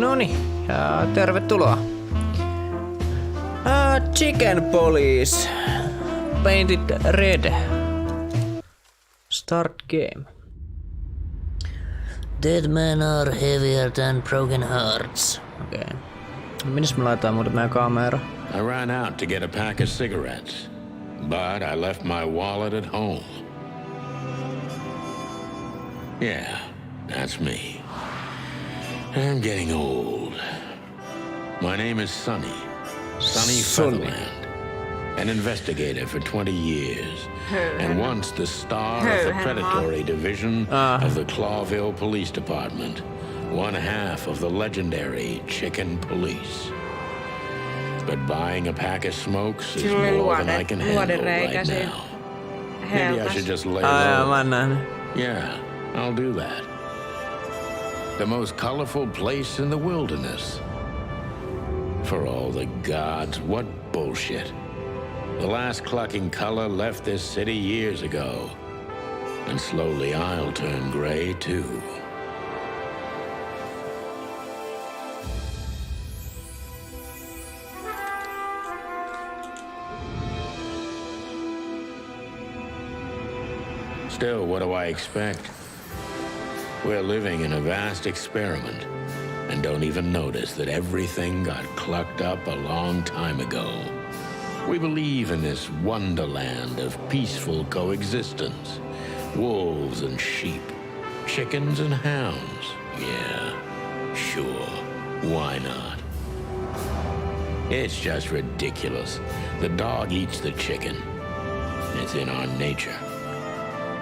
Noni, ja tervetuloa. Chicken Police. Painted red. Start game. Dead men are heavier than broken hearts. Okei. Okay. Minnes me laitetaan muuten meidän kamera? I ran out to get a pack of cigarettes, but I left my wallet at home. Yeah, that's me. I'm getting old. My name is Sonny. Sonny Featherland. An investigator for 20 years. And once the star of the predatory division of the Clawville Police Department. One half of the legendary Chicken Police. But buying a pack of smokes is more than I can handle right now. Maybe I should just lay low. Yeah, I'll do that. The most colorful place in the wilderness. For all the gods, what bullshit. The last clucking color left this city years ago. And slowly I'll turn gray too. Still, what do I expect? We're living in a vast experiment and don't even notice that everything got clucked up a long time ago. We believe in this wonderland of peaceful coexistence. Wolves and sheep, chickens and hounds. Yeah, sure, why not? It's just ridiculous. The dog eats the chicken. It's in our nature.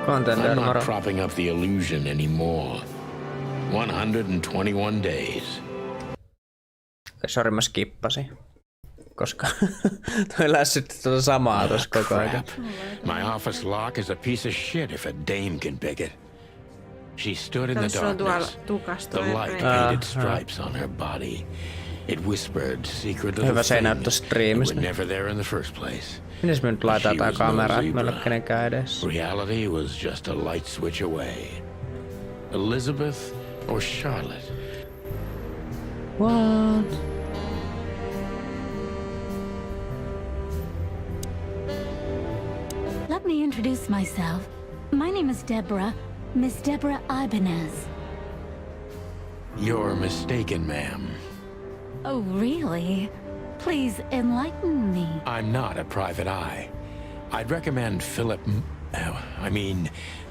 I'm not propping up the illusion anymore. 121 days. Sori, mä skippasin. Koska toi lässytti tuota samaa tossa koko ajan. My office lock is a piece of shit if a dame can pick it. She stood in the darkness. The light painted stripes on her body. It whispered secret little things that were never there in the first place. Mites me nyt laitetaan tää kameraa, et meillä ei ole kenenkään edessä? Reality was just a light switch away. Elizabeth or Charlotte? What? Let me introduce myself. My name is Deborah, Miss Deborah Ibanez. You're mistaken, ma'am. Oh, really? Please enlighten me. I'm not a private eye. I'd recommend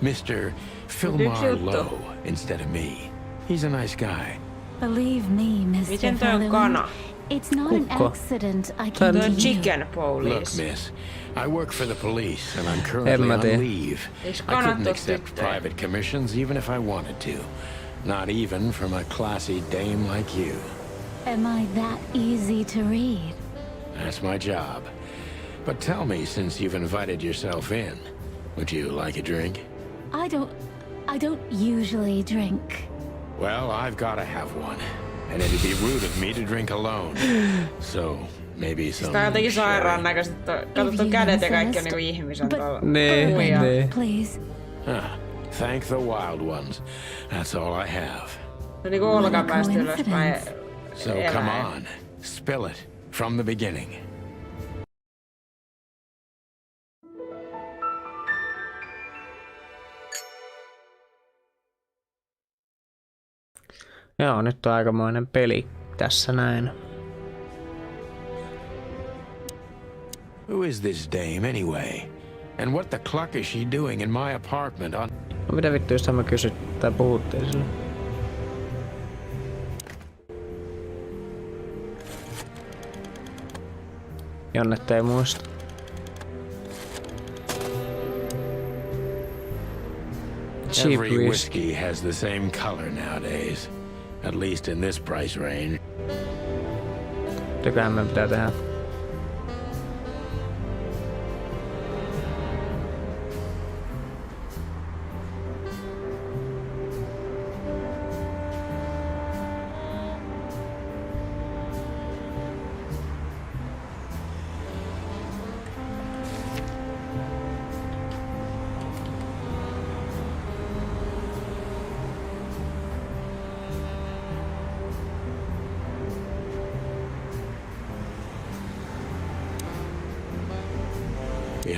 Mr. Philmar Lowe instead of me. He's a nice guy. Believe me, Mr. Featherland, it's not an accident I can do. Chicken Police. Look, miss, I work for the police and I'm currently on leave. I couldn't accept private commissions even if I wanted to. Not even from a classy dame like you. Am I that easy to read? That's my job. But tell me, since you've invited yourself in, would you like a drink? I don't usually drink. Well, I've got to have one. And it'd be rude of me to drink alone. So, maybe some... Tää on jotenkin sairaan näköistä. Katsottu kädet ja kaikki on niinku ihmisen tuolla. Nee. Please. Thank the wild ones. That's all I have. Se on niinku olkapäästä ylöspäin. So come on, spill it from the beginning. Joo, nyt on aikamoinen peli tässä näin. Who is this dame anyway? And what the cluck is she doing in my apartment on... No mitä vittu, jos mä kysyt tai puhuttiin sille? Jonnet ei muista. Every whiskey has the same color nowadays. At least in this price range. Mitäköhän me pitää tehdä?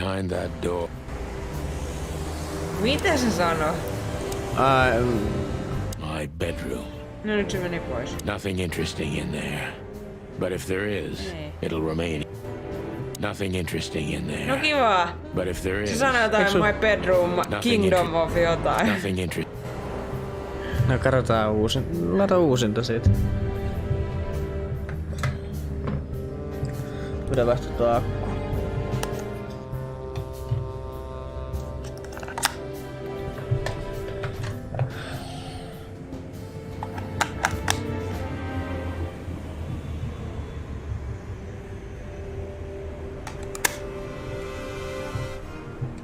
behind that door. Mitä se sanoo? My bedroom. No nyt se meni pois. Nothing interesting in there. But if there is, it'll remain. Nothing interesting in there. No kivaa. But if there is, Se sanoo jotain my bedroom, kingdom of jotain. nothing interesting. No katsotaan lata uusinta siitä. Pitää vasta tuo akku.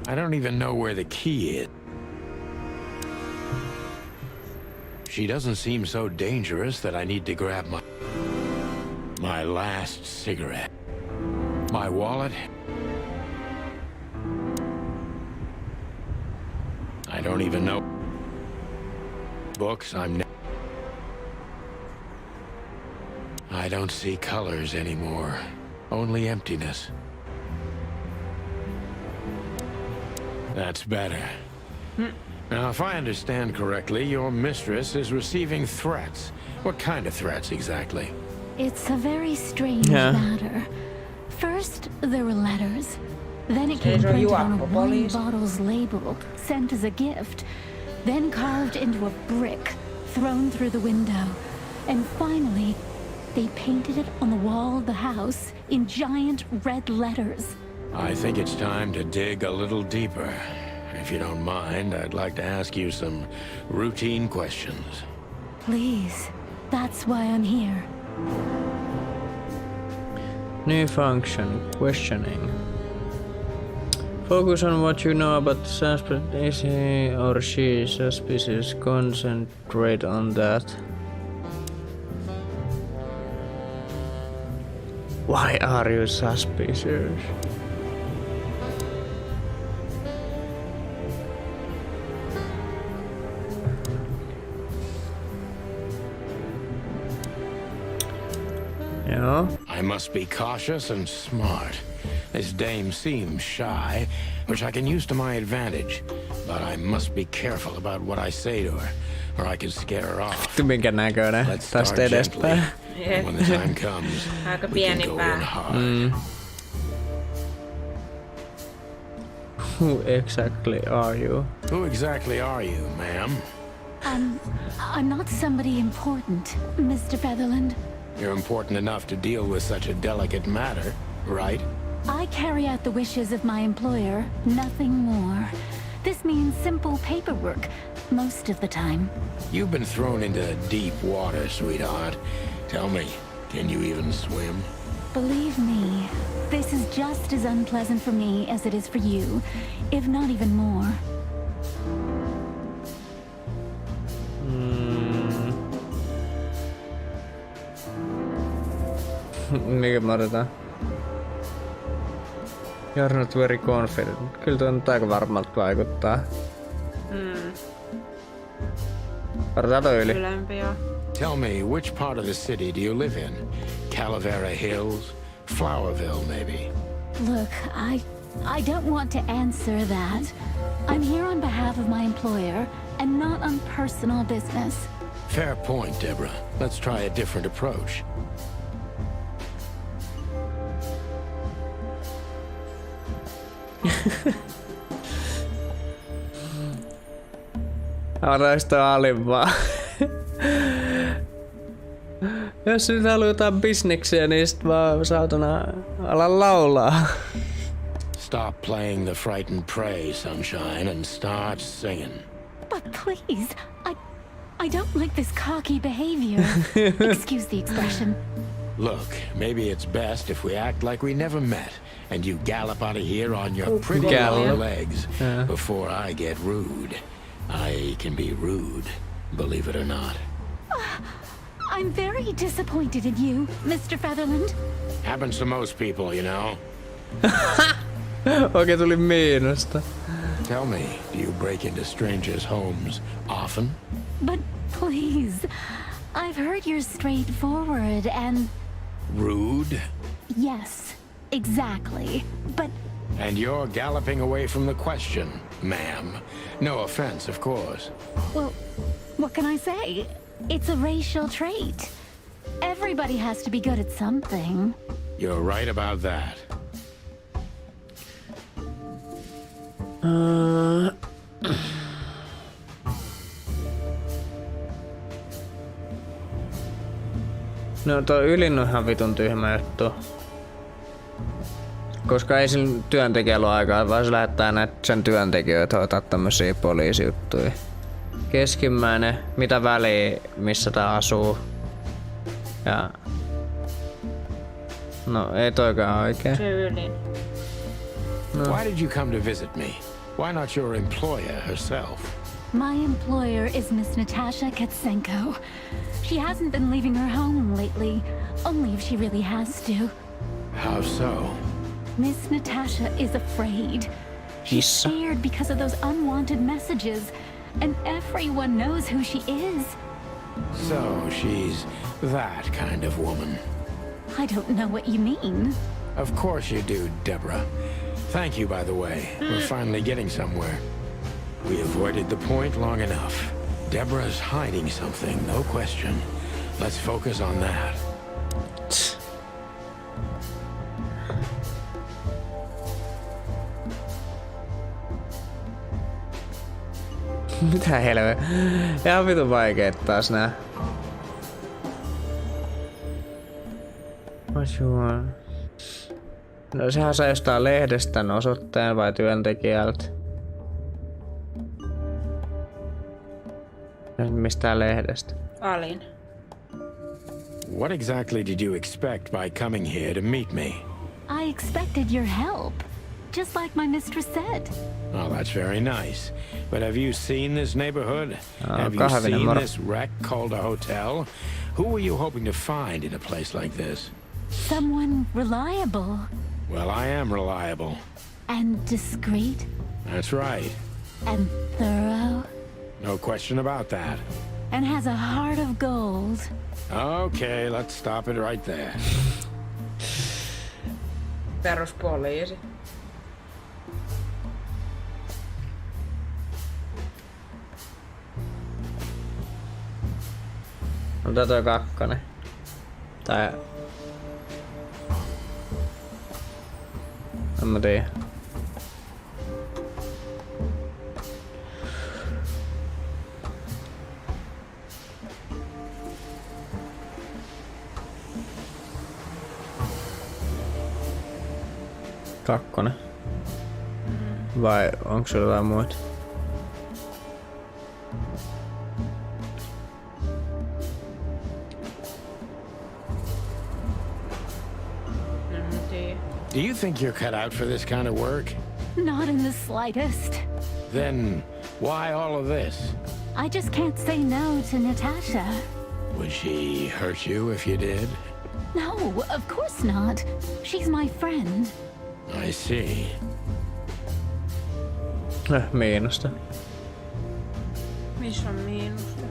I don't even know where the key is. She doesn't seem so dangerous that I need to grab my last cigarette. My wallet. I don't even know. Books, I don't see colors anymore. Only emptiness. That's better. Now, if I understand correctly, your mistress is receiving threats. What kind of threats exactly? It's a very strange matter. First, there were letters. Then it came printed on a wine bottle's label, sent as a gift. Then carved into a brick, thrown through the window. And finally, they painted it on the wall of the house in giant red letters. I think it's time to dig a little deeper. If you don't mind, I'd like to ask you some routine questions. Please, that's why I'm here. New function, questioning. Focus on what you know about the suspect. Is he or she suspicious? Concentrate on that. Why are you suspicious? Yeah. I must be cautious and smart. This dame seems shy, which I can use to my advantage. But I must be careful about what I say to her, or I can scare her off. Minkä näköinen? Let's start gently. And when the time comes, we can go in hard. Who exactly are you? Who exactly are you, ma'am? I'm not somebody important, Mr. Featherland. You're important enough to deal with such a delicate matter, right? I carry out the wishes of my employer, nothing more. This means simple paperwork, most of the time. You've been thrown into deep water, sweetheart. Tell me, can you even swim? Believe me, this is just as unpleasant for me as it is for you, if not even more. Mikä mä otetaan? You're not very confident. Kyllä tuo nyt aika varmalta vaikuttaa. Otetaan toi yli. Ylempi joo. Tell me, which part of the city do you live in? Calavera Hills? Flowerville, maybe? Look, I don't want to answer that. I'm here on behalf of my employer, and not on personal business. Fair point, Deborah. Let's try a different approach. Arvoista alimpaa. Jos nyt haluaa jotain bisneksiä, niin sit vaan saatana ala laulaa. Stop playing the frightened prey, sunshine, and start singing. But please, I don't like this cocky behavior. Excuse the expression. Look, maybe it's best if we act like we never met, and you gallop out of here on your pretty long legs before I get rude. I can be rude, believe it or not. I'm very disappointed in you, Mr. Featherland. Happens to most people, you know. Oikein tuli miinusta. Tell me, do you break into strangers' homes often? But please, I've heard you're straightforward and... Rude? Yes, exactly. But... And you're galloping away from the question, ma'am. No offense, of course. Well, what can I say? It's a racial trait. Everybody has to be good at something. You're right about that. No tuo ylin on ihan vitun tyhmä juttu. Koska ei sillä työntekijällä ole aikaa, vaan se lähettää näitä sen työntekijöitä hoitaa tämmösiä poliisijuttuja. Keskimmäinen, mitä väliä, missä tää asuu. Ja... No ei toikaan oikein. Se ylin. Why did you come to visit me? Why not your employer herself? My employer is Miss Natasha Katsenko. She hasn't been leaving her home lately, only if she really has to. How so? Miss Natasha is afraid. She's scared because of those unwanted messages, and everyone knows who she is. So she's that kind of woman. I don't know what you mean. Of course you do, Deborah. Thank you, by the way. We're finally getting somewhere. We avoided the point long enough. Deborah's hiding something, no question. Let's focus on that. Mitä helveä? Ihan vitun vaikeet taas nää. What you want? No sehän saa jostain lehdestä osoitteen vai työntekijältä. Mistään lehdestä. Alin. What exactly did you expect by coming here to meet me? I expected your help, just like my mistress said. Oh, that's very nice. But have you seen this neighborhood? Have you kahvinen seen moro. this wreck called a hotel? Who were you hoping to find in a place like this? Someone reliable. Well, I am reliable. And discreet. That's right. And thorough. No question about that. And has a heart of gold. Okay, let's stop it right there. Peruspoliisi. On tää toi kakkonen. Tai... En mä tiedä. Kakkonen. Vai onko sulla jotain muuta? Do you think you're cut out for this kind of work? Not in the slightest. Then why all of this? I just can't say no to Natasha. Would she hurt you if you did? No, of course not. She's my friend. I see. Miinusta. Missä on miinusta?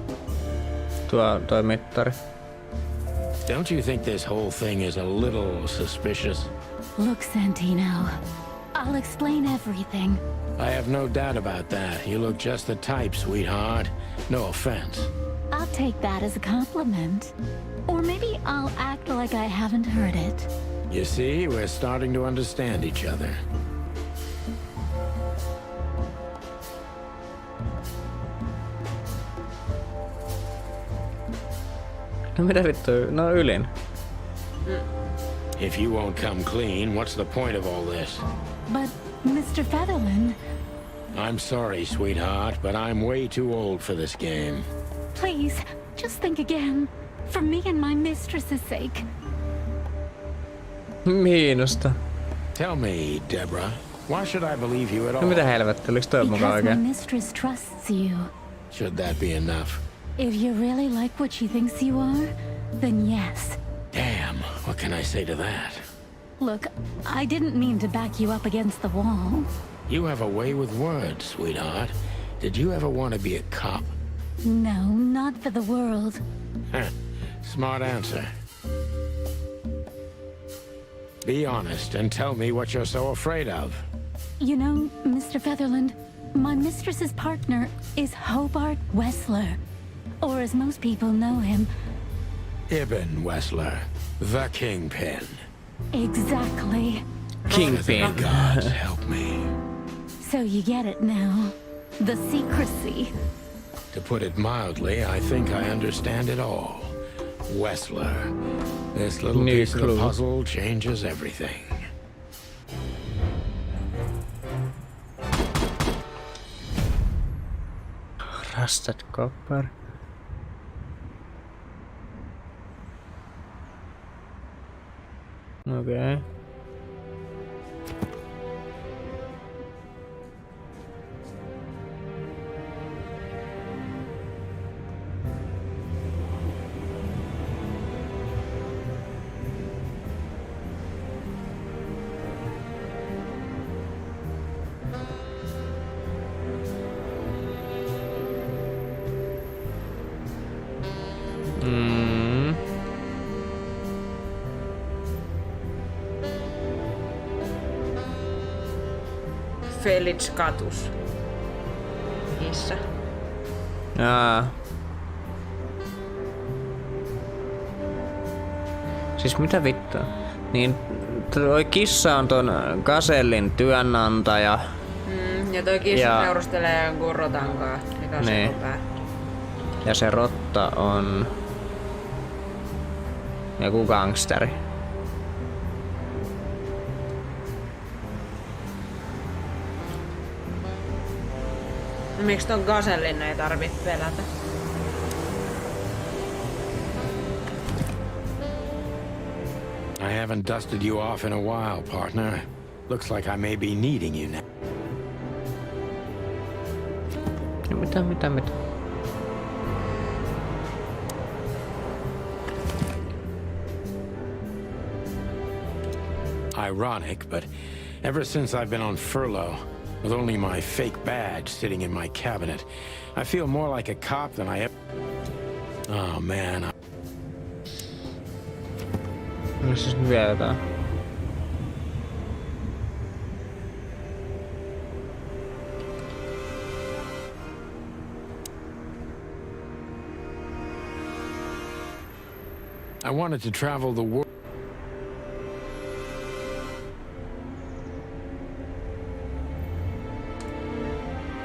Toi mittari. Don't you think this whole thing is a little suspicious? Look, Santino, I'll explain everything. I have no doubt about that. You look just the type, sweetheart. No offense. I'll take that as a compliment. Or maybe I'll act like I haven't heard it. You see, we're starting to understand each other. No mitä vittu? No ylin. If you won't come clean, what's the point of all this? But, Mr. Featherland, I'm sorry, sweetheart, but I'm way too old for this game. please, just think again. For me and my mistress's sake. Miinusta. Tell me, Deborah, why should I believe you at No all? mitä helvettä? Oliko toi mukaan Because my oikein? mistress trusts you. Should that be enough? If you really like what she thinks you are, then yes. Damn, what can I say to that? Look, I didn't mean to back you up against the wall. You have a way with words, sweetheart. Did you ever want to be a cop? No, not for the world. Heh, smart answer. Be honest and tell me what you're so afraid of. You know, Mr. Featherland, my mistress's partner is Hobart Wessler, or as most people know him. Ibn Wessler, the Kingpin. Exactly. Kingpin. Gods help me. So you get it now. The secrecy. To put it mildly, I think I understand it all. Wessler. This little New piece of clue. the puzzle changes everything. Rusted copper. Okay. Felix katus. Missä? Siis mitä vittua? Niin toi kissa on ton Gasellin työnantaja. Ja toi kissa seurustelee jonkun rotankaa, mikä on Niin. sekopää. Ja se rotta on joku gangsteri. No, miksi ton Gasellin ei tarvitse pelätä? I haven't dusted you off in a while, partner. Looks like I may be needing you now. Mitä? Ironic, but ever since I've been on furlough, with only my fake badge sitting in my cabinet, I feel more like a cop than I ever... Oh man. No siis vielä jotain. I wanted to travel the world.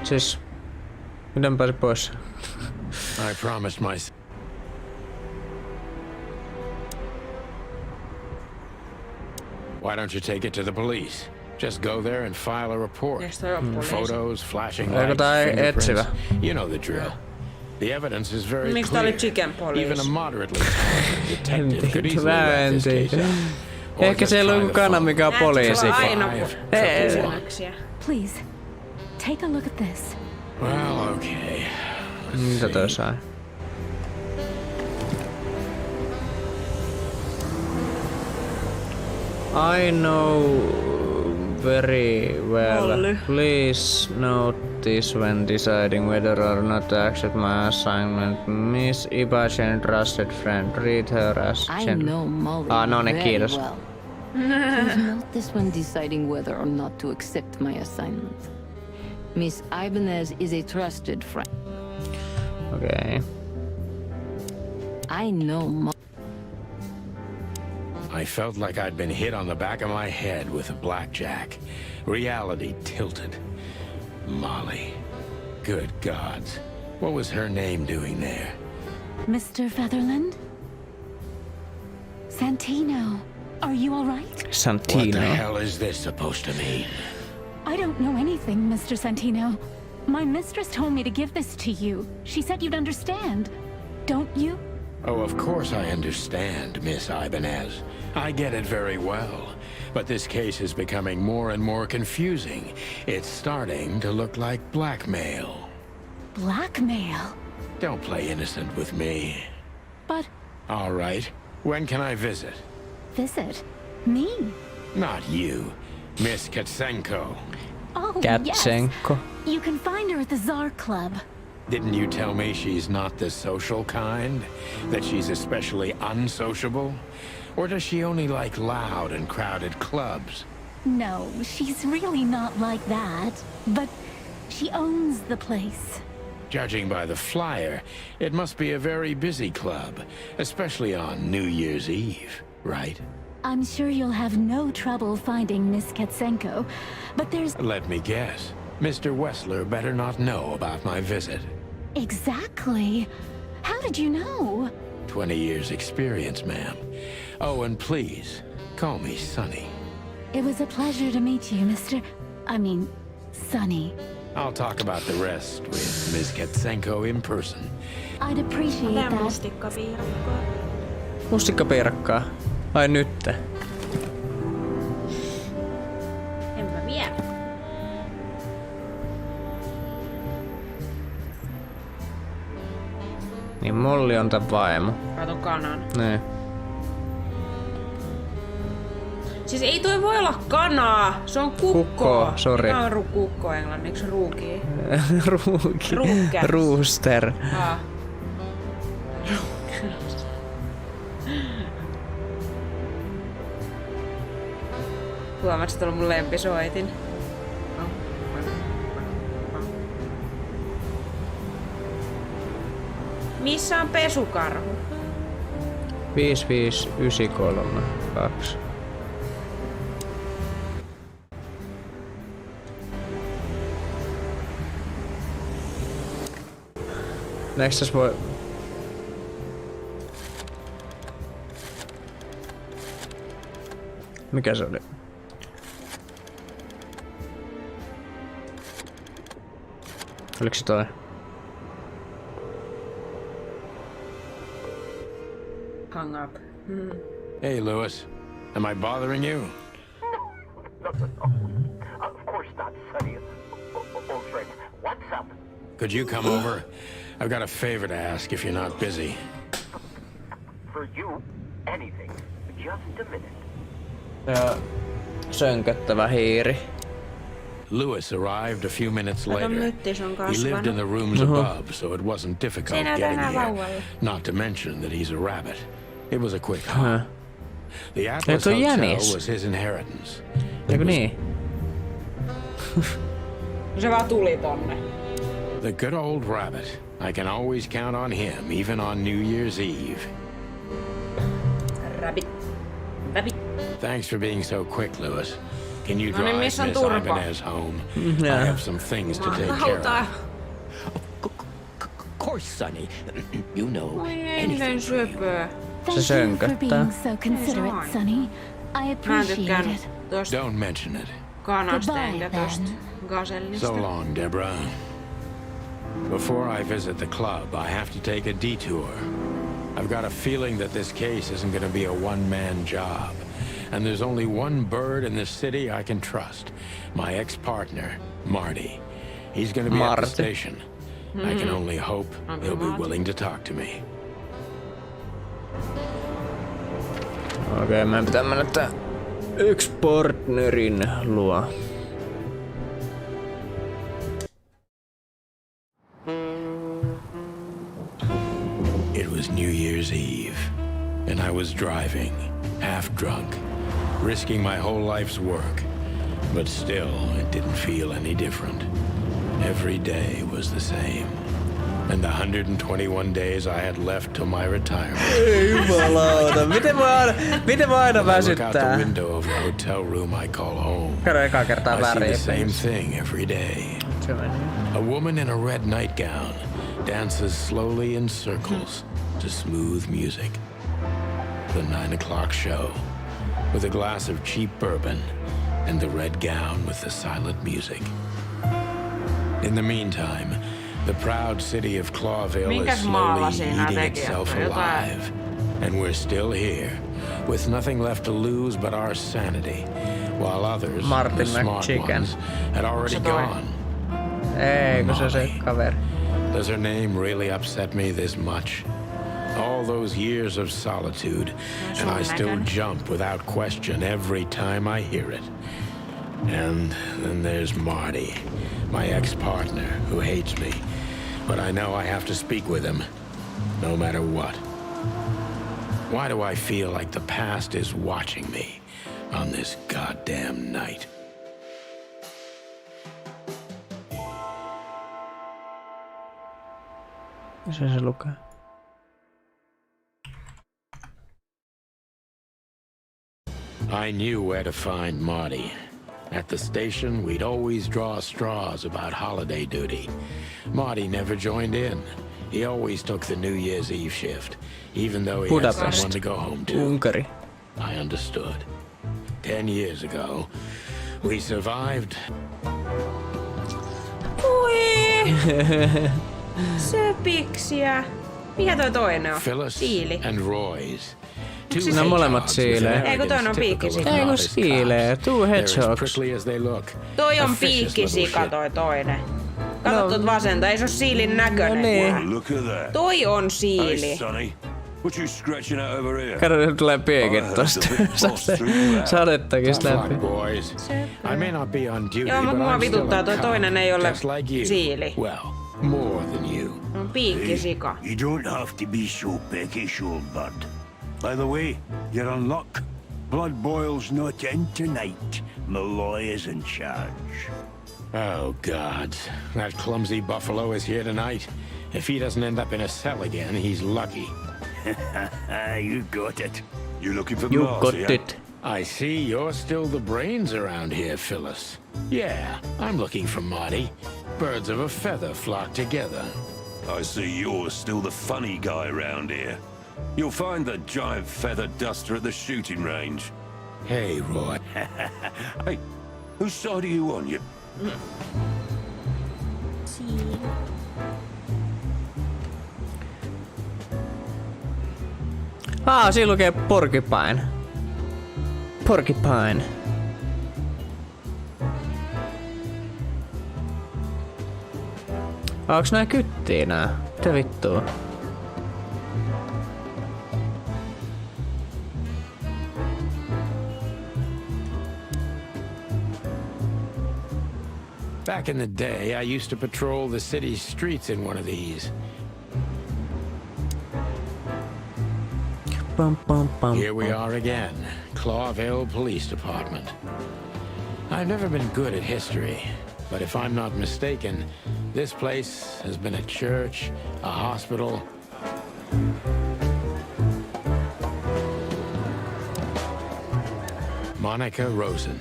Siis miten pääsi pois? I promised myself. Why don't you take it to the police? Just go there and file a report. Eiks toi oo poliisi? Photos, flashing Eikö lights, tää fingerprints. etsivä? You know the drill. The evidence is very Miksi tää clear. oli chicken police? Even a moderately talented detective could easily wrap this case up. Or Ehkä just siellä on try joku to kanava, mikä on Näetkö, poliisi. sulla on aina Ei. kysymyksiä. Please, take a look at this. Well, okay. Mitä toi sai? I know very well. Olli. Please note this when deciding whether or not to accept my assignment. Miss Ibachen, trusted friend. Read her as I gen- know Molly no niin, very kiitos. well. Please note this when deciding whether or not to accept my assignment. Miss Ibanez is a trusted friend. Okei. I know Molly. I felt like I'd been hit on the back of my head with a blackjack. Reality tilted. Molly. Good gods. What was her name doing there? Mr. Featherland? Santino, are you all right? What the Santino. hell is this supposed to mean? I don't know anything, Mr. Santino. My mistress told me to give this to you. She said you'd understand. Don't you? Oh, of course I understand, Miss Ibanez. I get it very well. But this case is becoming more and more confusing. It's starting to look like blackmail. Blackmail? Don't play innocent with me. But All right. When can I visit? visit me? Not you. Miss Katsenko. Oh, yes. Katsenko. You can find her at the Tsar Club. Didn't you tell me she's not the social kind? That she's especially unsociable? Or does she only like loud and crowded clubs? No, she's really not like that. But she owns the place. Judging by the flyer, it must be a very busy club, especially on New Year's Eve, right? I'm sure you'll have no trouble finding Miss Katsenko, but there's... Let me guess. Mr. Wessler better not know about my visit. Exactly. How did you know? 20 years experience, ma'am. Oh, and please, call me Sonny. It was a pleasure to meet you, Sonny. I'll talk about the rest with Miss Katsenko in person. I'd appreciate Tää that. mustikkapiirakkoa. Mustikkapiirakkaa. Ai nytte. Enpä vielä. Niin Molli on tän vaimo. Kato kanan. Niin. Siis ei toi voi olla kanaa, se on kukko. Kukko, sori. Mikä on kukko englanniksi? Ruuki. Ruuki. Ruukkers. Rooster. Huomaatko, että on mun lempisoitin? Missä on pesukarhu? 55932. Näinkö tässä voi... Mikä se oli? Oliko se toi? Hang up. Hey, Lewis. Am I bothering you? No. Of course not, Sonny. Old friend, what's up? Could you come over? I've got a favor to ask if you're not busy. For you, anything. Just a minute. Ja sönköttävä hiiri. Lewis arrived a few minutes Kato, later. myttis on He lived in the kasvanut. rooms above, so it wasn't difficult Se ei näytä getting enää here. vauvalle. Not to mention that he's a rabbit. It was a quick hop. The Atlas Ei, toi Hotel jänis. was his inheritance. Eikö niin? Se vaan tuli tonne. The good old rabbit. I can always count on him, even on New Year's Eve. Rabbit. Rabbit. Thanks for being so quick, Lewis. Can you No niin, drive missä on Miss turpa? Ibanez home? I have some things to take care Auta. of. Of course, Sonny. You know Oi ei, miten syöpöä. Thank you for sönköttää. being so considerate, Fine. Sonny. I Mä en appreciate tykkään it. tosta Don't mention it. kanasta Goodbye, enkä then. tosta gasellista. So long, Deborah. Before I visit the club, I have to take a detour. I've got a feeling that this case isn't going to be a one-man job. And there's only one bird in this city I can trust. My ex-partner, Marty. He's going to be at the Marty. station. I can only hope he'll be willing to talk to me. Okei, meidän pitää mennä tää yksi partnerin luo. It was New Year's Eve, and I was driving, half drunk, risking my whole life's work. But still, it didn't feel any different. Every day was the same. And the 121 days I had left till my retirement. Ei jumalauta, miten voi aina I look out the väsyttää? window of the hotel room I call home. Kerro ekaa kertaa I see väriä. the same thing every day. Se meni. A woman in a red nightgown dances slowly in circles to smooth music. The 9 o'clock show, with a glass of cheap bourbon and the red gown with the silent music. In the meantime, the proud city of Clawville Minkäs is maalla slowly siinä eating tekijät? itself Jotain. alive. And we're still here, with nothing left to lose but our sanity, while others, Martin the smart McChicken. ones, had already Se toi. gone. Ei, kun se se kaveri. Does her name really upset me this much? All those years of solitude, and I still jump without question every time I hear it. And then there's Marty, my ex-partner, who hates me. But I know I have to speak with him, no matter what. Why do I feel like the past is watching me? on this goddamn night. Missä se lukee? I knew where to find Marty. At the station, we'd always draw straws about holiday duty. Marty never joined in. He always took the New Year's Eve shift, even though he had someone to go home to. Unkari. I understood. 10 years ago, we survived. Ui! Söpiksiä. Mikä toi toinen on? Phyllis Siili. and Roy's. Nämä molemmat siilee. Eikö toinen on piikkisika? Eikö siilee? Two hedgehogs. Toi on piikkisika toi toinen. Kato tuot vasenta, ei se oo siilin näköinen. niin. Look at that. Toi on Hey, siili. Sonny. What you scratching out over here? Kato, nyt tulee piikit tosta. Sadettakin läpi. I may not be on duty, Joo, mut but mua I'm still vituttaa a toi cop, toinen ei ole just like you. siili. Well, more than you. On piikkisika. You don't have to be so peckish, old bud. By the way, you're on luck. Blood boils not in tonight. Malloy is in charge. Oh, God. That clumsy buffalo is here tonight. If he doesn't end up in a cell again, he's lucky. You got it. You looking for You Mars, got yeah? it. I see you're still the brains around here, Phyllis. Yeah, I'm looking for Marty. Birds of a feather flock together. I see you're still the funny guy around here. You'll find the giant feather duster at the shooting range. Hey, Roy. Hey, whose side are you on, you? Siinä lukee porcupine. Porcupine. Onks nää kyttiä nää? Mitä vittua? Back in the day, I used to patrol the city's streets in one of these. Bum, bum, bum, Here we are again, Clawville Police Department. I've never been good at history, but if I'm not mistaken, this place has been a church, a hospital. Monica Rosen.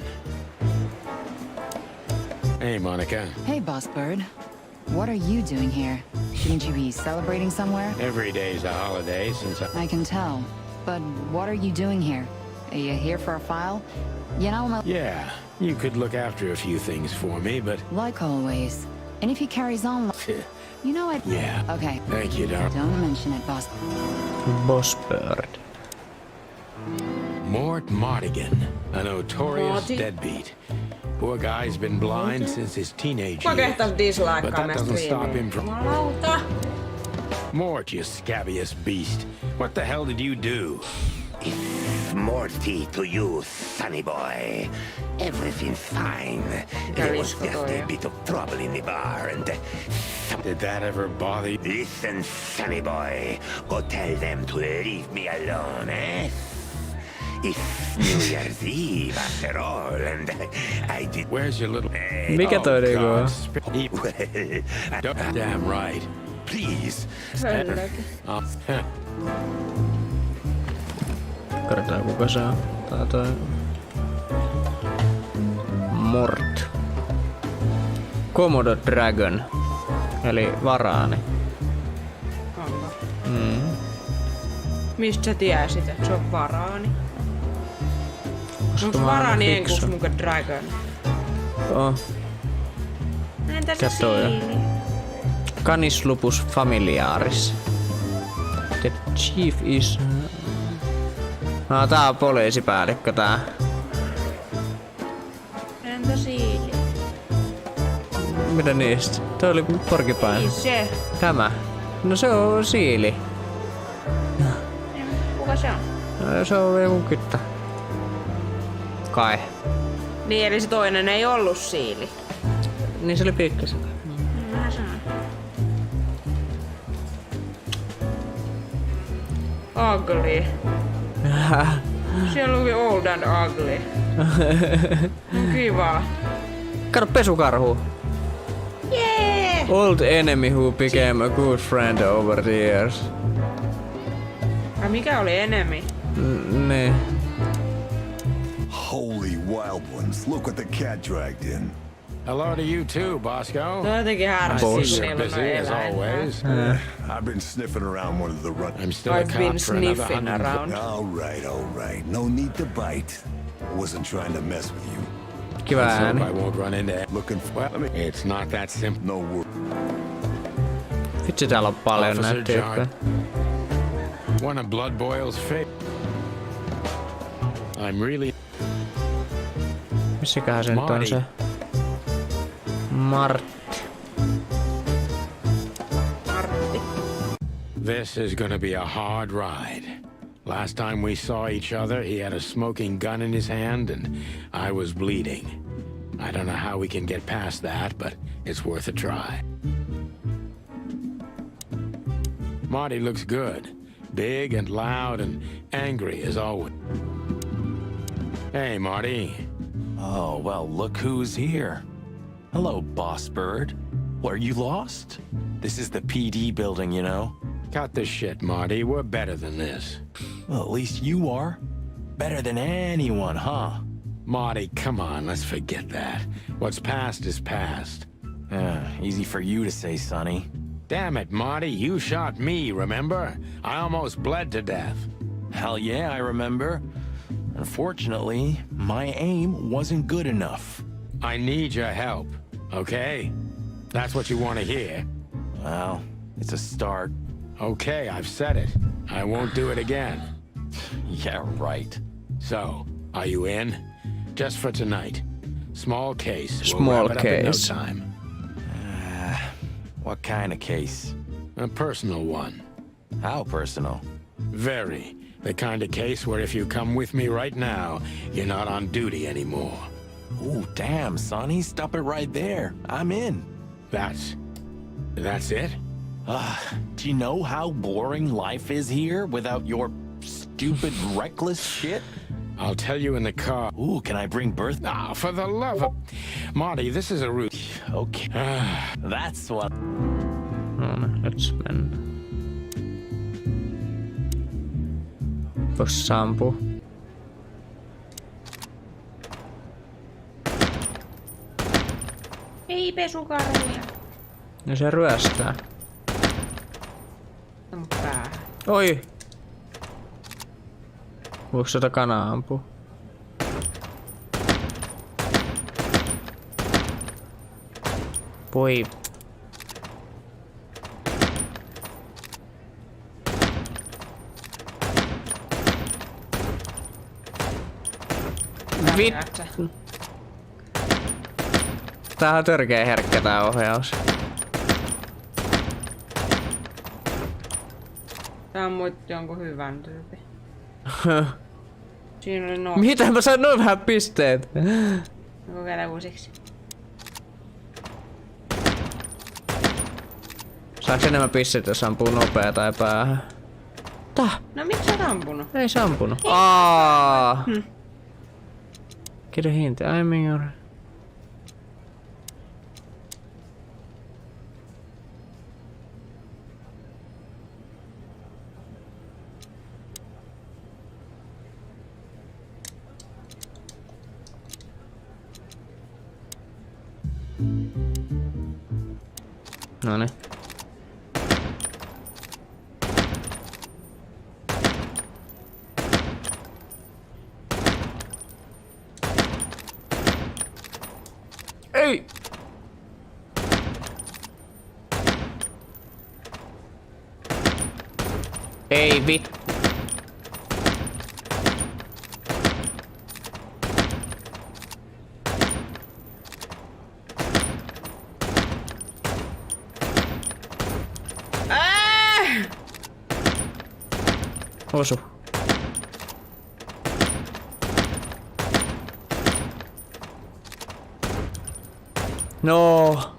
Hey, Monica. Hey, Boss Bird. What are you doing here? Shouldn't you be celebrating somewhere? Every day's a holiday since I can tell. But what are you doing here? Are you here for a file? You know, Yeah, you could look after a few things for me, but... like always. And if he carries on, you know what? Yeah. Okay. Thank you, darling. Don't mention it, Boss. Boss Bird. Mort Mardigan, a notorious deadbeat. Poor guy's been blind since his teenage Mä years. kehtas dislikeaa But that mä doesn't stop him striimiin. from... Jumalauta. Mort, you scabious beast. What the hell did you do? Morty to you, sonny boy. Everything's fine. There was just a bit of trouble in the bar and... Did that ever bother you? Listen, sonny boy. Go tell them to leave me alone, eh? It's New Year's Eve after all, and I did... Where's your little... Mikä toi niinku on? Well, Damn right. please. Katsotaan kuka se on. Tää toi... Mort. Komodo Dragon. Eli varaani. Mistä sä tiesit, että se on varaani? Onko mä oon varaani fiksu. enkus muka dragon? Oh. Entä se Kato jo. siili? Canis lupus familiaris. The chief is... Tää on poliisipäällikkö tää. Entä siili? Mitä niistä? Toi oli porcupine. Ei se. Tämä. No se on siili. Kuka se on? No, se on joku kyttä. Kai. Niin, eli se toinen ei ollut siili. Niin se oli pikkasen. Mä sanon. Ugly. Siellä luki old and ugly. Kiva. Kato pesukarhu. Jee! Old enemy who became a good friend over the years. Ai mikä oli enemi? Niin. Holy wild ones, look what the cat dragged in. Hello to you too, Bosco. Se on jotenkin Boss. härski, niillä on Busy as always. I've been sniffing around one of the run. I'm still a I've been cop for another sniffing 100. around. All right. No need to bite. I wasn't trying to mess with you. Kiva Let's hope ääni. I won't run into it. Looking for. Well, it's not that simple. No work. Vitsi täällä on paljon Officer näitä tyyppejä. One of Blood Boyle's fate. I'm really Missäköhän se nyt on se? Martti. This is gonna be a hard ride. Last time we saw each other, he had a smoking gun in his hand and I was bleeding. I don't know how we can get past that, but it's worth a try. Marty looks good. Big and loud and angry as always. Hey, Marty. Oh, well, look who's here. Hello, Boss Bird. Were you lost? This is the PD building, you know. Cut the shit, Marty. We're better than this. Well, at least you are. Better than anyone, huh? Marty, come on, let's forget that. What's past is past. Easy for you to say, Sonny. Damn it, Marty, you shot me, remember? I almost bled to death. Hell yeah, I remember. Unfortunately, my aim wasn't good enough. I need your help, okay? That's what you want to hear. Well, it's a start. Okay, I've said it. I won't do it again. Yeah, right. So, are you in? Just for tonight. Small case. We'll Small wrap it up in no case. time. What kind of case? A personal one. How personal? Very. The kind of case where if you come with me right now, you're not on duty anymore. Ooh, damn, Sonny, stop it right there. I'm in. That's it? Do you know how boring life is here without your stupid, reckless shit? I'll tell you in the car. Ooh, can I bring birth? Ah, for the love of... Marty, this is a route. Okay. That's what... No niin, nyt mennään. Voisi sampua. Ei pesukarhuja. No se ryöstää. On päähän. Oi! Voiko sitä kanaa ampua? Voi. Vittu. Tää on törkeä herkkä tää ohjaus. Tää on muut jonkun hyvän tyypin. Siinä oli no. Mitä mä sain noin vähän pisteet? Kokeile uusiksi. Saaks enemmän pisteitä, jos ampuu nopea tai päähän? Tää? No miksi sä oot ampunut? Ei se ampunut. Aaaa! Get a hint, I'm in your... Noniin. Ei! Ei vittu. Osu. No.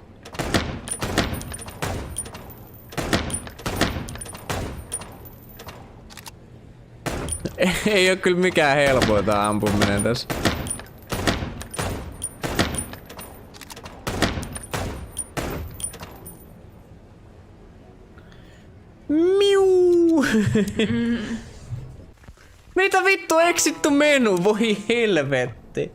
Ei oo kyllä mikään helpoita ampuminen tässä. Miu! Mitä vittu exittu menu? Voi helvetti.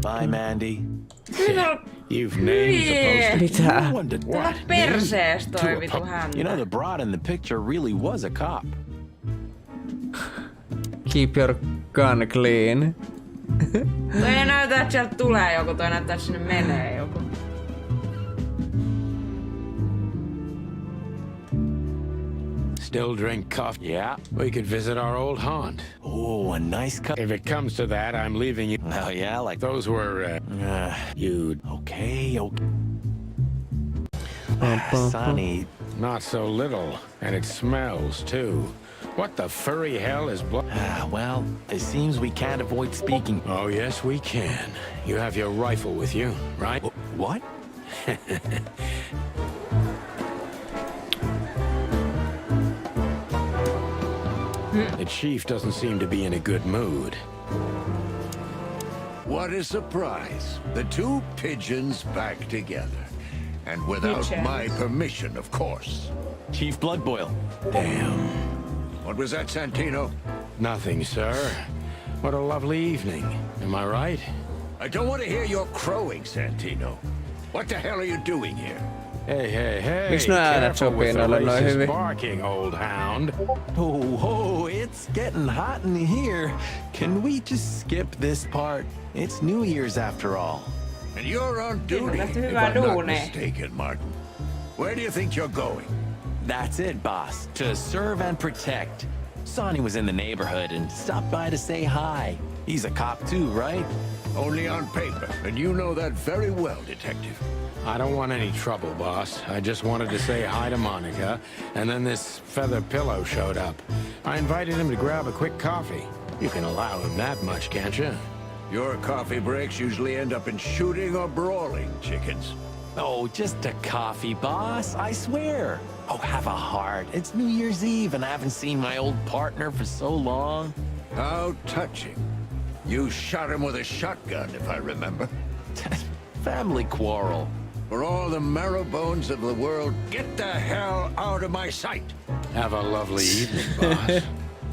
Bye, Mandy. You've named supposed to. Mitä? Tulla perseestä To toi a vitu pub. häntä. You know, the broad in the picture really was a cop. Keep your gun clean. Toi ei näytä, että sieltä tulee joku, toi näyttää, että sinne menee joku. Still drink coffee? Yeah. We could visit our old haunt. Oh, a nice cup. If it comes to that, I'm leaving you. Oh, yeah, like Those were, you Okay. Sonny. not so little, and it smells too. What the furry hell is Well, it seems we can't avoid speaking. Oh, yes, we can. You have your rifle with you, right? What? The chief doesn't seem to be in a good mood. What a surprise. The two pigeons back together. And without Pigeons. my permission, of course. Chief Bloodboil. Damn. What was that, Santino? Nothing, sir. What a lovely evening. Am I right? I don't want to hear your crowing, Santino. What the hell are you doing here? Hey. Miksi nuo äänet Careful sopii with the noille noin racist hyvin? barking, old hound. Oh, it's getting hot in here. Can we just skip this part? It's New Year's after all. And you're on duty, That's if hyvä I'm not duuni. mistaken, Martin. Where do you think you're going? That's it, boss. To serve and protect. Sonny was in the neighborhood and stopped by to say hi. He's a cop too, right? Only on paper, and you know that very well, Detective. I don't want any trouble, boss. I just wanted to say hi to Monica, and then this feather pillow showed up. I invited him to grab a quick coffee. You can allow him that much, can't you? Your coffee breaks usually end up in shooting or brawling, chickens. Oh, just a coffee, boss. I swear. Oh, have a heart. It's New Year's Eve and I haven't seen my old partner for so long. How touching. You shot him with a shotgun, if I remember. Family quarrel. For all the marrow bones of the world, get the hell out of my sight. Have a lovely evening, boss.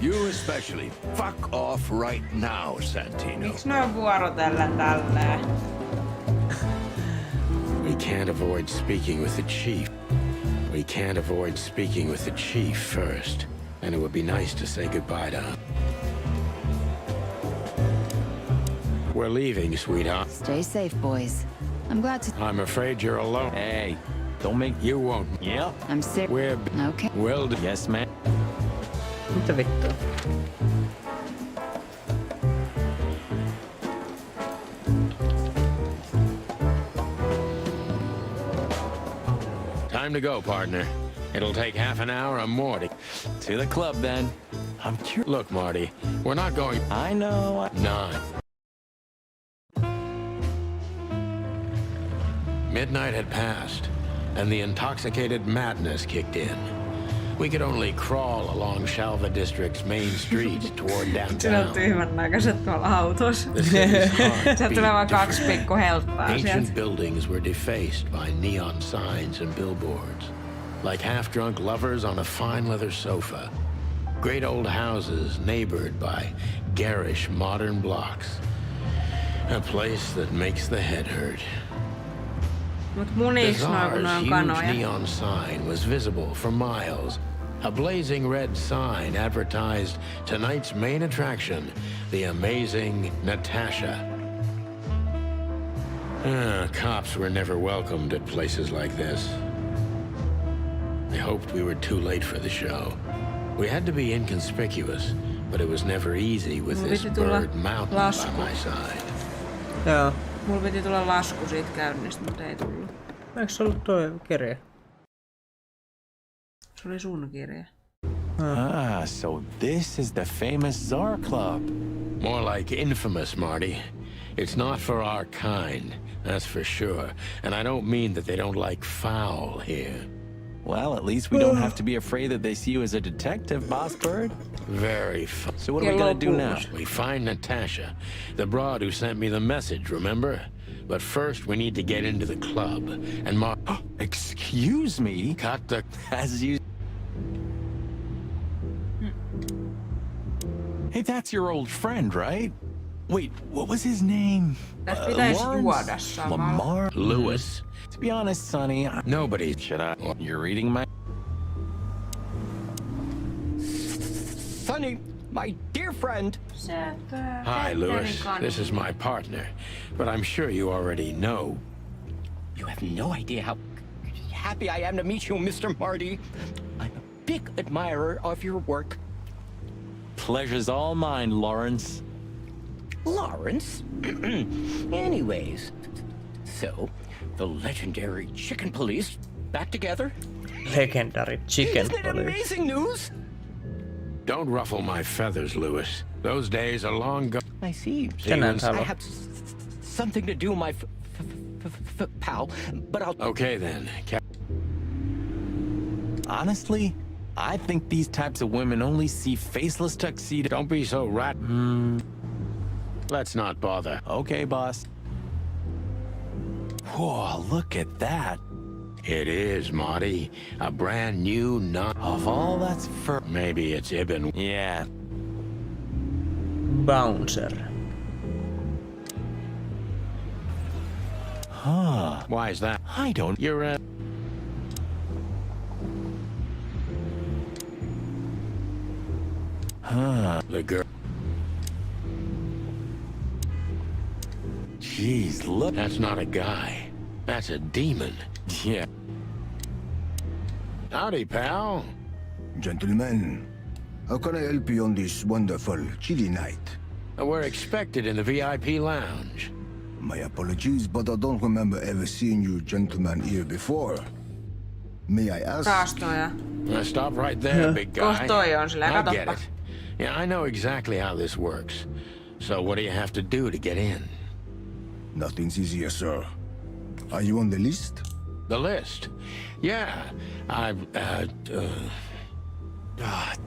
You especially. Fuck off right now, Santino. Miksi ne on vuorotellen tälleen? We can't avoid speaking with the chief. We can't avoid speaking with the chief first. And it would be nice to say goodbye to him. We're leaving, sweetheart. Stay safe, boys. I'm glad to... I'm afraid you're alone. Hey, don't make... You won't. Yep. I'm sick. We're... Okay. Well, Yes, ma'am. Mitä vittua? time to go, partner. It'll take half an hour or more To the club, then. I'm curious. Look, Marty, we're not going... I know. Nine. Midnight had passed, and the intoxicated madness kicked in. We could only crawl along Shalva District's main street toward Sillä on downtown. tyhmän näköiset tuolla autossa. The city's heart Sieltä tulee vaan beat 2 pikku helptaa sieltä. Ancient buildings were defaced by neon signs and billboards, like half-drunk lovers on a fine leather sofa. Great old houses neighbored by garish modern blocks. A place that makes the head hurt. Mut muniiks The noin kun czar's ne on huge kanoja? neon sign was visible for miles. A blazing red sign advertised tonight's main attraction, the amazing Natasha. Cops were never welcomed at places like this. I hoped we were too late for the show. We had to be inconspicuous, but it was never easy with Mulla this piti tulla bird mountain lasku. by my side. Joo. Mulla piti tulla lasku siitä käynnistä, mutta ei tullut. Eikö se ollut toi kirja? Se oli sun kirja. So this is the famous Czar Club. More like infamous, Marty. It's not for our kind, that's for sure. And I don't mean that they don't like foul here. Well, at least we don't have to be afraid that they see you as a detective, Boss Bird. Very fun. So what are we gonna do now? We find Natasha, the broad who sent me the message, remember? But first, we need to get into the club. And Excuse me? cut the... As you... Hey, that's your old friend, right? Wait, what was his name? Tässä pitäisi juoda Lawrence? samalla. Lamar? Lewis. To be honest, Sonny, Nobody... should I... You're reading my... Sonny, my dear friend. Hi, Lewis. This is my partner. But I'm sure you already know. You have no idea how happy I am to meet you, Mr. Marty. I'm a big admirer of your work. Pleasure's all mine, Lawrence. Lawrence? Anyways, so, the legendary chicken police back together? Legendary chicken Isn't it police. amazing news? Don't ruffle my feathers, Lewis. Those days are long gone. I see. Tänään I have something to do, my pal, but I'll... Okay, then. Honestly, I think these types of women only see faceless tuxedo. Don't be so rat... Let's not bother. Okay, boss. Whoa, look at that. It is, Marty. A brand new Of all that's fur... Maybe it's Ibn. Yeah. Bouncer. Huh. Why is that? I don't... You're Huh. the girl. Jeez, look... That's not a guy. That's a demon. Yeah. Howdy, pal. Gentlemen, how can I help you on this wonderful, chilly night? We're expected in the VIP lounge. My apologies, but I don't remember ever seeing you gentlemen here before. May I ask? Raastoja. Stop right there, big guy. Kohta toi on sillä, I get katoppa. it. Yeah, I know exactly how this works. So what do you have to do to get in? Nothing's easier, sir. Are you on the list? The list? Yeah,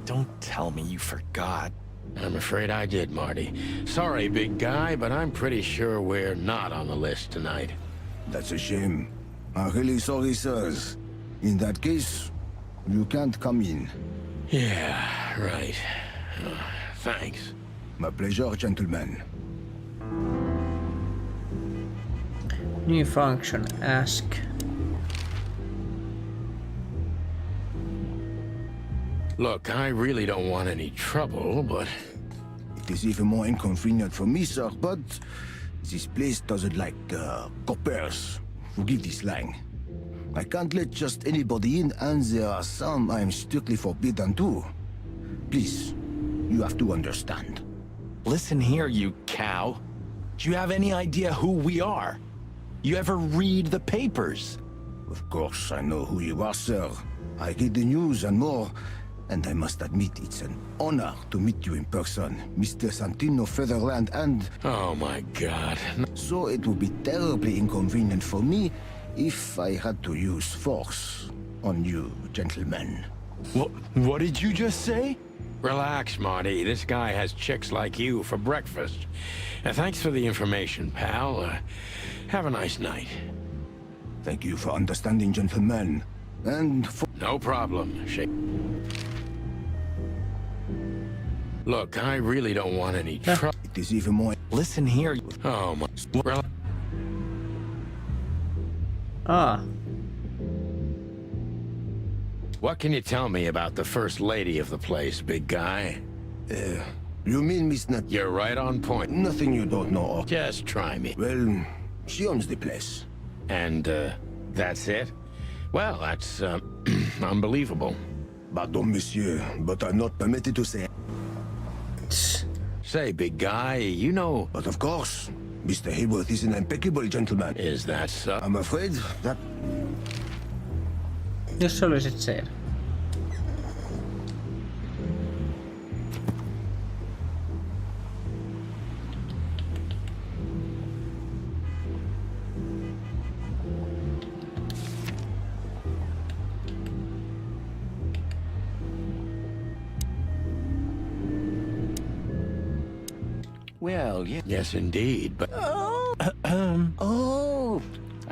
Don't tell me you forgot. I'm afraid I did, Marty. Sorry, big guy, but I'm pretty sure we're not on the list tonight. That's a shame. I'm really sorry, sirs. In that case, you can't come in. Yeah, right. Thanks. My pleasure, gentlemen. New function, ask. Look, I really don't want any trouble, but... It is even more inconvenient for me, sir, but this place doesn't like coppers. Forgive the slang. I can't let just anybody in, and there are some I'm strictly forbidden to. Please, you have to understand. Listen here, you cow. Do you have any idea who we are? You ever read the papers? Of course, I know who you are, sir. I read the news and more, and I must admit it's an honor to meet you in person, Mr. Santino Featherland, and... Oh my God. So it would be terribly inconvenient for me if I had to use force on you, gentlemen. What did you just say? Relax, Marty. This guy has chicks like you for breakfast. Thanks for the information, pal. Have a nice night. Thank you for understanding, gentlemen. And for... No problem. Look, I really don't want any trouble. It is even more... Listen here. Oh my... Ah. What can you tell me about the first lady of the place, big guy? You mean Miss Nat... You're right on point. Nothing you don't know of. Just try me. Well, she owns the place. And, that's it? Well, that's, unbelievable. Pardon, monsieur, but I'm not permitted to say... Say, big guy, you know... But of course, Mr. Hayworth is an impeccable gentleman. Is that so? I'm afraid that... Jos sä olisit siellä. Well, yeah. Yes, indeed, but... Oh,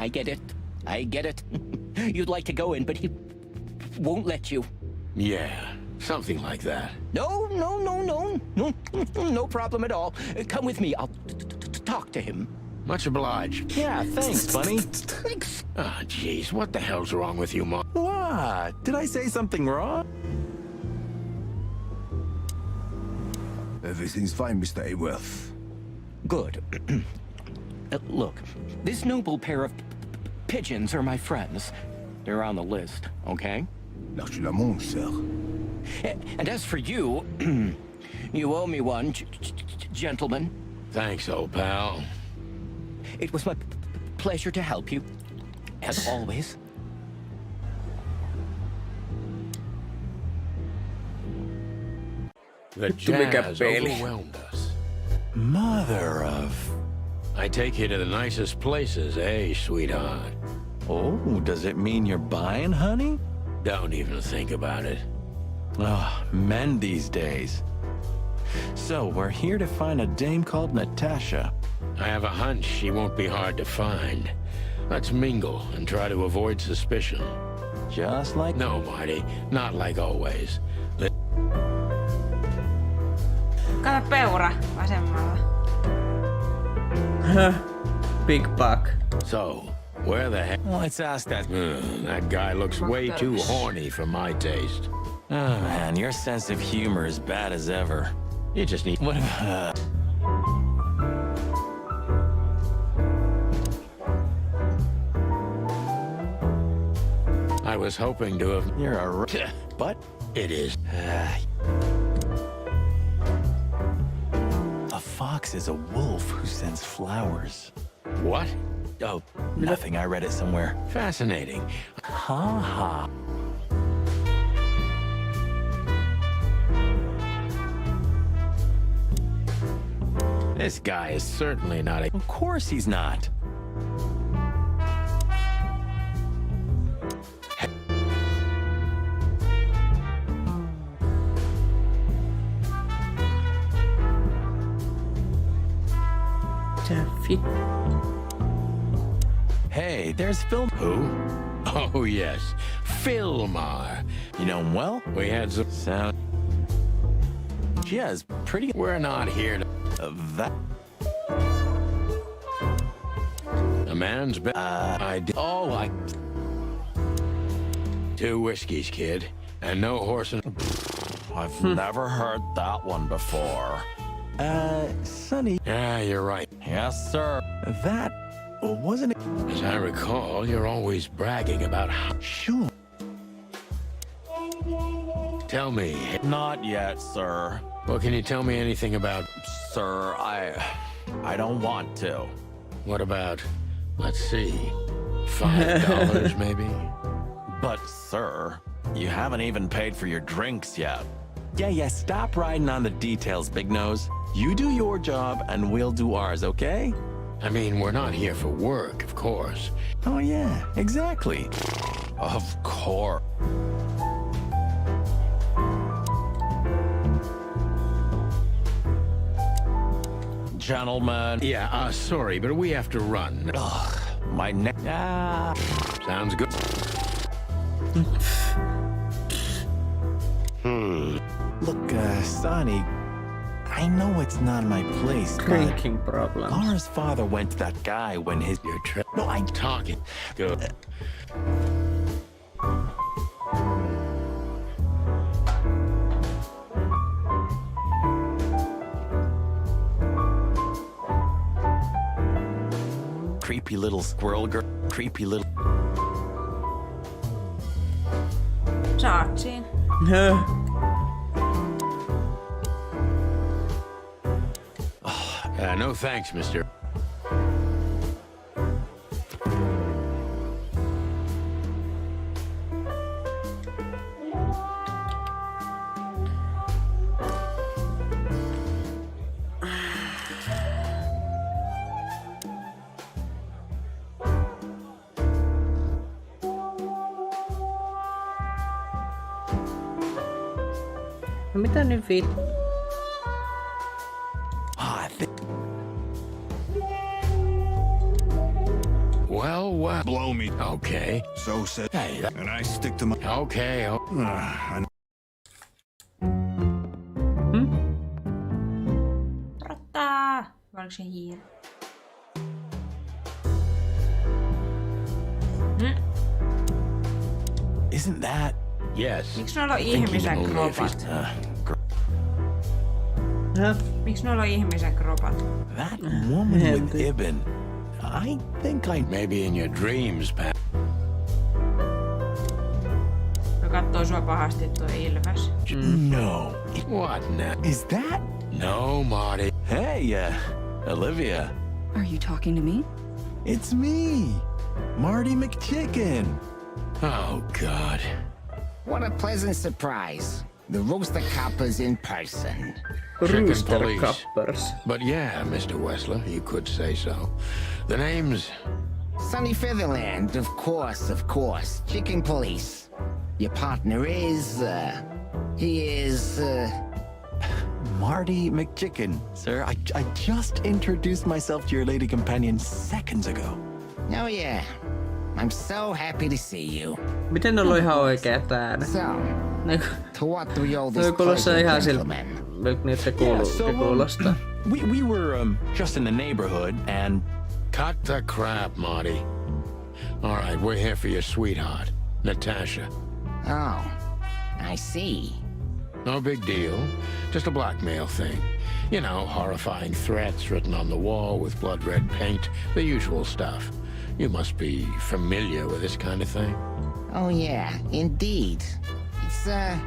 I get it. I get it. You'd like to go in, but he won't let you. Yeah, something like that. No problem at all. Come with me. I'll talk to him. Much obliged. Yeah, thanks, bunny. Ah, jeez, what the hell's wrong with you, Mom? What? Did I say something wrong? Everything's fine, Mr. Aworth. Good. Look, this noble pair of pigeons are my friends. They're on the list, okay? Naturellement, sir. And as for you, you owe me one, gentlemen. Thanks, old pal. It was my pleasure to help you, as always. The jazz overwhelmed us. Mother of... I take you to the nicest places, eh, sweetheart? Oh, does it mean you're buying, honey? Don't even think about it. Oh, men these days. So, we're here to find a dame called Natasha. I have a hunch she won't be hard to find. Let's mingle and try to avoid suspicion. Just like... No, Marty, not like always. Kato peura vasemmalla. Big buck. So, where the heck? Let's ask that... That guy looks way too horny for my taste. Oh, man, your sense of humor is bad as ever. You just need... What I was hoping to have... You're a... But... It is. A fox is a wolf who sends flowers. What? Oh, nothing. I read it somewhere. Fascinating. Ha ha. This guy is certainly not a... Of course he's not. Hey, there's Phil. Who? Oh, yes. Philmar. You know him well? We had some... Sound... She has pretty... We're not here to... that... A man's been... I did... Oh, I... 2 whiskeys, kid. And no horse and... I've never heard that one before. Sonny. Yeah, you're right. Yes, sir. That wasn't it. As I recall, you're always bragging about how... Sure. Tell me. Not yet, sir. Well, can you tell me anything about... Sir, I don't want to. What about... Let's see... $5 maybe? But, sir, you haven't even paid for your drinks yet. Yeah, stop riding on the details, Big Nose. You do your job, and we'll do ours, okay? I mean, we're not here for work, of course. Oh, yeah, exactly. Of course. Gentlemen. Yeah, sorry, but we have to run. Ugh, my neck... Sounds good. Look, Sonny, I know it's not my place, Drinking but problems. Laura's father went to that guy when his... Your trip. No, I'm Talking. Good. Creepy little squirrel girl. Creepy little... Sä oot siinä. No thanks, mister. Mitä nyt vittu? What? Well, Blow me. okay. So said. Hey, And I stick to my... okay. Rattaa! Vai oliko se hiiri? Isn't that? Yes. Miksi noilla on Thinking ihmisen only if kropat? he's, Miksi noilla on ihmisen kropat? That woman with Ibn. I think I... Maybe in your dreams, Pat. No kattoo sua pahasti tuo Ilves. No. What now? Is that? No, Marty. Hey, Olivia. Are you talking to me? It's me, Marty McChicken. Oh, God. What a pleasant surprise. The Rooster Coppers in person. Rooster police. Coppers. But yeah, Mr. Wessler, you could say so. The name's... Sunny Featherland, of course, of course. Chicken Police. Your partner is, he is, Marty McChicken. Sir, I just introduced myself to your lady companion seconds ago. Oh yeah. I'm so happy to see you. Miten ne on ihan oikeat äänet? So, to what do you all Noi this kuulostaa pleasure, ihan siltä, gentlemen? miltä niitä kuulostaa. We were just in the neighborhood and... Cut the crap, Marty. All right, we're here for your sweetheart, Natasha. Oh, I see. No big deal. Just a blackmail thing. You know, horrifying threats written on the wall with blood red paint. The usual stuff. You must be familiar with this kind of thing. Oh yeah, indeed. It's a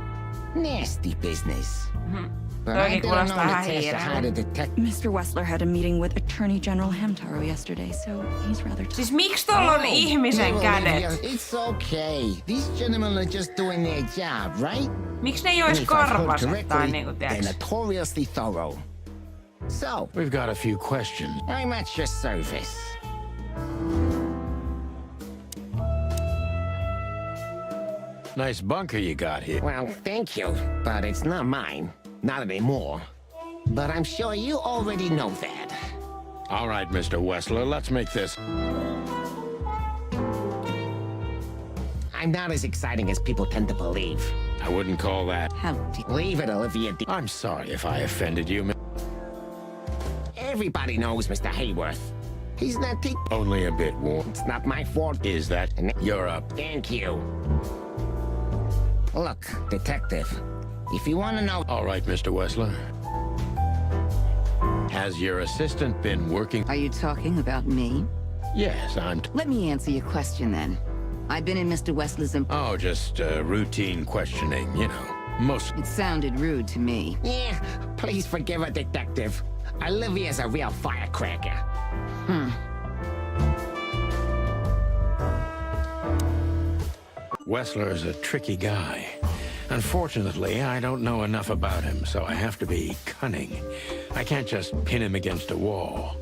nasty business. But I Toikin didn't know kuulostaa ihan Natasha had a detective. Mr. Wessler had a meeting with Attorney General Hamtaro yesterday, so he's rather tough. Siis miksi tuolla on ihmisen kädet? It's okay. These gentlemen are just doing their job, right? Miksi ne ei ois And if I've heard karvaset tai correctly, niinku they're tiiäks? notoriously thorough. So, We've got a few questions. I'm at your service. Nice bunker you got here. Well, thank you, but it's not mine. Not anymore. But I'm sure you already know that. All right, Mr. Wessler, let's make this... I'm not as exciting as people tend to believe. I wouldn't call that... Leave it, Olivia. I'm sorry if I offended you. Everybody knows Mr. Hayworth. He's not the... Only a bit warm. It's not my fault. Is that... You're up. Thank you. Look, detective, if you want to know... All right, Mr. Wessler. Has your assistant been working... Are you talking about me? Yes, I'm... Let me answer your question then. I've been in Mr. Wessler's Oh, just routine questioning, you know. Most... It sounded rude to me. Yeah, please forgive her, detective. Olivia's a real firecracker. Wessler's a tricky guy. Unfortunately, I don't know enough about him, so I have to be cunning. I can't just pin him against a wall.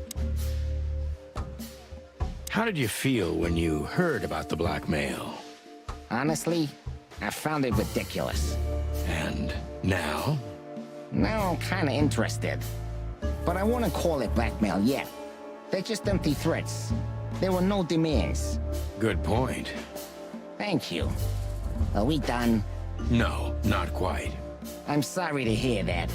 How did you feel when you heard about the blackmail? Honestly, I found it ridiculous. And now? Now I'm kinda interested. But I wouldn't call it blackmail yet. They're just empty threats. There were no demands. Good point. Thank you. Are we done? No, not quite. I'm sorry to hear that.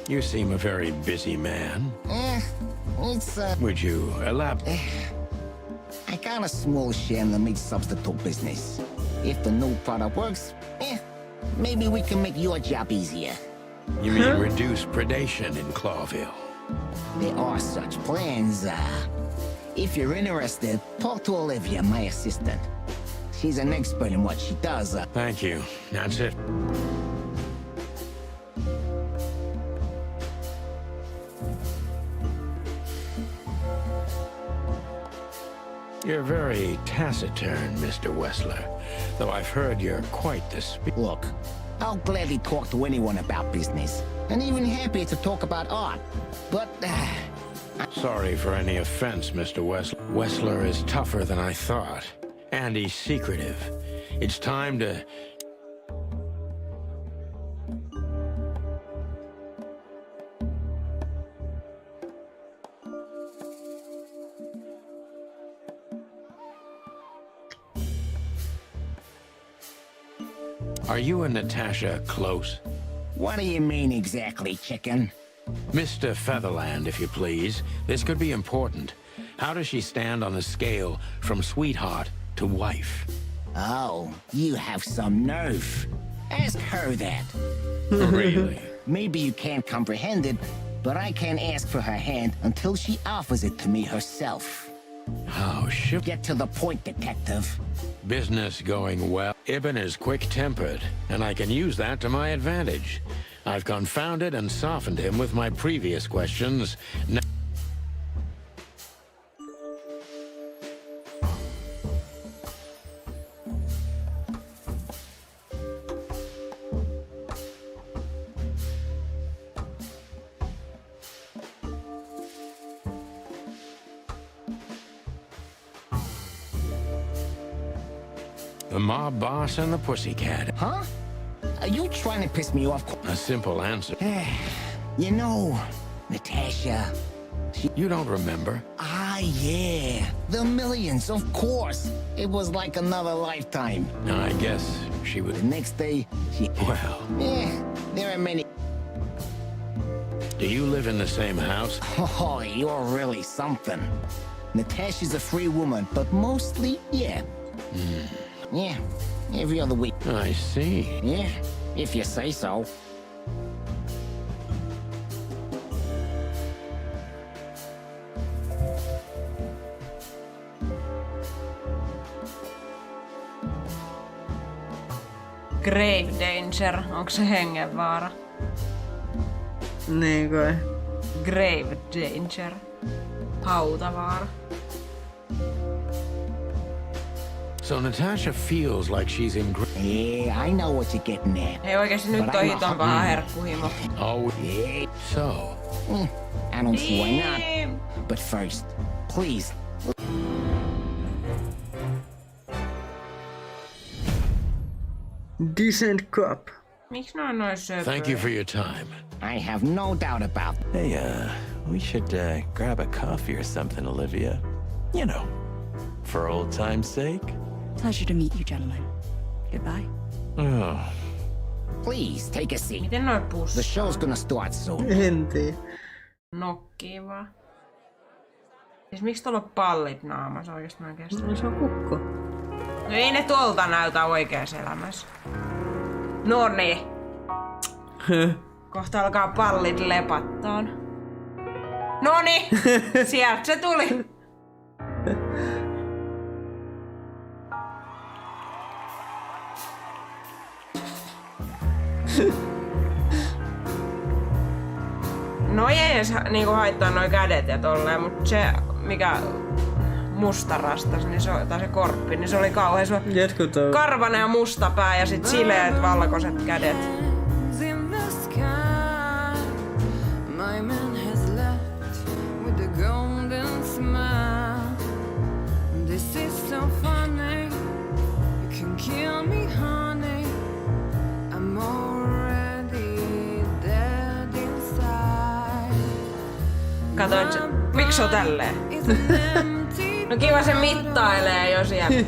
You seem a very busy man. It's, Would you elaborate? I got a small share in the meat substitute business. If the new product works, maybe we can make your job easier. You mean reduce predation in Clawville? There are such plans. If you're interested, talk to Olivia, my assistant. She's an expert in what she does. Thank you. That's it. You're very taciturn, Mr. Wessler, though I've heard you're quite the Look, I'll gladly talk to anyone about business, and even happier to talk about art. But, Sorry for any offense, Mr. Wessler. Wessler is tougher than I thought. And he's secretive. It's time to... Are you and Natasha close? What do you mean exactly, chicken? Mr. Featherland, if you please. This could be important. How does she stand on the scale from sweetheart to wife? Oh, you have some nerve. Ask her that. Really? Maybe you can't comprehend it, but I can't ask for her hand until she offers it to me herself. Oh, shit. Get to the point, detective. Business going well. Ibn is quick-tempered, and I can use that to my advantage. I've confounded and softened him with my previous questions. The mob boss and the pussycat. Huh? Are you trying to piss me off? A simple answer. You know, Natasha... You don't remember? Ah, yeah. The millions, of course. It was like another lifetime. I guess she would... The next day, she... Well... Yeah, there are many... Do you live in the same house? Oh, you're really something. Natasha's a free woman, but mostly, yeah. Yeah, every other week. I see. Yeah, if you say so. Grave danger, onko se hengenvaara? Niin kai. Grave danger. Hautavaara. So Natasha feels like she's in... Yeah, I know what you're getting at. Ei oikeesti nyt toi hiton paha herkkuhimo. Oh, yeah. So... I don't see why not. But first, please... Decent cup. Miksi noin noin söpöjä? Thank you for your time. I have no doubt about it. Hey, we should grab a coffee or something, Olivia. You know, for old time's sake. Pleasure to meet you, gentlemen. Goodbye. Oh. Please, take a seat. Miten noi pussaa? The show's gonna start soon. En tiedä. Nokkii vaan. Siis miksi tuolla on pallit naamassa oikeesti mä en kestä? No se on kukko. No ei ne tuolta näytä oikeassa elämässä. Noniin. Kohta alkaa pallit lepattoon. Noniin! Sieltä se tuli. No ei edes niinku haittaa noi kädet ja tolleen, mut se mikä musta rastas, niin tai se korppi, niin se oli kauhean karvanen ja musta pää ja sit sileet valkoiset kädet. Katoit se, miksi on tälleen? No kiva se mittailee jo siellä.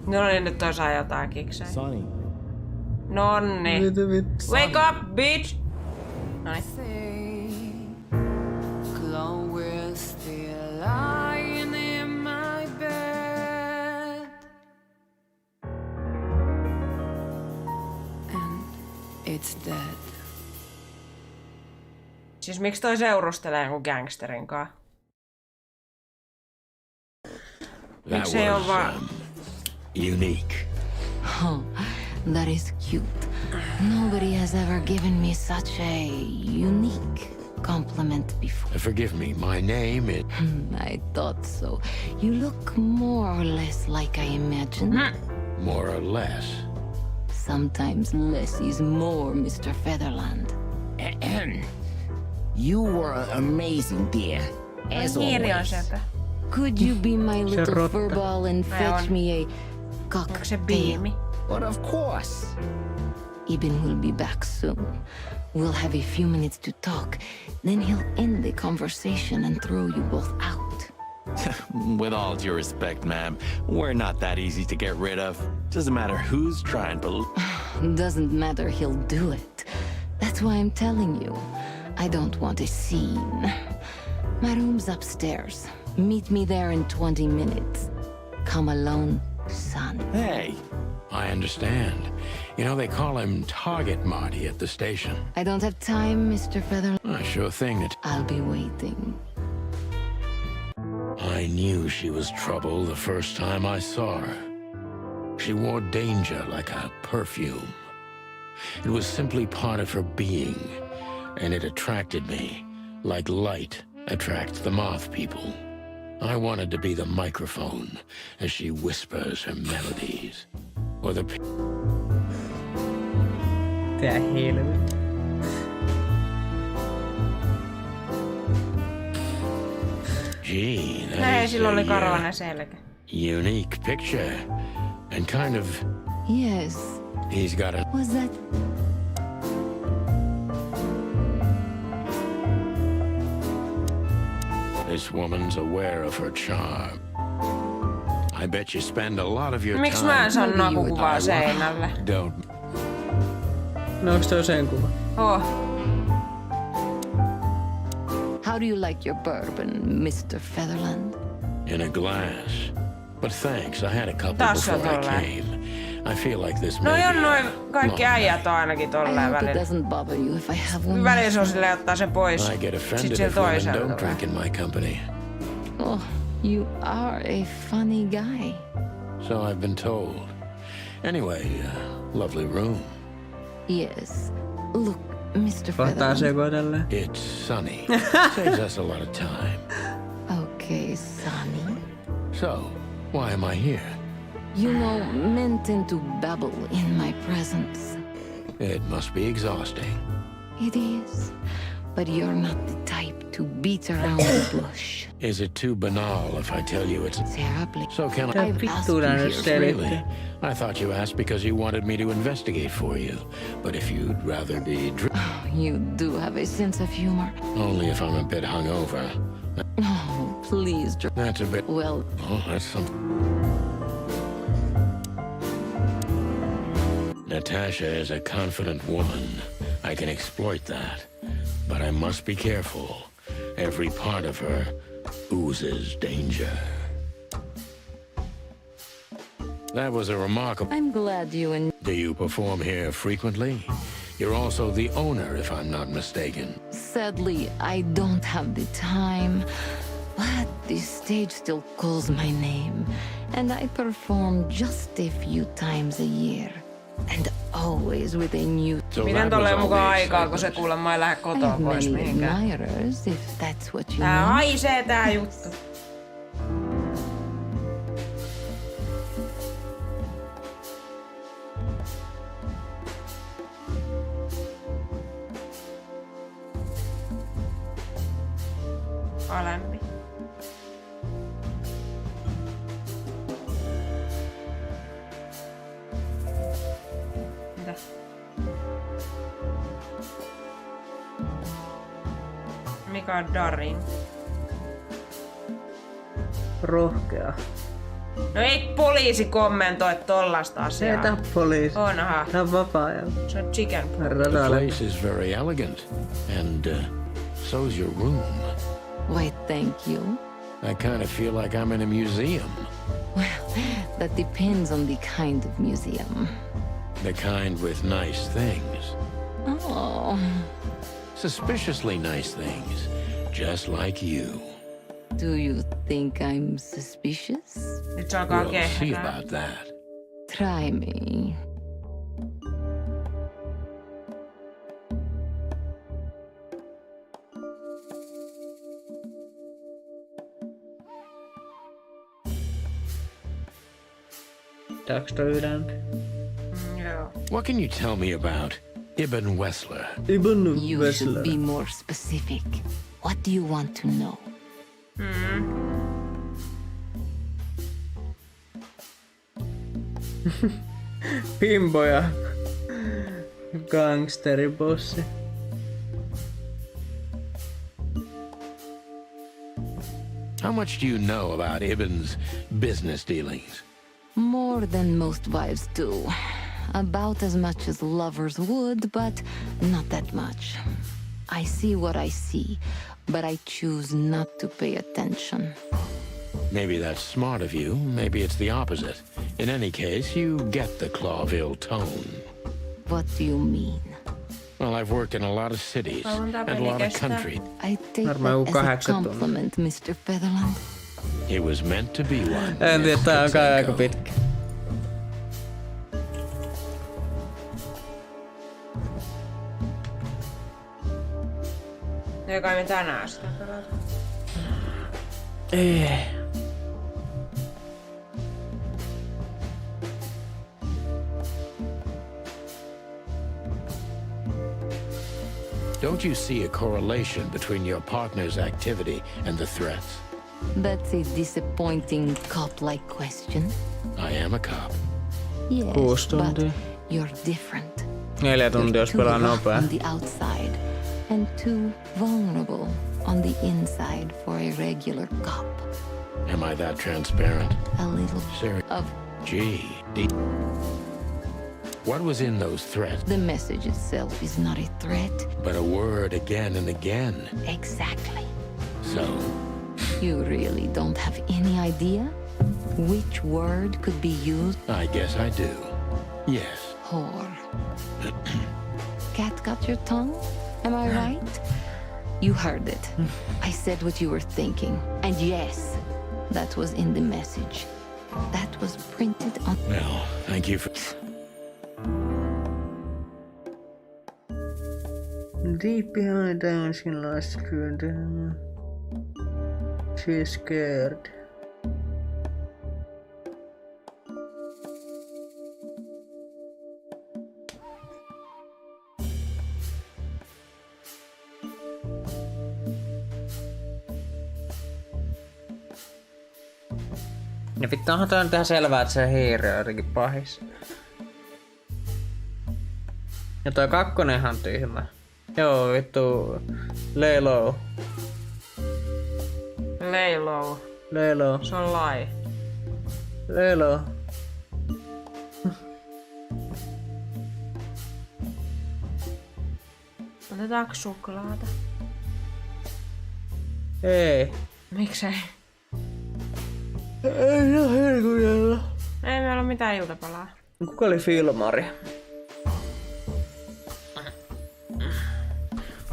No niin, nyt toi saa jotain kiksejä. Nonni. Wake up, bitch! Noin. It's dead. Siis miksi toi seurustelee jonkun gangsterin kaa? Miksi ei oo vaan... unique. Oh, that is cute. Nobody has ever given me such a unique compliment before. Forgive me, my name is... I thought so. You look more or less like I imagined. More or less. Sometimes less is more, Mr. Featherland. You were amazing, dear. As always. Could you be my little rotta. furball and fetch me a Onko se cocktail? biimi? But of course. Ibn will be back soon. We'll have a few minutes to talk. Then he'll end the conversation and throw you both out. With all due respect, ma'am, we're not that easy to get rid of. Doesn't matter who's trying, but... Doesn't matter, he'll do it. That's why I'm telling you. I don't want a scene. My room's upstairs. Meet me there in 20 minutes. Come alone, son. Hey, I understand. You know, they call him Target Marty at the station. I don't have time, Mr. Feather. Sure thing that I'll be waiting. I knew she was trouble the first time I saw her. She wore danger like a perfume. It was simply part of her being, and it attracted me, like light attracts the moth people. I wanted to be the microphone as she whispers her melodies, or the... Tää helvetti. Gee, Näin, sillä oli karvainen selkä. unique picture, and kind of... Yes. He's got a... Was that... This woman's aware of her charm. I bet you spend a lot of your Miksi time... mä en saa nakukuvaa seinälle? Don't... No onks toi sen kuva? Oh. How do you like your bourbon, Mr. Featherland? In a glass. But thanks, I had a couple Tässä on before I tolleen. came. I feel like this No may on be noin kaikki long äijät on ainakin I tolleen hope it välillä. doesn't bother you if I have one. Välillä se on silleen ottaa se pois. I get Sit offended siellä if women toisella don't tulee. drink in my company. Oh, you are a funny guy. So I've been told. Anyway, lovely room. Yes. Look, Mr. Kohtaa Featherland. sekoitelle. It's sunny. Saves us a lot of time. Okay, Sonny. So, why am I here? You know, men tend to babble in my presence. It must be exhausting. It is. But you're not the type to beat around the bush. Is it too banal if I tell you it's... Sarah, please. So can I... I've asked you here. Really? I thought you asked because you wanted me to investigate for you. But if you'd rather be... You do have a sense of humor. Only if I'm a bit hungover. Oh, please. That's a bit... Well... Oh, that's something... Natasha is a confident woman. I can exploit that. But I must be careful. Every part of her oozes danger. That was a remarkable... I'm glad you and... Do you perform here frequently? You're also the owner, if I'm not mistaken. Sadly, I don't have the time. But the stage still calls my name. And I perform just a few times a year. And always with a new... Miten tolleen mukaan aikaa, kun se kuulemma ei lähde kotoa pois mihinkään? Admirers, if that's what you Tää mean. haisee tää juttu. Alempi. Mitä? Mikä on Darin? Rohkea. No ei poliisi kommentoi tollasta asiaa. Ei tää poliisi. Onhan. Tää on vapaa-ajalla. Se on chicken. The place is very elegant. And so's your room. Why, thank you. I kind of feel like I'm in a museum. Well, that depends on the kind of museum. The kind with nice things. Oh. Suspiciously nice things. Just like you. Do you think I'm suspicious? Nyt se alkaa We'll see kehrää. about that. Try me. Tääks toi ylempi? Joo. What can you tell me about Ibn Wessler? Ibn You Wessler. should be more specific. What do you want to know? Bimbo ja gangsteribossi. How much do you know about Ibn's business dealings? More than most wives do. About as much as lovers would, but not that much. I see what I see, but I choose not to pay attention. Maybe that's smart of you, maybe it's the opposite. In any case, you get the Clawville tone. What do you mean? Well, I've worked in a lot of cities and a lot of countries. I take that as a compliment, Mr. Featherland. It was meant to be one. En tiedä, tää on kai aika pitkä. Ei kai me tänään sitä pelata. Ei. Don't you see a correlation between your partner's activity and the threats? That's a disappointing cop-like question. I am a cop. Yes, 6 tuntia. but you're different. 4 tuntia jos pelaa nopea. On the outside, and too vulnerable on the inside for a regular cop. Am I that transparent? A little Serious. of What was in those threats? the message itself is not a threat. But a word again and again. Exactly. So, You really don't have any idea which word could be used? I guess I do. Yes. Whore. Cat got your tongue? Am I right? You heard it. I said what you were thinking. And yes, that was in the message. That was printed on... Well, thank you for... Deep behind down, she lost her. She's scared. Ja vittu onhan tää nyt ihan selvää, että se hiiri on jotenkin pahis. Ja toi kakkonenhan on tyhmä. Joo vittu. Lay low. Lay low. Lay low. Se on lai. Lay low. Otetaanko suklaata? Ei. Miksei? Ei oo herkujella. Ei meillä ole mitään iltapalaa. Kuka oli filmari?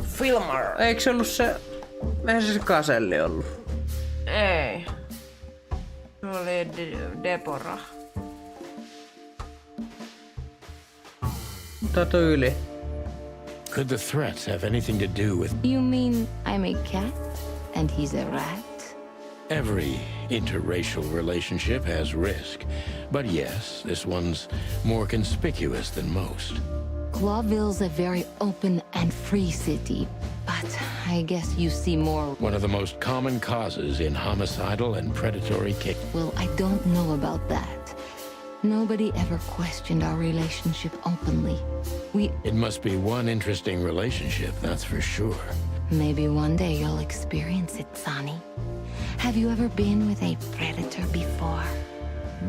Filmar. Eikö se ollut se... Eihän se Kaselli ollut? Ei. Se oli Deborah. Tato yli. Could the threats have anything to do with... You mean I'm a cat and he's a rat? Every interracial relationship has risk. But yes, this one's more conspicuous than most. Clawville's a very open and free city, but I guess you see more... One of the most common causes in homicidal and predatory cases. Well, I don't know about that. Nobody ever questioned our relationship openly. It must be one interesting relationship, that's for sure. Maybe one day you'll experience it, Sonny. Have you ever been with a predator before?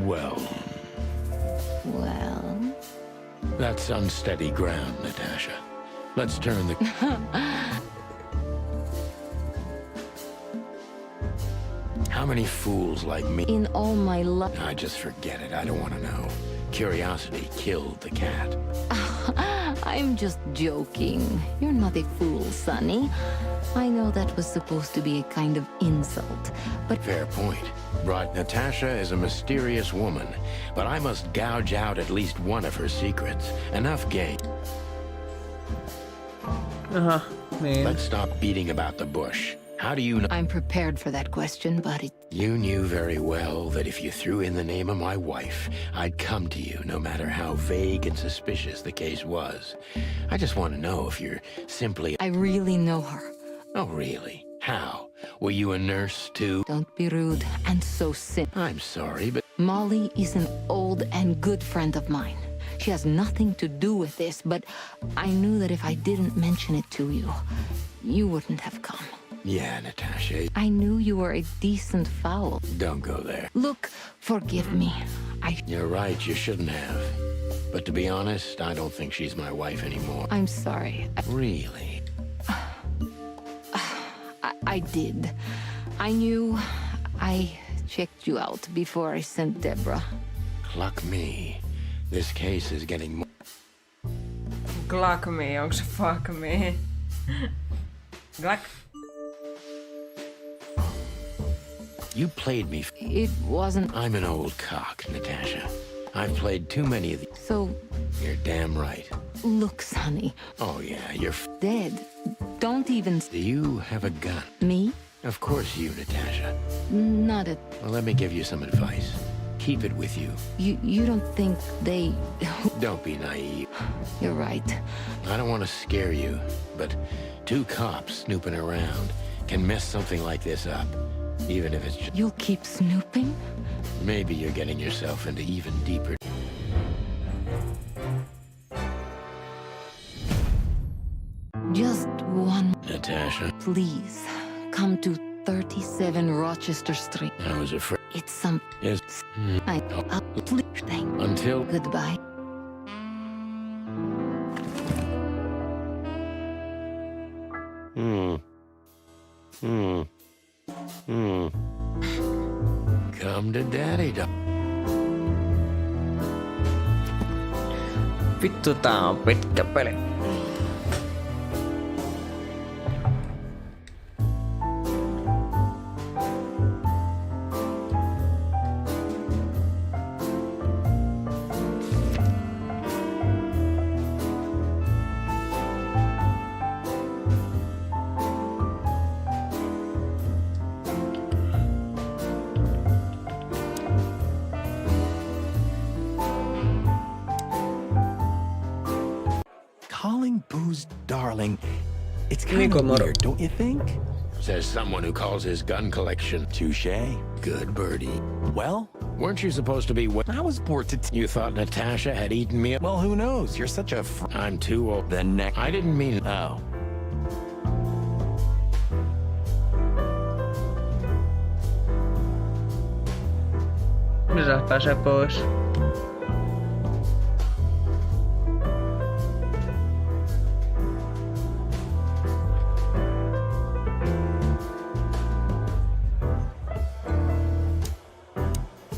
Well, Well... that's unsteady ground, Natasha. Let's turn the... How many fools like me... In all my life... I just forget it, I don't want to know. Curiosity killed the cat. I'm just joking. You're not a fool, Sonny. I know that was supposed to be a kind of insult, but... Fair point. Natasha is a mysterious woman, but I must gouge out at least one of her secrets. Enough game. Niin. Let's stop beating about the bush. How do you know? I'm prepared for that question, but it... You knew very well that if you threw in the name of my wife, I'd come to you no matter how vague and suspicious the case was. I just want to know if you're simply... I really know her. Oh, really? How? Were you a nurse too? Don't be rude and so simple. I'm sorry, but Molly is an old and good friend of mine. She has nothing to do with this, but I knew that if I didn't mention it to you, you wouldn't have come. Yeah, Natasha. I knew you were a decent fowl. Don't go there. Look, forgive me. You're right, you shouldn't have. But to be honest, I don't think she's my wife anymore. I'm sorry. Really? I did. I knew. I checked you out before I sent Deborah. Cluck me. This case is getting more... Gluck me, onko se fuck me? Gluck. You played me. It wasn't... I'm an old cock, Natasha. I've played too many of these. So... You're damn right. Look, Sonny. Oh, yeah, you're dead. Don't even... Do you have a gun? Me? Of course you, Natasha. Not at... Well, let me give you some advice. Keep it with you. You don't think they... Don't be naive. You're right. I don't want to scare you, but 2 cops snooping around can mess something like this up. Even if it's just... You'll keep snooping? Maybe you're getting yourself into even deeper... Just one... Natasha. Please, come to 37 Rochester Street. I was afraid... It's some... Yes. Until... Goodbye. Come to daddy, Vittu, tää on pitkä peli. Calling Boo's darling, it's kind of weird, don't you think? Says someone who calls his gun collection. Touché. Good birdie. Well, weren't you supposed to be... I was bored to... You thought Natasha had eaten me? Well, who knows? You're such a... I'm too old. The neck... I didn't mean... Oh. Missä pääsee pois?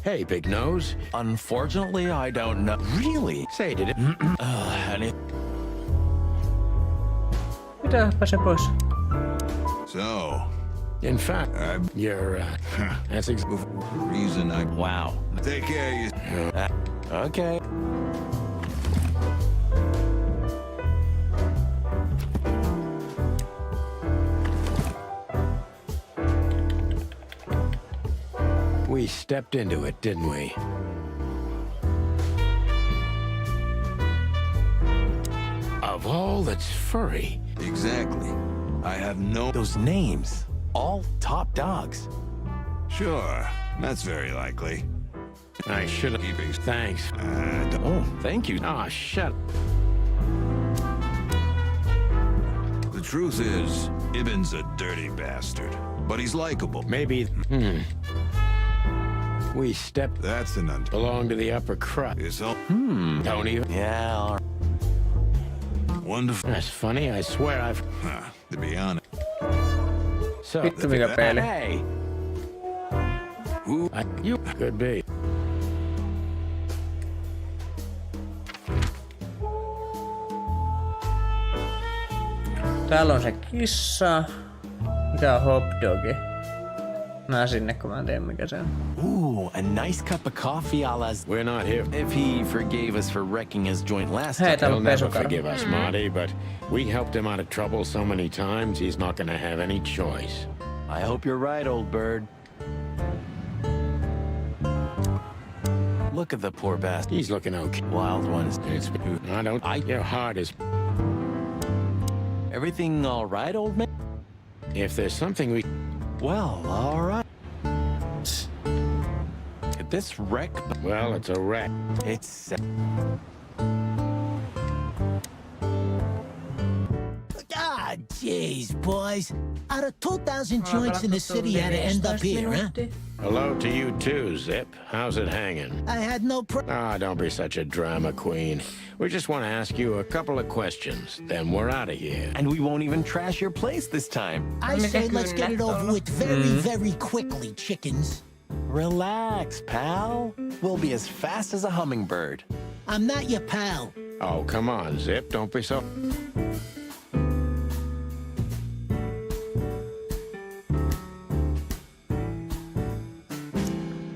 Hey, big nose. Unfortunately, I don't know. Really? Say, did it... And it... Mitä pääsee pois? So, In fact, you're, that's the reason I... Wow. Take care of you. Okay. We stepped into it, didn't we? Of all that's furry. Exactly. I have no... Those names. All top dogs. Sure, that's very likely. I should have... Thanks. Oh, thank you. Ah, shut... The truth is, Ibn's a dirty bastard, but he's likable. Maybe... We stepped... That's an belong to the upper crust. It's all... Don't even... Yeah, all right. Wonderful. That's funny, I swear I've... To be honest. So... Vittu mikä peli. Hey! Who... You could be. Täällä on se kissa. Mikä on hotdogi? Mä sinne, kun mä en tiedä mikä se on. Ooh, a nice cup of coffee a la... We're not here. If he forgave us for wrecking his joint last Hei, time. täällä He'll on never pesukara. forgive us, Marty, but we helped him out of trouble so many times, he's not gonna have any choice. I hope you're right, old bird. Look at the poor bastard. He's looking okay. Wild ones. Your heart is... Everything all right, old man? If there's something we... Well, all right. This wreck... Well, it's a wreck. It's... Ah, jeez, boys. Out of 2,000 joints in the city, had to end up here, huh? Hello to you too, Zip. How's it hanging? I had no don't be such a drama queen. We just want to ask you a couple of questions, then we're out of here. And we won't even trash your place this time. I say let's get it over with very, very quickly, chickens. Relax, pal. We'll be as fast as a hummingbird. I'm not your pal. Oh, come on, Zip. Don't be so...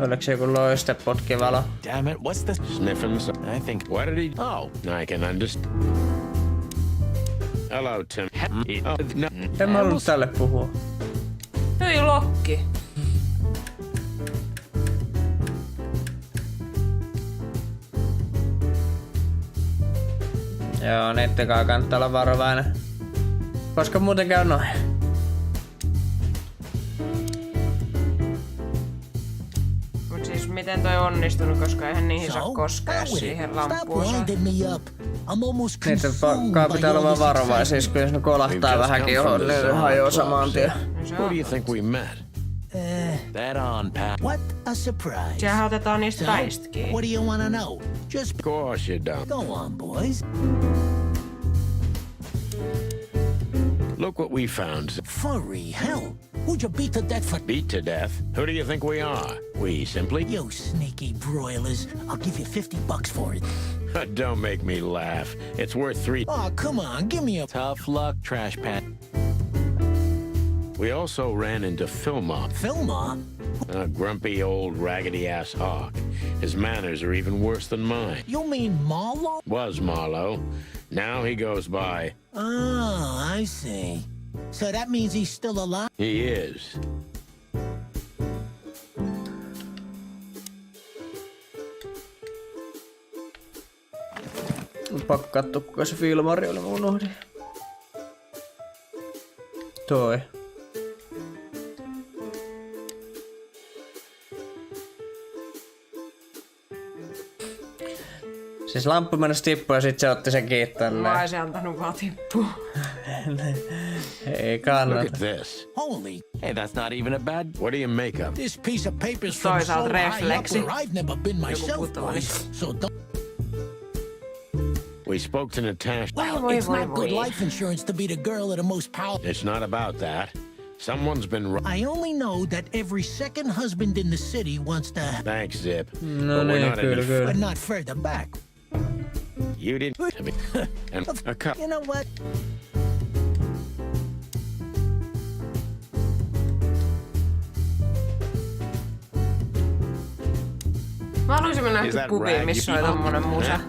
Oliko se joku loistepotkivalo? Damn it, what's this? Sniffing some... I think... What did he... Oh. I can understand. Hello, Tim. Oh, no. En mä ollut tälle puhua. Hyi Lokki. Joo, niittenkaan kannattaa olla varovainen. Koska muuten käy noin. Miten toi onnistunut, koska eihän niihin saa koskea siihen lampuunsa. Niitä pitää olla vaan varovaisia, kun jos ne kolahtaa vähänkin johon, niin ne hajoaa saman tien. Who do you think we met? That on, Pat. What a surprise. Sehän otetaan niistä päistäkin. What do you wanna know? Just... Of course you don't. Go on, boys. Look what we found. Furry hell. Who'd you beat to death for? Beat to death? Who do you think we are? We simply... You sneaky broilers. I'll give you $50 for it. Don't make me laugh. It's worth $3. Oh, come on. Give me a... Tough luck, trash pan. We also ran into Filma. Filma? A grumpy old raggedy-ass hawk. His manners are even worse than mine. You mean Marlowe? Was Marlowe. Now he goes by... Oh, I see. So that means he's still alive? He is. Pakko katsoa, kuka se filmari oli, mä unohdin. Toi. Siis lamppu mennessä tippui ja sit se otti sen kiittäneen. Mä oisin antanut vaan tippua. Ei kannata. Look at this. Holy. Hey, that's not even a bad... What do you make of? This piece of paper's from so high up where I've never been myself, boys. So don't... We spoke to Natasha. Well, it's not good life insurance to be the girl of the most powerful... It's not about that. Someone's been... I only know that every second husband in the city wants to... Thanks, Zip. No, but we're not in the... But not further back. You didn't... and a cup. You know what? Mä haluaisin mennä pubiin, missä oli tommonen musa.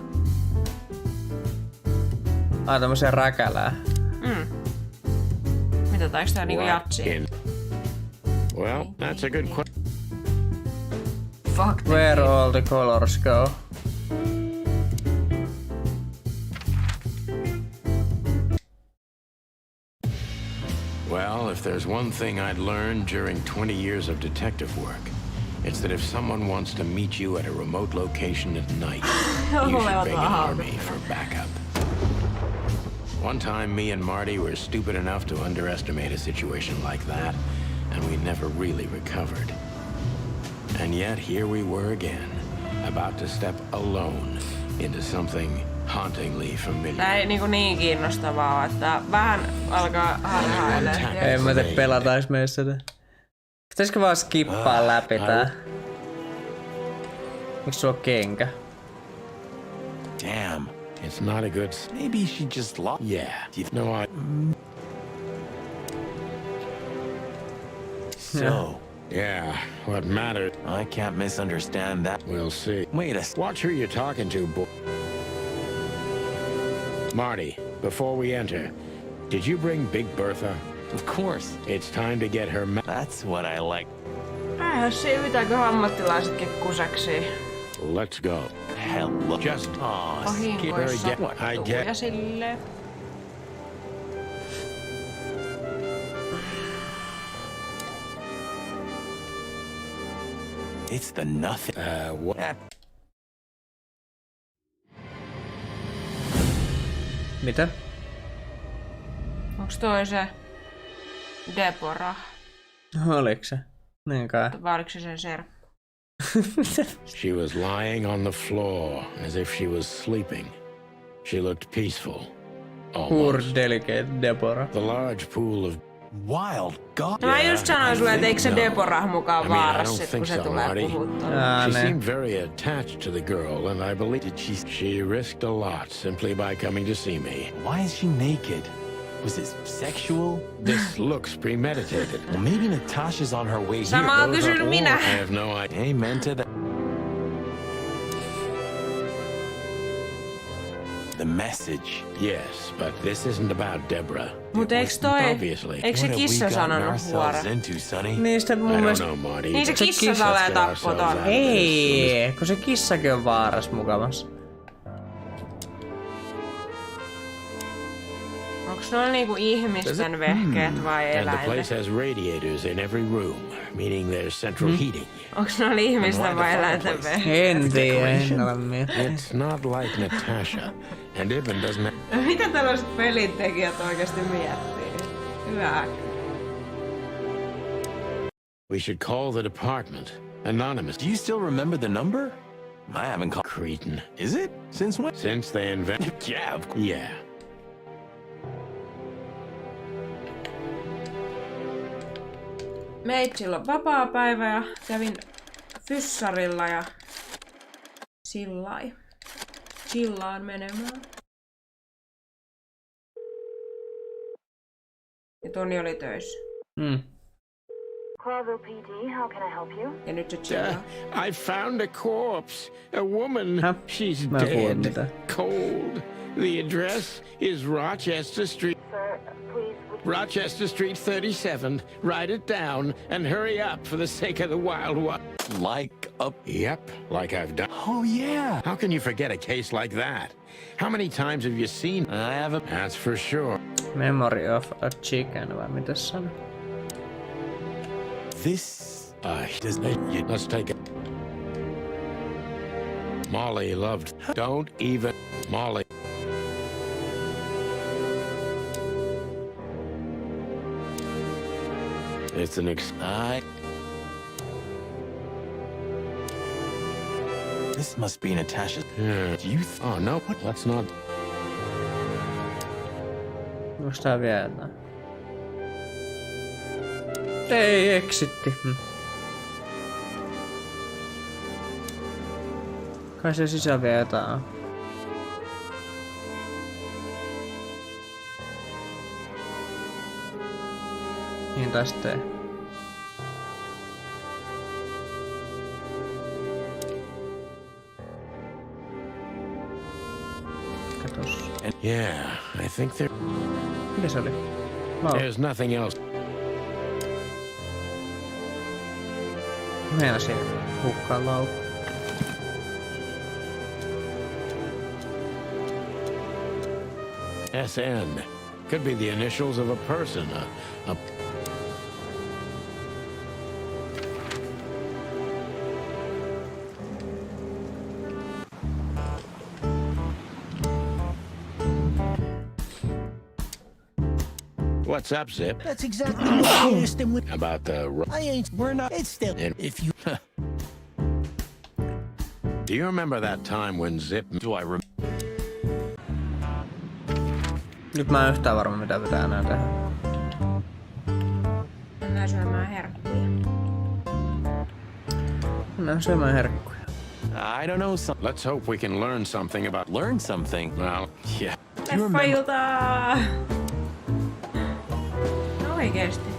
Ai tämmösiä räkälää. Mitä taiks tää niinku jatsia? Well, that's a good question. Fuck. Where all the colors go? Well, if there's one thing I'd learned during 20 years of detective work, it's that if someone wants to meet you at a remote location at night, you should beg an army for backup. One time, me and Marty were stupid enough to underestimate a situation like that, and we never really recovered. And yet, here we were again, about to step alone into something hauntingly familiar. Tää ei niin kiinnostavaa, että vähän alkaa harhailemaan. Ei mä te pelatais meissä sitä. Pitäisikö vaan skippaa läpi tää? Miks sulla on kenkä? Damn. It's not a good... Maybe she just lost... Yeah. No, I... So... Yeah, what matters... I can't misunderstand that. We'll see. Wait a... Watch who you're talking to, boy. Marty, before we enter, did you bring Big Bertha? Of course. It's time to get her... That's what I like. Se pitääkö ammattilaisetkin kuseksi? Let's go. Hello. Just... Vahingoissa I get... ja silleen. It's the nothing. What? Mitä? Onks toi se Deborah? Oliko se? Niin kai. Vai oliko se sen serkku? She was lying on the floor as if she was sleeping. She looked peaceful. Poor delicate Deborah. The large pool of Wild God. No mä just sanoin sulle, että eikö se Deborah mukaan vaarassa sit, kun se tulee puhuttua. She seemed very attached to the girl, and I believe she risked a lot simply by coming to see me. Why is she naked? Was this sexual? This looks premeditated. Well, maybe Natasha's on her way here. Samaa kysyn minä. I have no idea. Amen to that. The message. Yes, but this isn't about Deborah. Mut eiks toi... Obviously. Eiks se kissa sanonut huora? Niistä mun mielestä... Niin se kissa salee tappoi ton. Ei, kun se kissakin on vaaras mukavassa. Onks noilla niinku ihmisten vehkeet vai And the eläinten? place has radiators in every room, meaning there's central heating. Onks noilla ihmisten vai eläinten vehkeet? En tiedä, en ole miettinyt. It's not like Natasha, and Ibn doesn't... Mitä tällaiset pelintekijät oikeesti miettii? Hyvä. We should call the department. Anonymous. Do you still remember the number? I haven't called. Cretin. Is it? Since when? Since they invented... Yeah, of course. Yeah. Meitsillä on vapaapäivä ja kävin fyssarilla ja sillai. Chillaan menemään. Ja Toni oli töissä. Corvo PD, how can I help you? Ja nyt se chillaa. I found a corpse. A woman. She's Mä kuulin dead. mitä. Cold. The address is Rochester Street. Sir, please. Rochester Street 37. Write it down and hurry up for the sake of the wild one. Like a... Yep, like I've done. Oh, yeah. How can you forget a case like that? How many times have you seen? I haven't. That's for sure. Memory of a chicken, vai mitä se on? This... Let's take it. Molly loved... Don't even... Molly... It's an This must be Natasha's. Do you oh, no. Let's not... Onks tää vielä jotain? Ei, exitti. Kai se sisään vielä jotain on. Niin taas tee. Katos. Yeah, I think there... Mikä se oli? There's nothing else. Meinasin hukkaan laukku. SN. Could be the initials of a person. What's up, Zip? That's exactly what I asked him with. About the... I ain't. We're not. It's still. If you. Do you remember that time when Zip... Do I remember? Nyt mä en yhtään varma mitä pitää enää tehdä. Mennään syömään herkkuja. Mennään syömään herkkuja. I don't know. Let's hope we can learn something about... Learn something? Well, yeah. Leffailtaa! No oikeesti.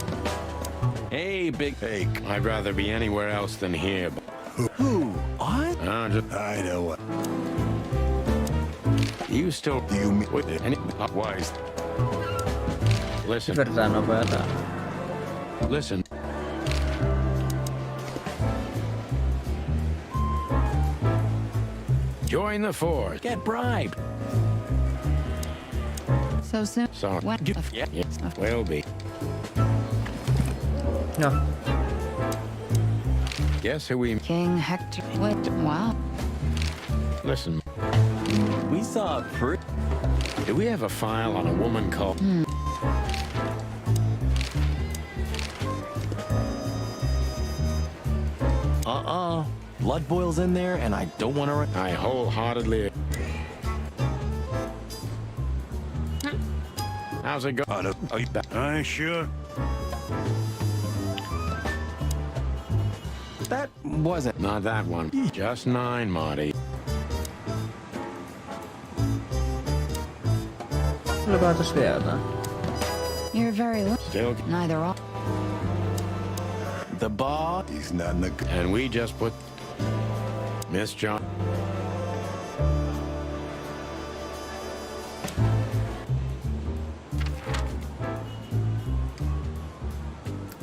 Hey, big... Hey, I'd rather be anywhere else than here. Who? What? I know what. You still... Do you mean... Any... Wise. Listen. Yritetään nopeata. Listen. Join the force. Get bribed. So soon? So, What? yeah, will be. Joo. Guess who we... King Hector. What? Wow. Listen, We saw a pretty... do we have a file on a woman called... Blood boils in there, and I don't want to... I wholeheartedly... How's it going? Aye, sure. That wasn't... Not that one. Just 9, Marty. Olikohan tossa vielä jotain? You're very Still... neither all. The bar... He's not in the... And we just put... Miss John...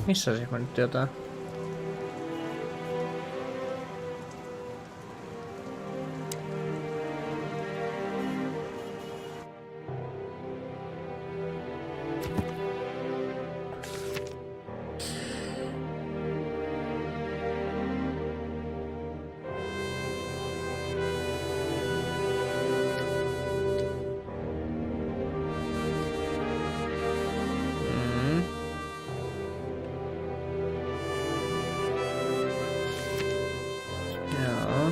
Missä siis nyt jotain? Joo.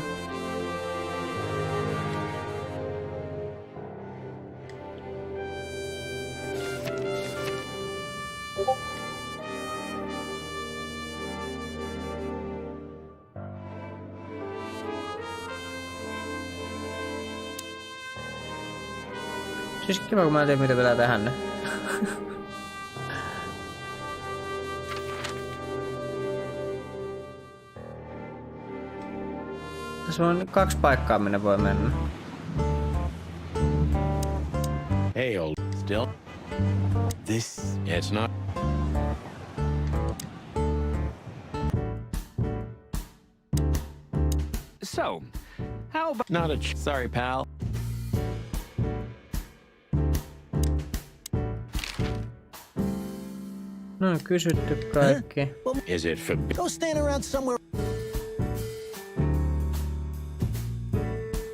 Siis kiva, kun mä en tiedä, mitä pitää tehdä nyt. Tässä on 2 paikkaa, minne voi mennä. Hey, old... Still? This... It's not... So, how about... Not a... Sorry, pal. No on kysytty kaikki. Is it for... Go stand around somewhere.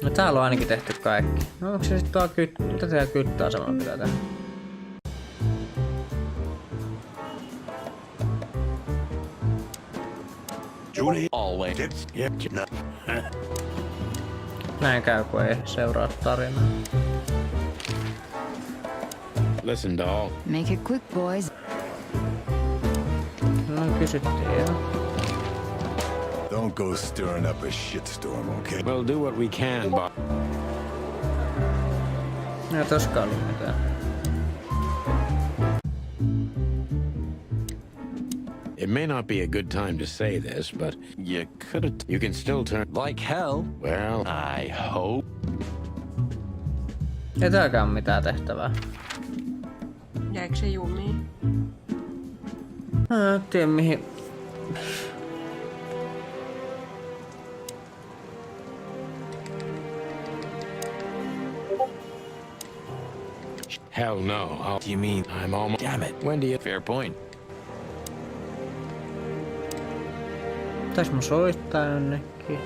No täällä on ainakin tehty kaikki. No onko se sit tuo mitä täällä kyttää samalla pitää tehdä? Always. Näin käy, kun ei seuraa tarinaa. Listen, doll. Make it quick, boys. No kysyttiin joo. Don't go stirring up a shitstorm, okay? We'll do what we can, but... Ei toskaan ollut mitään. It may not be a good time to say this, but... You could've... You can still turn... Like hell. Well... I hope... Ei täälläkään ole mitään tehtävää. Jäikö se jumiin? Mä en tiedä mihin... Hell no. Do you mean... I'm almost... Damn it. When do you... Fair point. Pitäis mun soittaa jonnekin?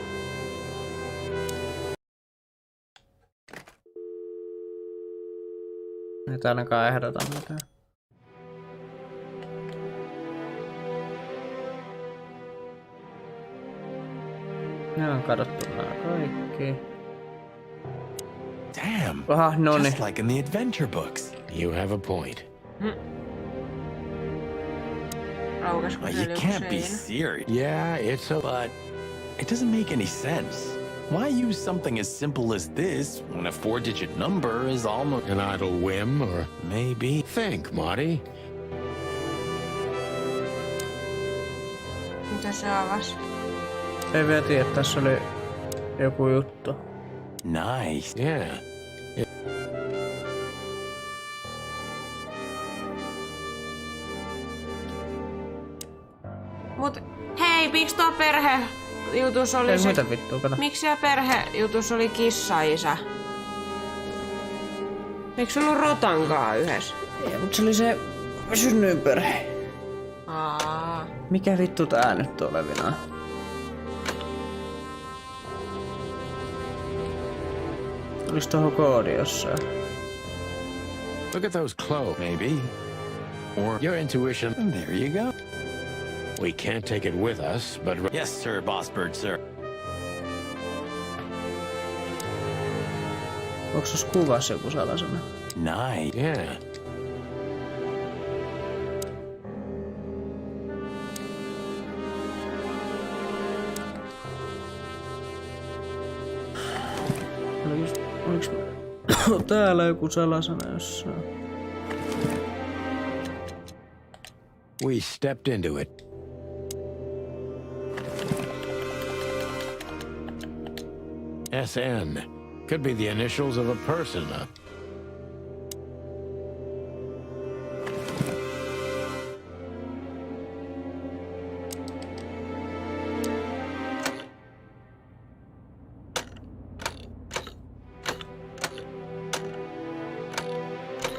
Ei tää ainakaan ehdota mitään. Ne on katsottu nää kaikki. Damn. Aha, no niin. Just like in the adventure books. You have a point. Raukasko Well, se you oli can't be seinä? serious. Yeah, it's a... But it doesn't make any sense. Why use something as simple as this when a 4-digit number is almost... An idle whim, or... Maybe. Think, Marty. Mitä se avasi? Ei vielä tiedä, että tässä oli joku juttu. Nice. Yeah. Mut hei, miksi tuo perhejutus oli Ei se... mitä vittua, kato. Miksi siellä perhejutus oli kissa-isä? Eikö se ollut rotankaa yhdessä? Ei, mut se oli se synnyin perhe. Aa. Mikä vittu tää nyt olevinaan? Olis tohon koodi jossain? Look at those clothes, maybe. Or your intuition. And there you go. We can't take it with us, but... Yes, sir, boss bird, sir. Onko sus kuvassa joku salasana? Nice. Yeah. Oliks täällä joku salasana jossain? We stepped into it. SN. Could be the initials of a person.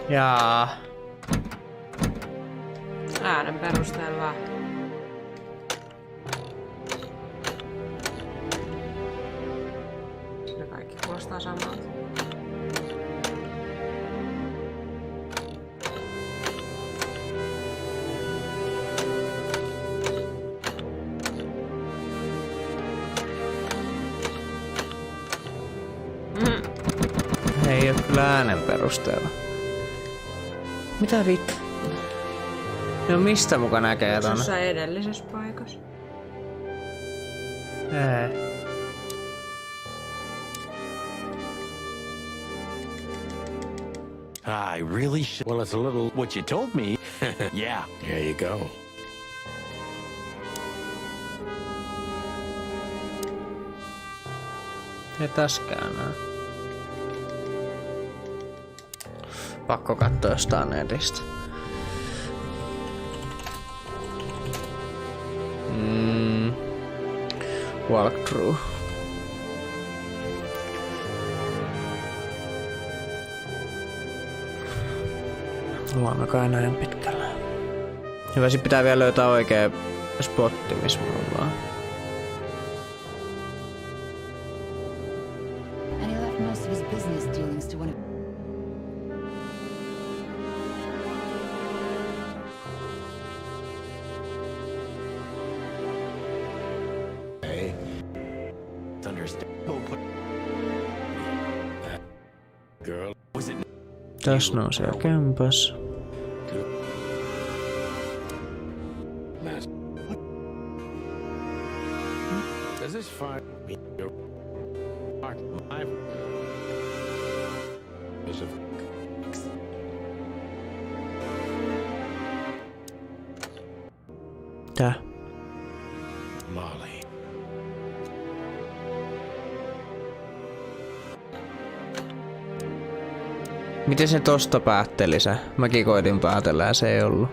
Jaa. Äänen perusteella vaan. Ne kaikki kuulostaa samalta. Ei oo kyllä äänen perusteella. Mitä vittu? No mistä muka näkee ton? Jossain edellisessä paikassa. Ei. I really should. Well, it's a little... What you told me. Yeah. There you go. Ei täskään nää. Pakko katsoa jostain netistä. Walkthrough. Ollaan kai näin pitkällä. Hyvä, sit pitää vielä löytää oikea spotti, missä me ollaan. And he left most of his business dealings to one of... Girl. Was it? Tässä nousee kämpäs. Does this find me your my Tää. Molly. Miten se tosta päätteli se? Mäkin koitin päätellä ja se ei ollut.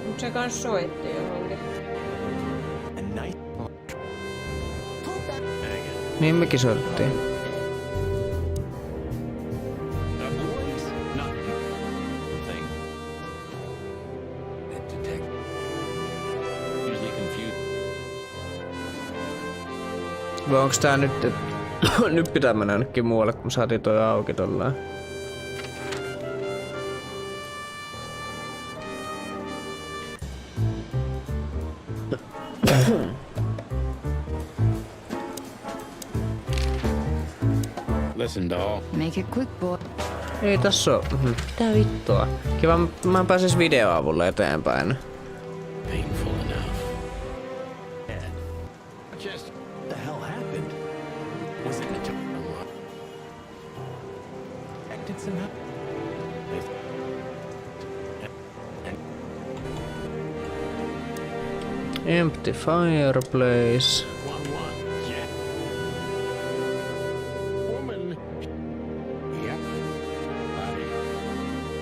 Mut se kans soitti johonkin. Niin mekin soittiin. Vai onks tää nyt... Nyt pitää mennä jonnekin muualle, kun saatiin toi auki tollaan. Listen, doll. Make it quick, boy. Ei tässä oo. Mitä vittua? Kiva, mä pääsis videoavulla eteenpäin. Painful enough. Just what the hell happened? Was it a acted somehow? Empty fireplace. Yeah. Woman. Yep. Body.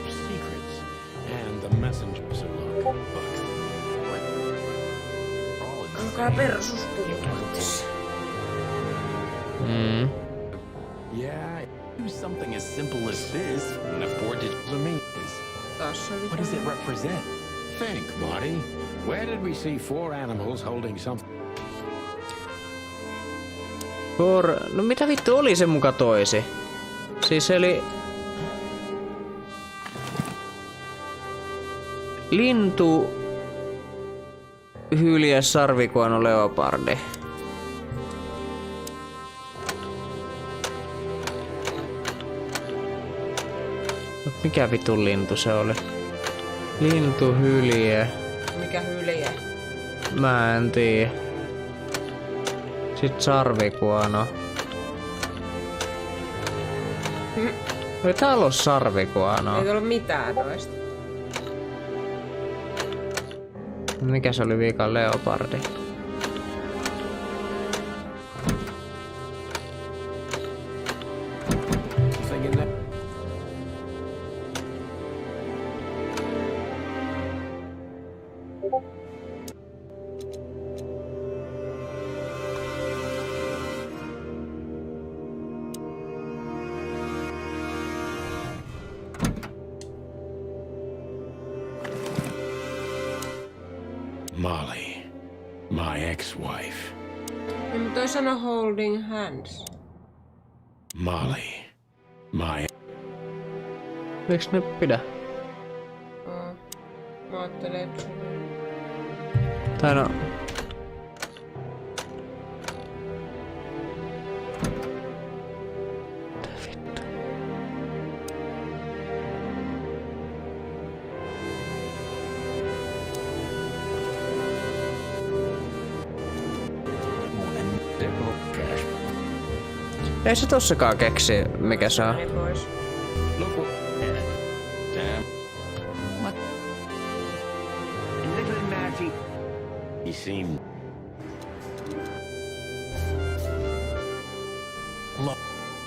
Secrets. And the messengers are look. Alkaa persus puhuttis. Yeah. Do something as simple as this and afford it to me. What does it represent? Think, Marty. Where did we see 4 animals holding something? No mitä vittu oli se muka toisi? Siis eli... Lintu... Hylje, sarvikuono, leopardi. Mikä vitun lintu se oli? Lintu, hylje. Mikä hylje? Mä en tiedä. Sitten sarvikuono. Ei täällä oo sarvikuonoa. Ei ole mitään noista. Mikä se oli viikan leopardi? Molly, my ex-wife. Niin toi sano holding hands. Molly, my... Eiks ne pidä? Mä ajattelin, että... Tai no... Ei se tossakaan keksi, mikä se on. He seemed...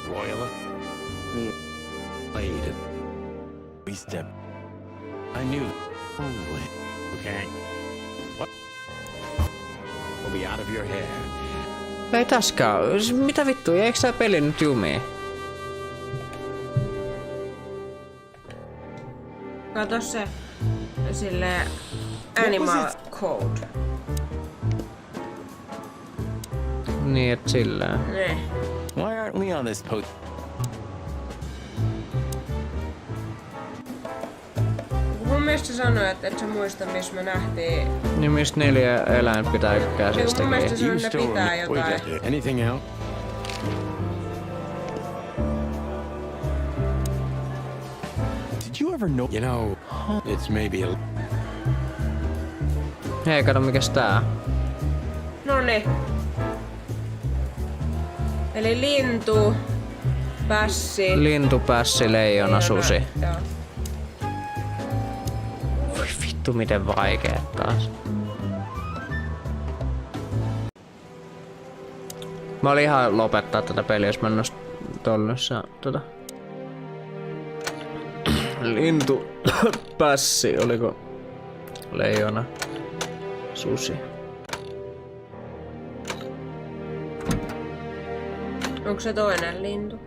Royal. Played it. We stepped. I knew. Holy. Okay. What? We'll be out of your hair. Ei taaskaan. Mitä vittu, eikö tää peli nyt jumiin? Kato se silleen animal code. Niin, et sillä. Ne. Why aren't we on this post? Mun mielestä sä sanoit, että et sä muista, missä me nähtiin. Niin mistä 4 eläinpitäjää siis Mun mielestä teki? sä sanoit, ne pitää jotain. Anything else? Did you ever know? You know, it's maybe a... Hei, kato mikäs tää. Noniin. Eli lintu, pässi. Lintu, pässi, leijona, susi. Joo. Voi vittu miten vaikeet taas. Mä olin ihan lopettaa tätä peliä, jos mä en olisi tollussa lintu, pässi, oliko leijona, susi. Onko se toinen lintu?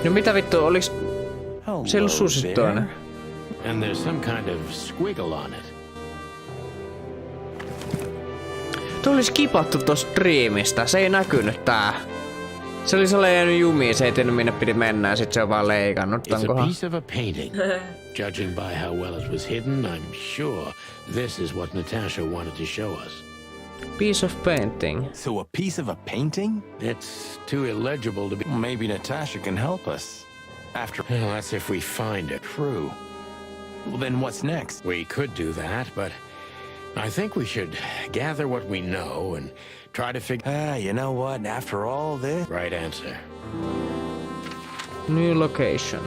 No mitä vittu, oliks... Siellä on susi toinen. And there's some kind of squiggle on it. Tuo oli skipattu tosta striimistä, se ei näkynyt tää. Se oli sellainen jäänyt jumiin, se ei tiennyt minne piti mennä ja sit se on vaan leikannut It's a tonkohan. piece of a painting. Judging by how well it was hidden, I'm sure this is what Natasha wanted to show us. Piece of painting. So a piece of a painting? It's too illegible to be... Maybe Natasha can help us. After... Well, that's if we find it. True. Well, then what's next? We could do that, but I think we should gather what we know and try to figure... You know what? After all this... Right answer. New location.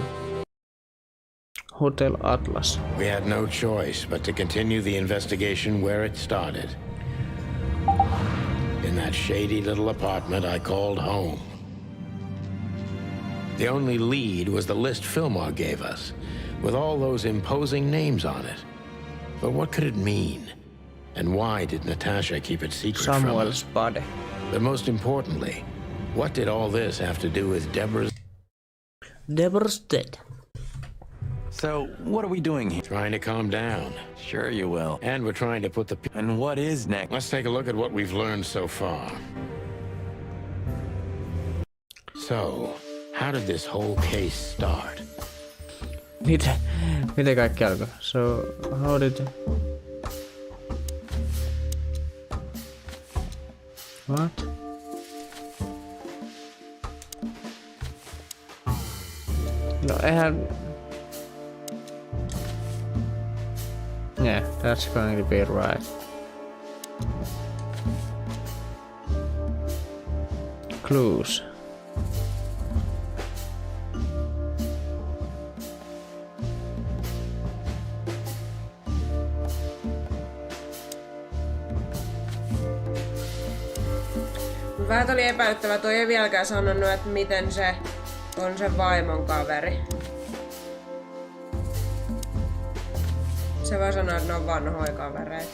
Hotel Atlas. We had no choice but to continue the investigation where it started. In that shady little apartment I called home. The only lead was the list Fillmore gave us, with all those imposing names on it. But what could it mean? And why did Natasha keep it secret from us? Samuel's body. But most importantly, what did all this have to do with Deborah's... Deborah's dead. So, what are we doing here? Trying to calm down. Sure you will. And we're trying to put the... And what is next? Let's take a look at what we've learned so far. So, how did this whole case start? Miten kaikki alkoi? So, how did... What? No eihän... Yeah, that's going to be right. Clues. Vähän oli epäilyttävää, toi ei vieläkään sanonut, että miten se on sen vaimon kaveri. Se vaan sanoo, että ne on vanhoja kavereita.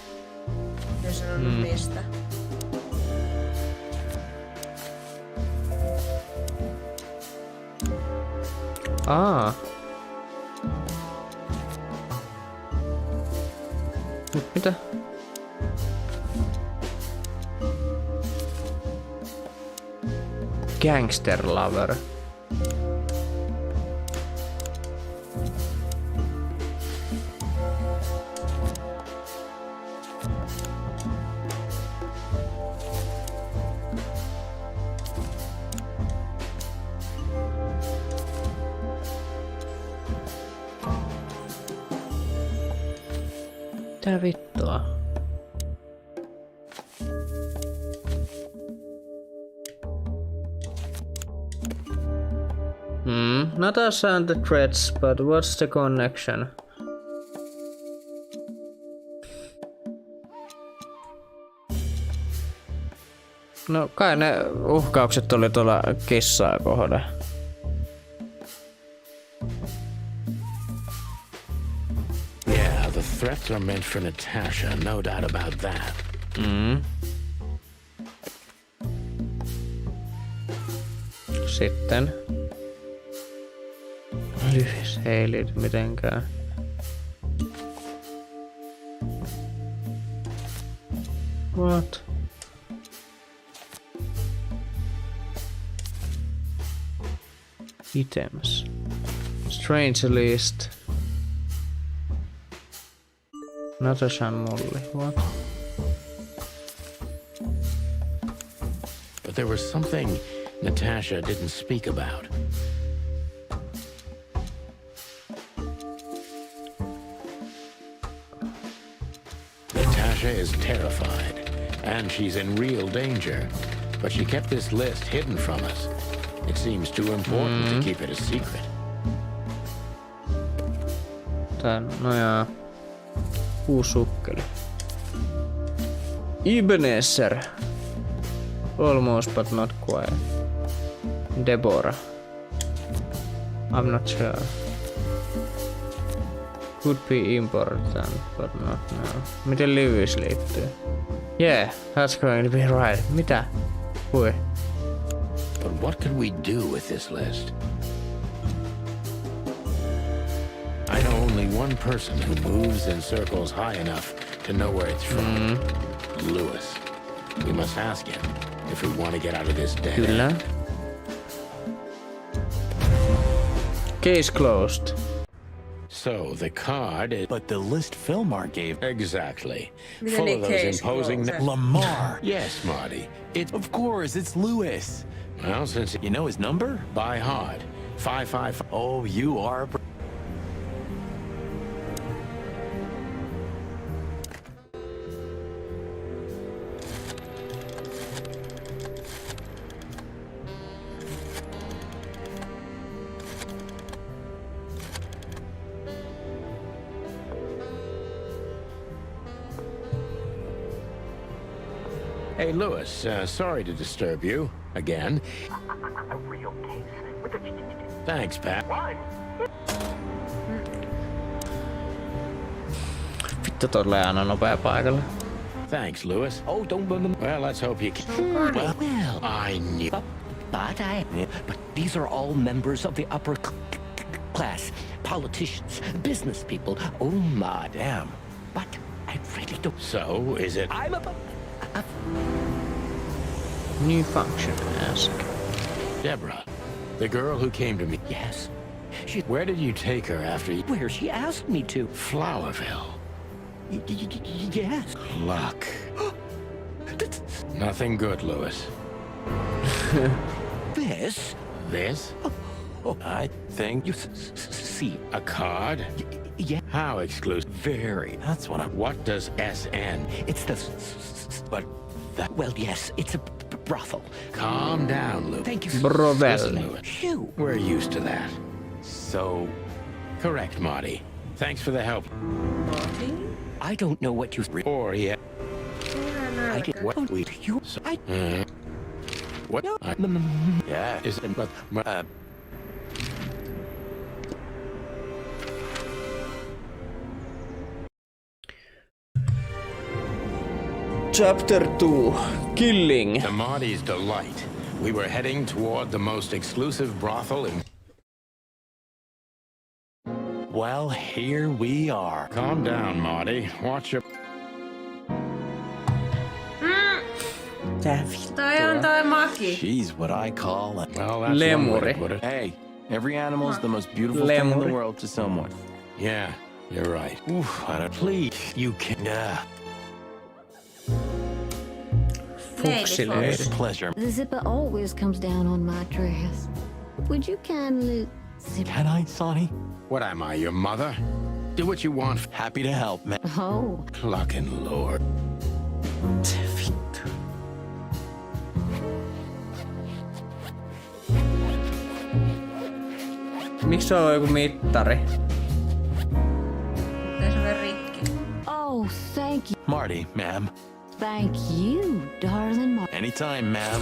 Ne sanonut mistä. Mitä? Gangster lover. Mitä vittua? Natasha and the threats, but what's the connection? No kai ne uhkaukset oli tuolla kissaa kohde. Yeah, the threats are meant for Natasha, no doubt about that. Sitten. Lyhis ei liity mitenkään. What? Items. Strange list. Natashan mulli. What? But there was something Natasha didn't speak about. Natasha is terrified, and she's in real danger. But she kept this list hidden from us. It seems too important to keep it a secret. No jaa. Uusi sukkeli. Ebenezer. Almost but not quite. Deborah. I'm not sure. Could be important, but not now. Miten Lewis liittyy? Yeah, that's going to be right. Mitä? Hui. But what could we do with this list? I know only one person who moves in circles high enough to know where it's from. Lewis. We must ask him if we want to get out of this dead Kyllä. end. Case closed. So the card is... But the list Philmar gave... Exactly. Miten Full niin of those case imposing... closed? Lamar. Yes, Marty. Of course, it's Lewis. Well, since... You know his number? By heart. 555... Oh, you are... Hey, Lewis, sorry to disturb you. Again. A real case. Thanks, Pat. Vittu tolleen aina nopea paikalle. Thanks, Lewis. Oh, don't... Well, let's hope you can... Well, I knew... but these are all members of the upper class, politicians, business people. Oh my damn. But I really don't. So, is it? I'm a New function, ask. Deborah, the girl who came to me. Yes. Where did you take her after you? Where she asked me to. Flowerville. Yes. Luck. Nothing good, Lewis. This? This? Oh, I think you see. A card? Yeah. How exclusive? Very. That's what I'm. What does SN? It's the. But that. Well, yes, it's a brothel. Calm down, Lewis. Thank you. Brothel. Listen, Lewis. You. We're used to that. So. Correct, Marty. Thanks for the help. I don't know what you. Or yeah. I did what we. You. I. What? Yeah, is it? But. Chapter 2. Killing. To Marty's delight, we were heading toward the most exclusive brothel in... Well, here we are. Calm down, Marty. Watch your... Toi on toi Maki. She's what I call a... Well, that's one way to put it. Hey, every animal's the most beautiful thing in the world to someone. Yeah, you're right. Oof, please, you can... Foxy lady. Pleasure. The zipper always comes down on my dress. Would you kindly zip? Can I, Sonny? What am I, your mother? Do what you want. Happy to help, man. Oh. Clucking lord. Miksi on joku mittari? Pitäis olla rikki. Oh, thank you. Marty, ma'am. Thank you, darling. Anytime, ma'am.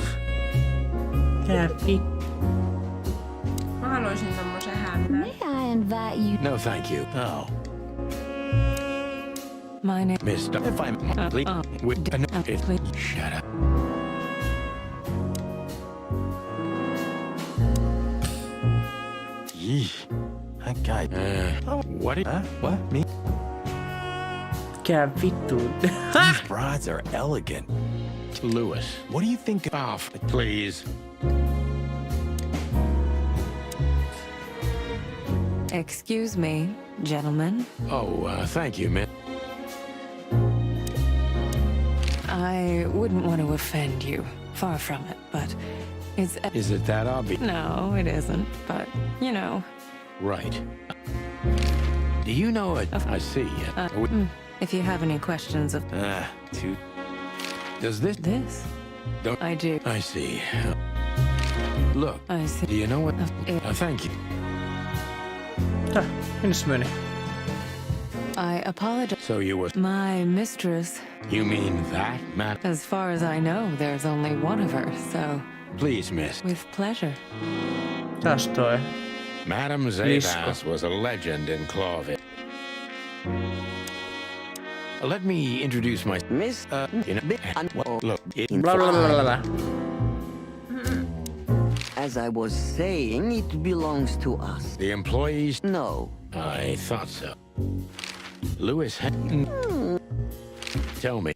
Mä haluaisin tommosen hännän. May I invite you? No, thank you. Oh. My name. Mister, if I'm... Shut up. Yeesh. That guy... What? What? Me? Mikä vittu? These brides are elegant. Lewis. What do you think Off, please. Excuse me, gentlemen. Oh, thank you, miss. I wouldn't want to offend you. Far from it, but it's... Is it that obvious? No, it isn't, but, you know. Right. Do you know it? I see. If you have any questions of... Does this... This? Don't... I do. I see. Look. I see. Do you know what... thank you. I apologize. So you were... My mistress... You mean that, Matt? As far as I know, there's only one of her, so... Please, miss. With pleasure. Taas toi. Madame Zayvas was a legend in Clawville. Let me introduce my... Miss... Look, Blah blah blah blah. As I was saying, it belongs to us. The employees... No. I thought so. Lewis had... Tell me.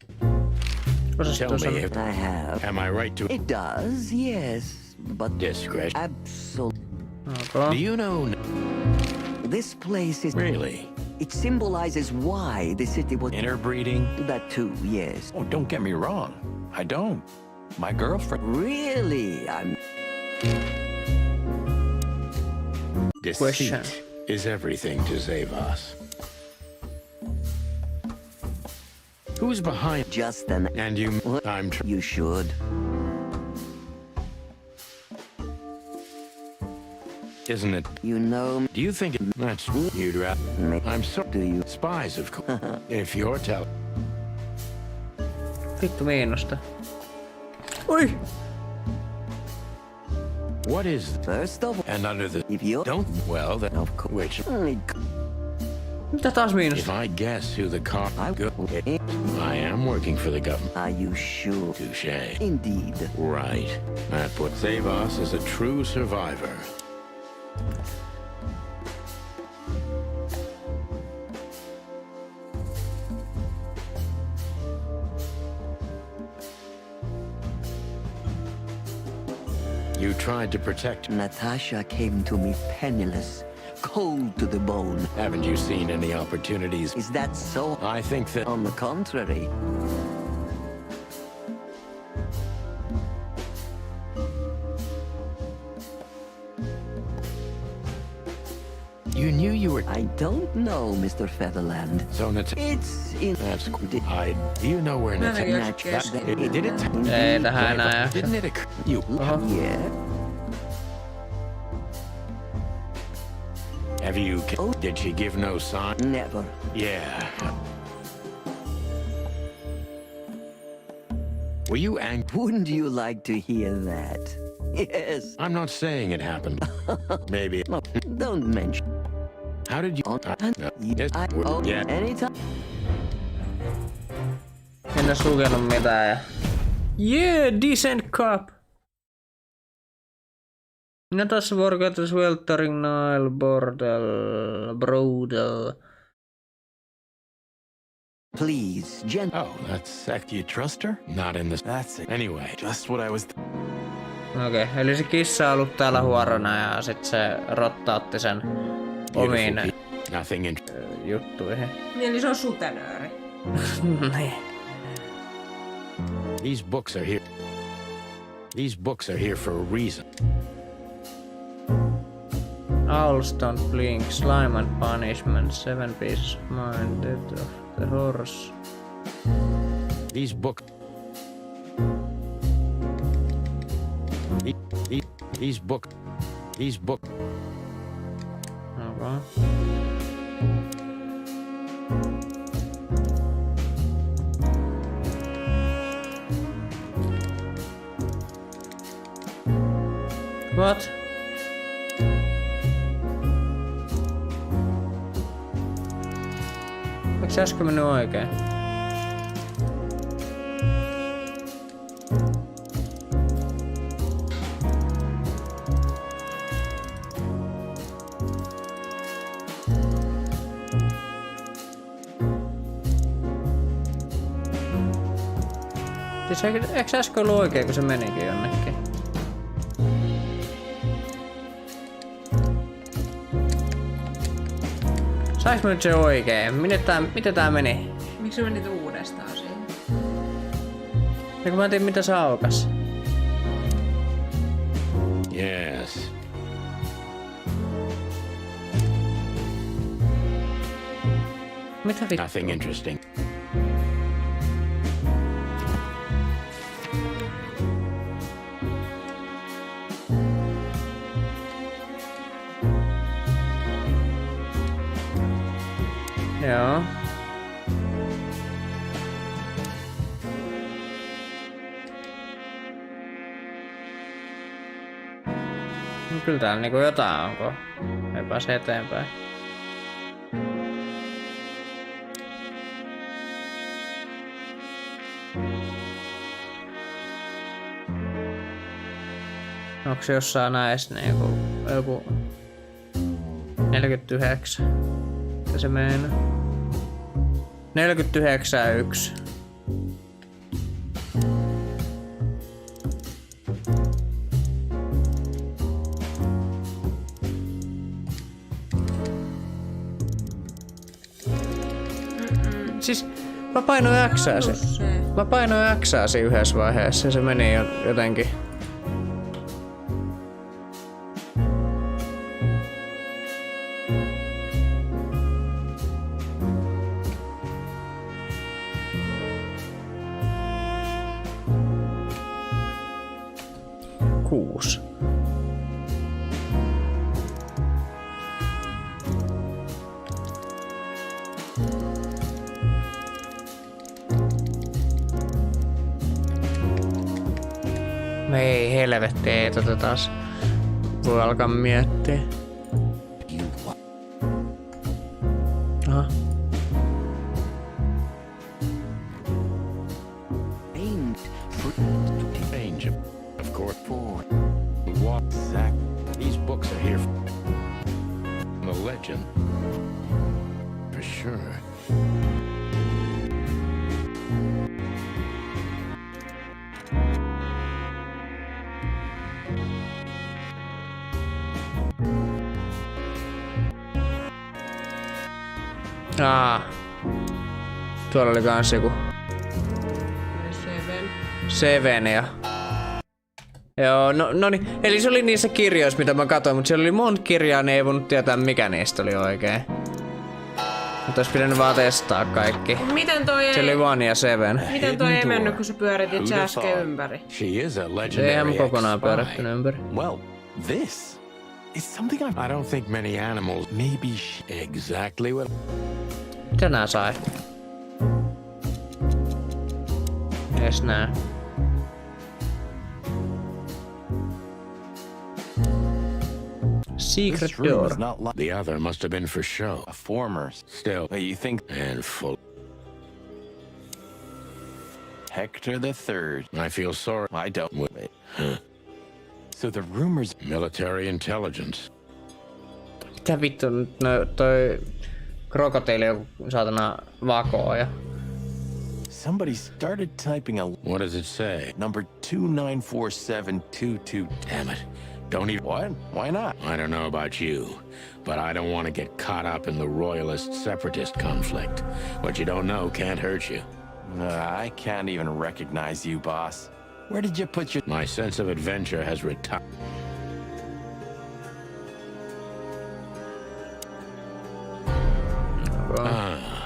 Tell me if... I have. Am I right to... It does, yes. But... Discretion. Absolutely. Do you know... This place is... Really? It symbolizes why the city was... Interbreeding? That too, yes. Oh, don't get me wrong. I don't. My girlfriend... Really? I'm... Deceit is everything to Zayvas. Who's behind... Just an... And you... I'm... You should. Isn't it? You know... Do you think that's... You'd rather... I'm so... Do you? Spies, of course. If you're telling... Vittu miinusta. Oi! What is... First of all... And under the... If you... Don't... Well, then... Of course. Which... Mitä taas miinusta? If I guess who the car... I am working for the government. Are you sure? Touché. Indeed. Right. That puts Zayvas as a true survivor. You tried to protect. Natasha came to me penniless, cold to the bone. Haven't you seen any opportunities? Is that so? I think that. On the contrary. You knew you were. I don't know, Mr. Featherland. So it's in. That's good. Do you know where Natasha? Did it? Ei tähän enää. Didn't it occur? You. Yeah. Have you? Did she give no sign? Never. Yeah. Were you angry? Wouldn't you like to hear that? Yes. I'm not saying it happened. Maybe. No, don't mention. How did you? Yeah. Anytime. En edes lukenut mitään. Yeah, decent cup. Not as forgot as weltering Nile brodel. Please, Oh, that's sect. You trust her? Not in this. That's it. Anyway, just what I was. Okei, eli se kissa on ollut täällä huorona ja sit se rotta otti sen omiin juttuihin. Niin, eli se on sutenööri. Niin. These books are here. These books are here for a reason. Owls don't blink, slime and punishment, 7 pieces of mind, death of the horse. These books. These books. Okay. What? Eiks äsken mennyt oikein? Siis eiks äsken ollut oikein, kun se menikin jonnekin? Saiks mä nyt se oikein? Miten tää meni? Miksi sä menit uudestaan siihen? Ja kun mä en tiedä mitä se aukas. Yes. Mitä vittua? Nothing interesting. Joo. No kyllä täällä niinku jotain onko. Ei pääse eteenpäin. Onko se jossain näissä niinku joku 49? Mitä se meinaa? 49.1. Siis mä painoin X:äsi. Mä painoin X:äsi yhdessä vaiheessa ja se meni jotenkin. Ei helvetti, ei tätä taas voi alkaa miettiä. Aha. Of course. What? Zach? These books are here. The legend. For sure. Tuolla oli kans joku Seven ja... Joo, no niin. Eli se oli niissä kirjoissa, mitä mä katsoin, mutta siellä oli monta kirjaa, niin ei voinut tietää mikä niistä oli oikein. Mutta olisi pitänyt vaan testaa kaikki. Miten toi ei... Siellä oli 1 ja 7. Miten toi ei mennyt, kun sä pyöritit se äsken ympäri? Eihän kokonaan pyörättynyt ympäri. Well, this is something I don't think many animals maybe exactly what... Mitä nää sai? Ees nää. Secret door. The other must have been for show. A former. Still. But you think... And full. Hector the Third. I feel sorry. I don't. Wait. So the rumors... Military intelligence. Mitä vittu, no toi krokotiili on saatana vakooja. Somebody started typing a... What does it say? Number 294722. Damn it. Don't even... What? Why not? I don't know about you, but I don't want to get caught up in the royalist-separatist conflict. What you don't know can't hurt you. I can't even recognize you, boss. Where did you put your... My sense of adventure has retired.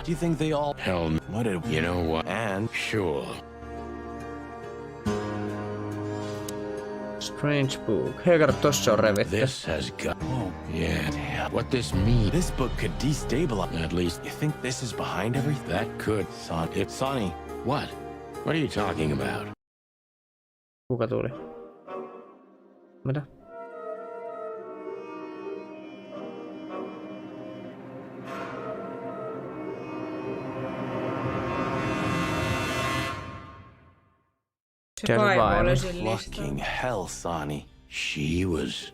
Do you think they all... Hell no. What did... You know what? And... Sure. Strange book. Hei, kato, tossa on revitty. This has got... Oh, yeah. What this means... This book could destabilize... At least... You think this is behind everything? That could... Sonny. What? What are you talking about? Kuka tuli? Mitä? Fucking hell, Sonny. She was...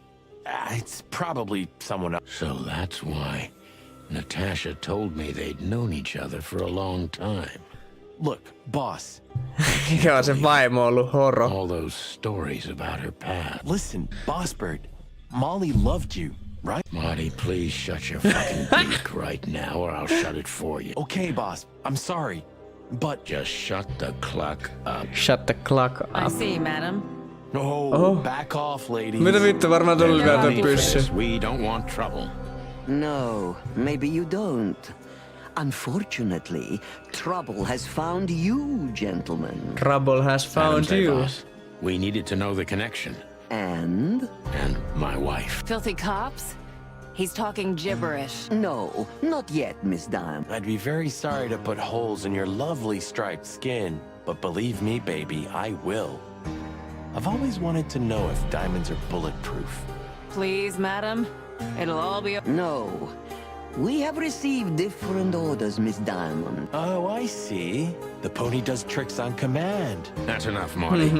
It's probably someone else. So that's why Natasha told me they'd known each other for a long time. Look, boss. Mikä se vaimo ollut horo? All those stories about her past. Listen, Boss Bird. Molly loved you, right? Marty, please shut your fucking beak right now or I'll shut it for you. Okay, boss. I'm sorry. But just shut the cluck up. Shut the cluck up. I see, madam. No, back off, ladies. Mitä vittu, varmaan tuli vielä tuon pyssy. We don't want trouble. No, maybe you don't. Unfortunately, trouble has found you, gentlemen. Trouble has found you. Boss. We needed to know the connection. And my wife. Filthy cops? He's talking gibberish. No, not yet, Miss Dime. I'd be very sorry to put holes in your lovely striped skin, but believe me, baby, I will. I've always wanted to know if diamonds are bulletproof. Please, madam. It'll all be... No. We have received different orders, Miss Diamond. Oh, I see. The pony does tricks on command. That's enough, Marty.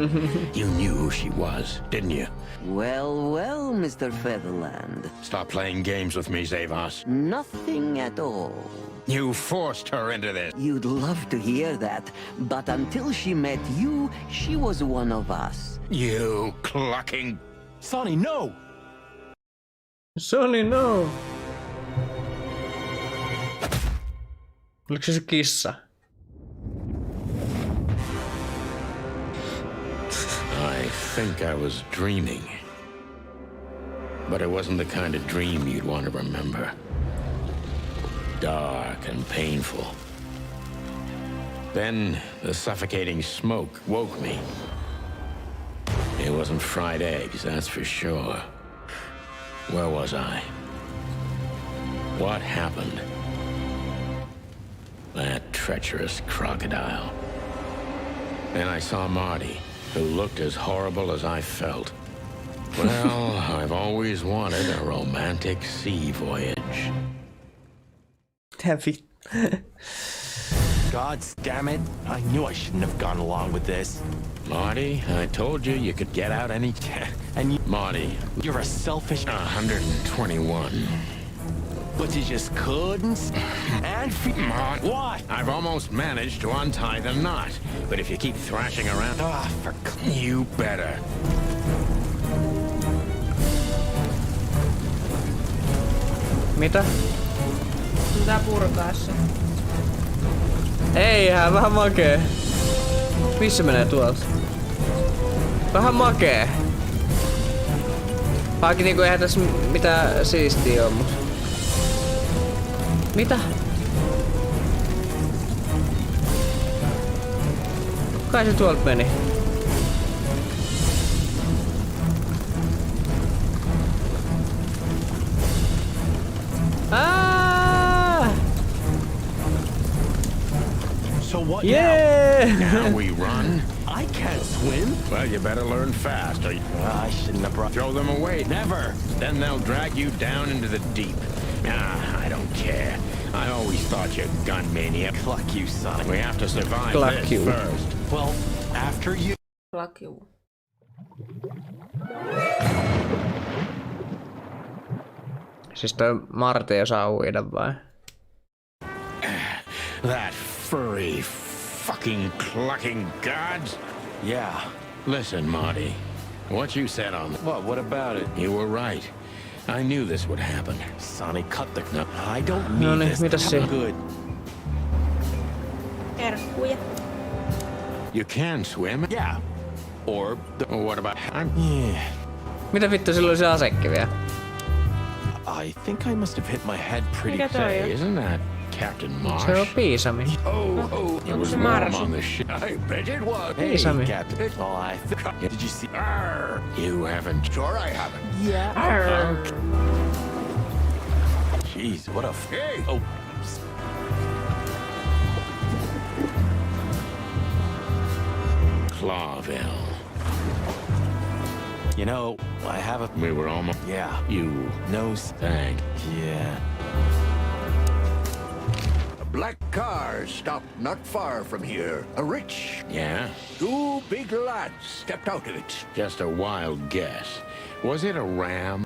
You knew who she was, didn't you? Well, well, Mr. Featherland. Stop playing games with me, Zavos. Nothing at all. You forced her into this. You'd love to hear that, but until she met you, she was one of us. You clucking... Sonny, no! Sonny, no! Oliko se kissa? I think I was dreaming. But it wasn't the kind of dream you'd want to remember. Dark and painful. Then the suffocating smoke woke me. It wasn't fried eggs, that's for sure. Where was I? What happened? That treacherous crocodile. And I saw Marty, who looked as horrible as I felt. Well, I've always wanted a romantic sea voyage. Heavy. God damn it. I knew I shouldn't have gone along with this. Marty, I told you you could get out any... And you... Marty. You're a selfish... 121. But you just couldn't... And... Marty. What? I've almost managed to untie the knot. But if you keep thrashing around... For... You better. Mitä? Pitää purkaa se. Eihän, vähän makee. Missä menee tuolta? Vähän makee. Vaikka niinku eihän tässä mitään siistiä oo, mut... Mitä? Kai se tuolta meni. So what Now we run? I can't swim. Well, you better learn fast or I shouldn't have brought... throw them away. Never. Then they'll drag you down into the deep. I don't care. I always thought you gun maniac. Cluck you, son. We have to survive Cluck this you. first. Well, after you... Cluck you. Siis toi Marte osaa uida vai? That furry, fucking clucking gods. Yeah. Listen, Marty. What you said on... What about it? You were right. I knew this would happen. Sonny, cut the... No, I don't need No niin, this. mitäs se? Good. Herkkuja. You can swim? Yeah. Or... What about... Yeah. Mitä vittu sillä oli se asekki vielä? I think I must have hit my head pretty Mikä toi on? Isn't that Captain Marsh? Se on piisami. It was warm on the ship. I bet it was. Hey, Piisami. Captain. Oh, I think... Did you see... Arr, you haven't. Sure I haven't. Yeah. Jeez, what a... Hey! Oh. Clawville. You know, I have a... We were almost... Yeah. You... No... Thank. Yeah. A black car stopped not far from here. A rich... Yeah? 2 big lads stepped out of it. Just a wild guess. Was it a ram?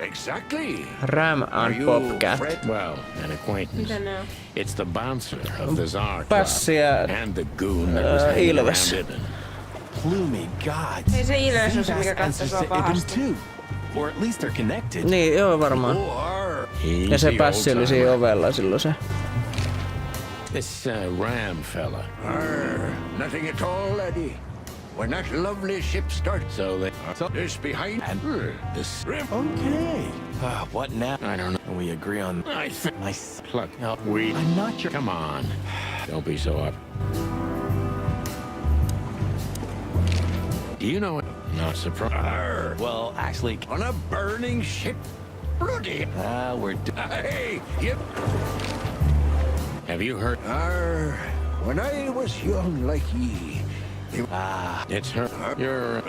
Exactly. Ram Are and you Bobcat. Fred? Well, an acquaintance. Mitä ne on? It's the bouncer of the Czar Club. Pässi ja And the goon that was hanging Ilves. around Ibn. Plumey gods. Ei se Ilves on se, mikä katsoo sua pahasti. too. Or at least they're connected. Niin, joo varmaan. He's Ja se the pässi oli siinä old-timer. ovella silloin se. This ram fella. Nothing at all, laddie. When that lovely ship starts, So they... this behind And- This... Okay. What now? I don't know. We agree on... I think... My... Pluck. No, We... I'm not sure. Come on. Don't be so up. Do you know it? Not surprised. Well, actually... on a burning ship. Bloody. we're... Hey, yep. Have you heard? When I was young like ye, It's her. You're...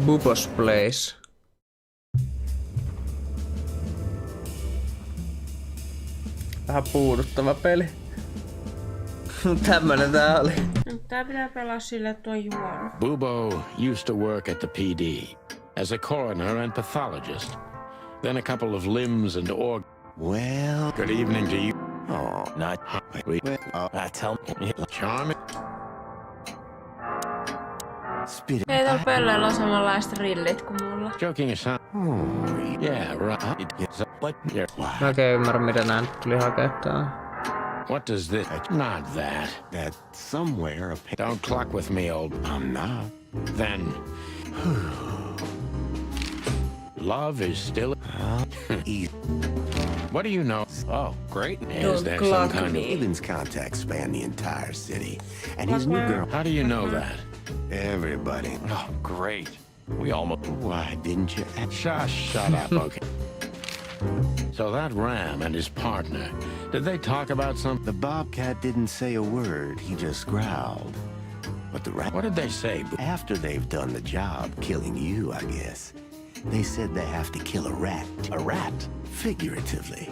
Bubos Place. Vähän puuduttava peli. Tämmönen tää oli. Nyt tää pitää pelaa sille, että on juonut. Bubo used to work at the PD as a coroner and pathologist. Then a couple of limbs and org... Well... Good evening to you. Oh, not... tell me... Charming. Spit Ei täällä pelleillä on samanlaiset rillit kuin mulla. Joking aside. Yeah, right. But... Mä oikein ymmärrän mitä nää nyt tuli hakettaa. What does this... Not that. That somewhere... Don't cluck with me, old... I'm not. Then... Love is still... What do you know? Oh, great. Is there some kind of... Aiden's contacts span the entire city. And his new girl... How do you know that? Everybody. Oh, great. We almost... Why didn't you... Shut up, okay. So that ram and his partner, did they talk about something? The bobcat didn't say a word. He just growled. But the rat... What did they say? After they've done the job, killing you, I guess, they said they have to kill a rat. A rat? Figuratively.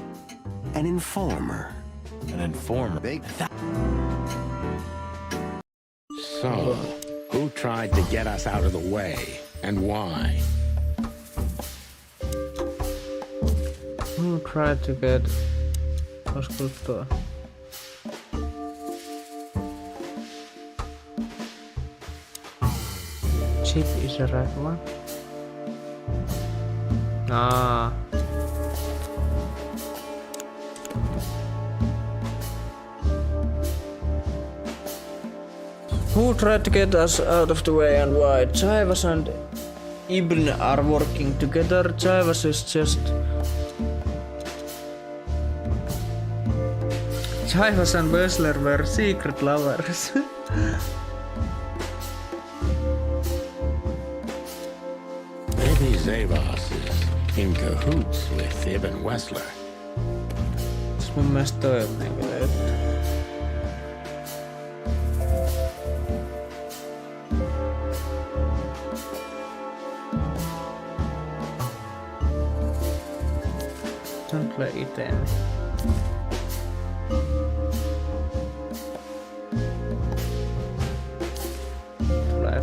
An informer. An informer? So, who tried to get us out of the way, and why? Who tried to get... Olisiko tuo? ship is a red one. Who tried to get us out of the way and why? Chivas and Ibn are working together. Chivas is just... Chivas and Wessler were secret lovers. Maybe Zavas is in cahoots with Ibn Wessler. Mun mielestä toi on niinku löytyy. Tän tulee iteen. Tulee.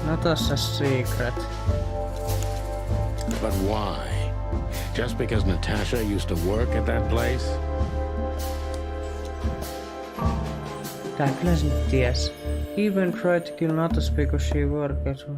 Natasha's secret. But why? Just because Natasha used to work at that place? Tää kyllä sen ties. Even tried to kill Natasha because she worked as well.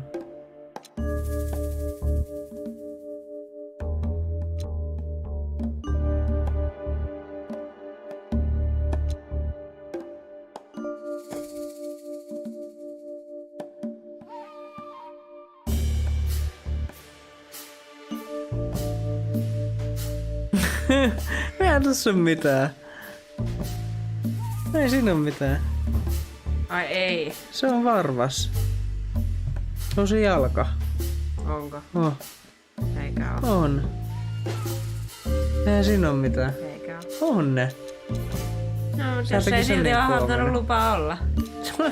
Eihän tossa oo mitään. Ei siinä oo mitään. Ai ei. Se on varvas. Se on se jalka. Onko? Oh. Eikä oo. On. Eihän siinä oo mitään. Eikä oo. On ne. No, mutta jos ei silti ole antanut lupaa olla.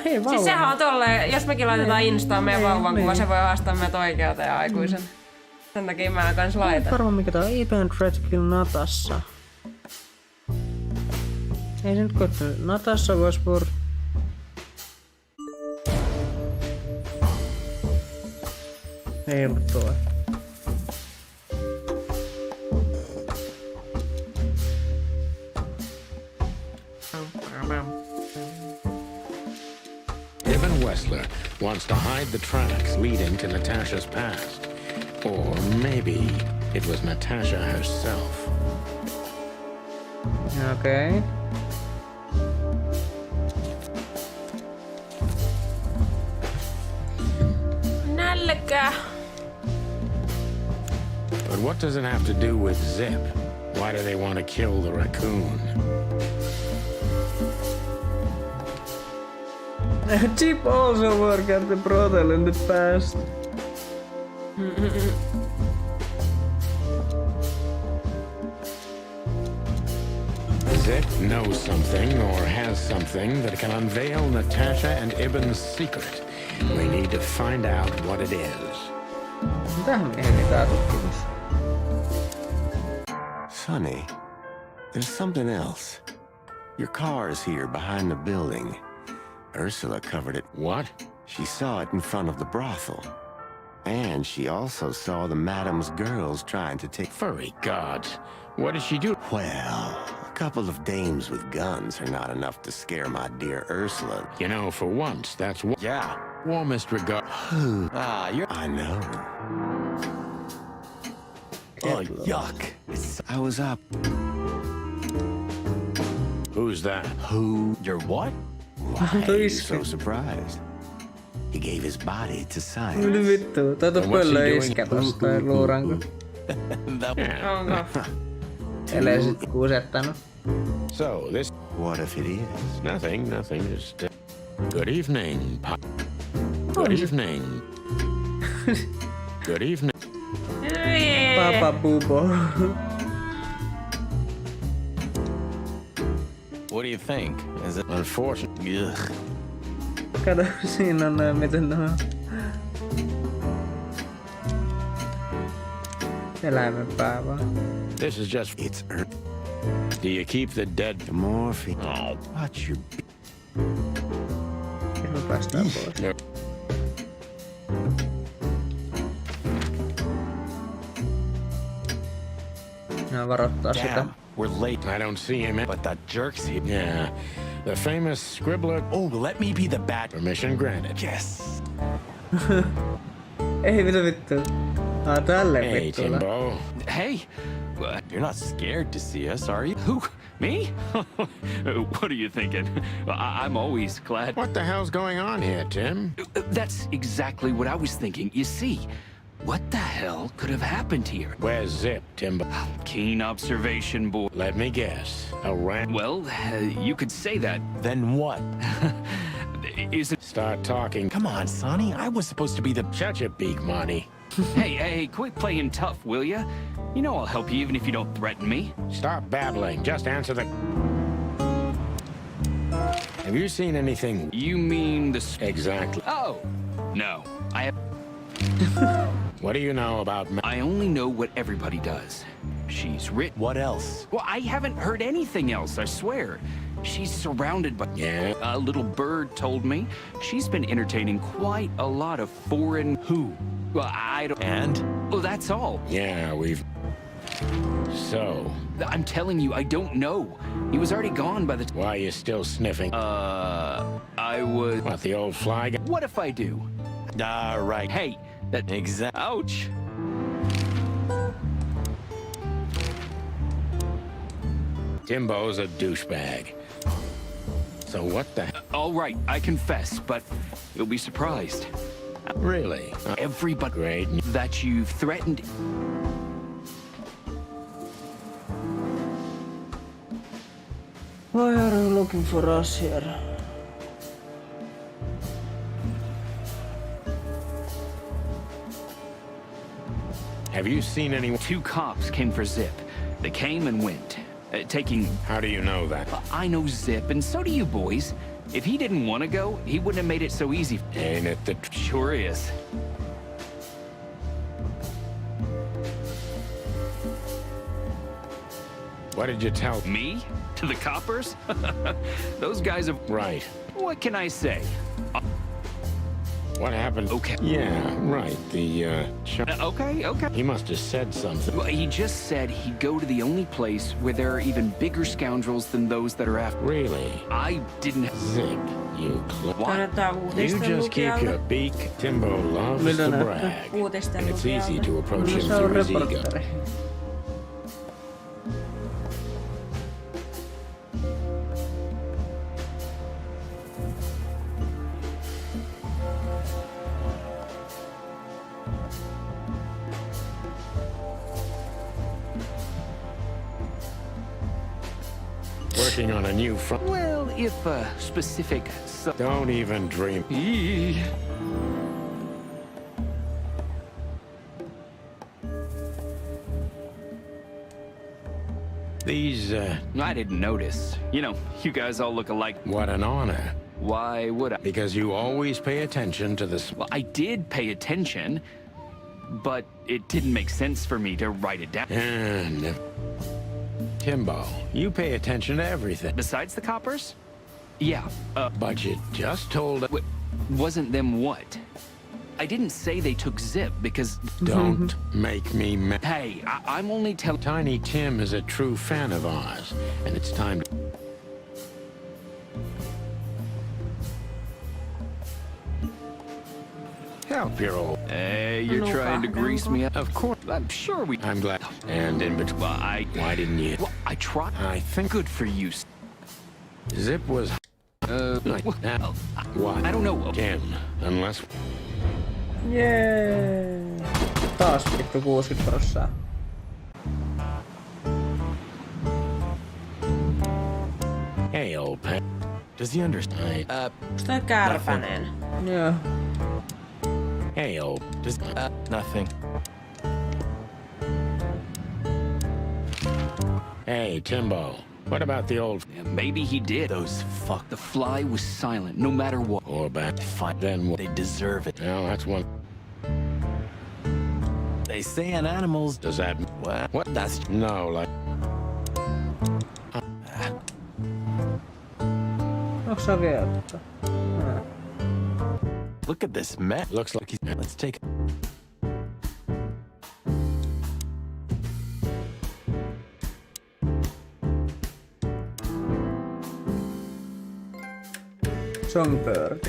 Ei siis sehän on tolleen, jos mekin laitetaan Instaan meidän vauvan kuva, se voi haastaa meidät oikeuteen aikuisen. Sen takia mä kans laitan. Varma mikä tää on Even Tried to Kill Natasha. Ei se nyt koittanut. Natasha was for... Ei ollut toi. Ibn Wessler wants to hide the tracks leading to Natasha's past. Or maybe it was Natasha herself. Okay. Nälkä. But what does it have to do with Zip? Why do they want to kill the raccoon? Chip also worked at the brothel in the past. Zip knows something or has something that can unveil Natasha and Ibn's secret. We need to find out what it is. Sonny, there's something else. Your car is here behind the building. Ursula covered it. What? She saw it in front of the brothel. And she also saw the madam's girls trying to take... Furry gods. What did she do? Well, a couple of dames with guns are not enough to scare my dear Ursula. You know, for once, that's what... Yeah. Warmest regard... I know. Oh, yuck. I was up. Who's that? Who? Your what? Why are you so surprised? He gave his body to science. Yli vittu, tätä pöllö iskä tosta ja luuranko. Onko? Ellei sit kusettanut. So, this... What if it is? Nothing, just... Good evening, Good evening. Good evening. Papa Bubo. What do you think? Is it unfortunate? Ugh. Kato, siinä on noin miten nuo eläimen pää vaan. This is just... It's Do you keep the dead... The morphine. Oh. Watch your... Me päästään pois. No. varoittaa sitä. Damn, we're late. I don't see him, but that jerk's here. Yeah, the famous scribbler. Oh, let me be the bat. Permission granted. Yes. Ei vittu. Tälleen Hey, vittuilla. Timbo. Hey, you're not scared to see us, are you? Who? Me? What are you thinking? I'm always glad. What the hell's going on here, Tim? That's exactly what I was thinking. You see, what the hell could have happened here? Where's Zip, Timbo? Keen observation, boy. Let me guess. A rat? Well, you could say that. Then what? Is it? Start talking. Come on, Sonny. I was supposed to be the... Shut your beak, Monty. Hey, quit playing tough, will ya? You know I'll help you even if you don't threaten me. Stop babbling. Just answer the... Have you seen anything? You mean the... Exactly. Oh, no. I have... What do you know about... I only know what everybody does. She's rich. What else? Well, I haven't heard anything else, I swear. She's surrounded by... Yeah? A little bird told me she's been entertaining quite a lot of foreign... Who? Well, I don't... And? Well, that's all. Yeah, we've... So... I'm telling you, I don't know. He was already gone by the... Why are you still sniffing? I would... What, the old fly guy? What if I do? Right. Hey, that... Ouch. Timbo's a douchebag. So what the... All right, I confess, but you'll be surprised. Really? Everybody... Great. That you've threatened... Why are you looking for us here? Have you seen anyone? 2 cops came for Zip. They came and went, taking... How do you know that? I know Zip, and so do you boys. If he didn't want to go, he wouldn't have made it so easy. Ain't it the... Sure is. What did you tell... Me? To the coppers? Those guys have... Right. What can I say? What happened? Okay. Yeah, right. The, Okay. He must have said something. Well, he just said he'd go to the only place where there are even bigger scoundrels than those that are after. Really? I didn't... Zip, you Kannattaa You uutisten just keep lukijalta. your beak. Timbo loves to brag. Uutisten And it's easy lukijalta. to approach him Se on through his ego. reportteri. Working on a new front. Well, if specific... Don't even dream. These, I didn't notice. You know, you guys all look alike. What an honor. Why would I? Because you always pay attention to the... Well, I did pay attention, but it didn't make sense for me to write it down. And... Timbo, you pay attention to everything. Besides the coppers? Yeah, But you just told... Wasn't them what? I didn't say they took Zip because... Don't make me mad. Hey, I'm only telling... Tiny Tim is a true fan of ours, and it's time to... Help your old... Hey, you're trying to grease me up. Of course. I'm sure we... I'm glad. And in between... Well, Why didn't you... Well, I tried. I think... Good for you. Zip was... Like that. What? I don't know. Tim, unless... Jee. Taas vittu 60%. Hey, old pet. Does he understand? Onks toi kärpänen? Joo. Hey, old... Does... nothing. Hey, Timbo. What about the old... Yeah, maybe he did. Those fuck... The fly was silent, no matter what. Or back... Fine. Then what? They deserve it. Well, that's one... They say in animals... Does that... What? What? That's... No, like... Onks sä vielä? Look at this mess. Looks like he's... Let's take... Songbird.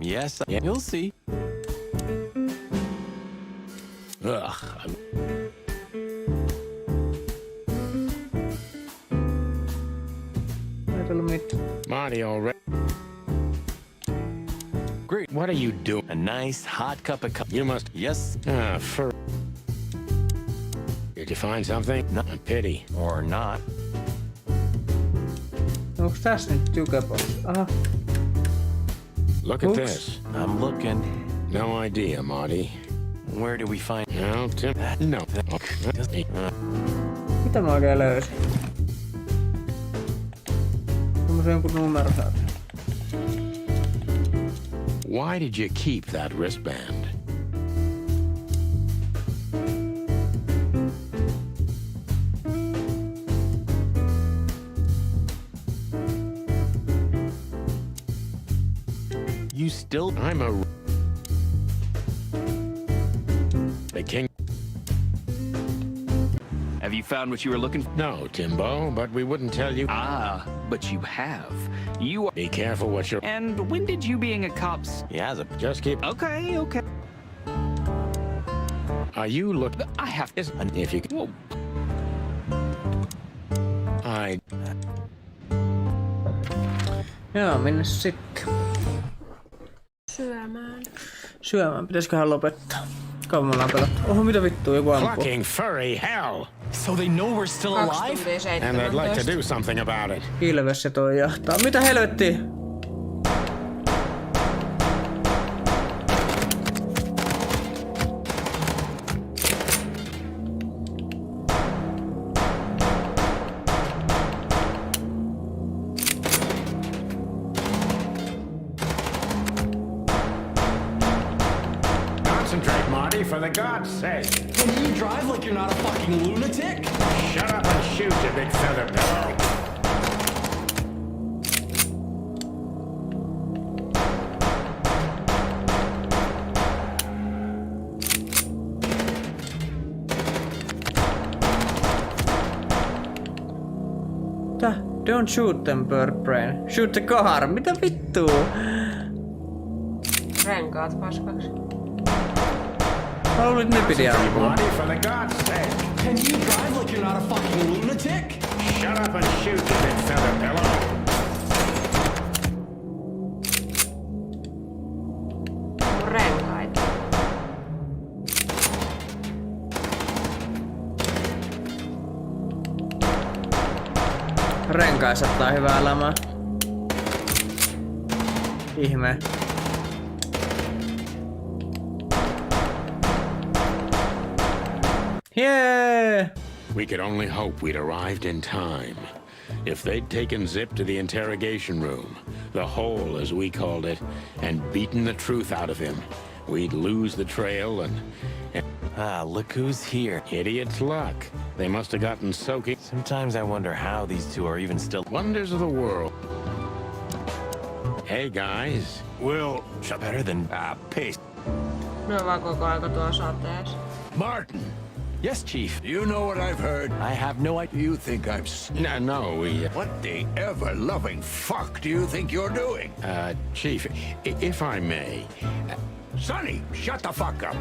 Yes, you'll see. Ugh. Ei tullut mitään. Marty already. Great. What are you doing? A nice hot cup of coffee. You must. Yes. For. Did you find something? No. A pity. Or not. Onks tässä nyt jukebox? Aha. Look at Oops. this. I'm looking. No idea, Marty. Where do we find? No, Tim. No. Mitä mä oikein löysin? Semmosen jonkun numero saat. Why did you keep that wristband? You still? I'm a... The king... Have you found what you were looking for? No, Timbo, but we wouldn't tell you. Ah, but you have. You are... Be careful what you're... And when did you being a cop's... Yeah, Just keep... Okay. Are you look... I have... If you... Whoa. Joo, minne sitten? Syömään. Pitäisiköhän lopettaa? Kauan me ollaan pelattu. Oho, mitä vittua, joku ampuu. Fucking furry hell! So they know we're still alive? And they'd like to do something about it. Ilves se toi jahtaa. Mitä helvettiä? Concentrate, Marty, for the God's sake. Can you drive like you're not a fucking lunatic? Shut up and shoot, you big feather pillow. Don't shoot them, bird brain. Shoot the car. Mitä vittua? Renkaat paskaksi. Mä luulin, että ne piti ampua. Marty, for the God's sake. Can you drive like you're not a fucking lunatic? Shut up and shoot, you big feather pillow. Mun renkaita. Renkaissa ottaa hyvää elämää. Ihme. Yeah! We could only hope we'd arrived in time. If they'd taken Zip to the interrogation room, the hole as we called it, and beaten the truth out of him, we'd lose the trail and look who's here. Idiot's luck. They must have gotten soaking. Sometimes I wonder how these two are even still... Wonders of the world. Hey, guys. Well, better than... paste. Ne on vaan koko aika tuo sateessa. Martin. Yes, Chief. You know what I've heard? I have no idea. You think I'm... No, we... What the ever-loving fuck do you think you're doing? Chief, if I may... Sonny, shut the fuck up.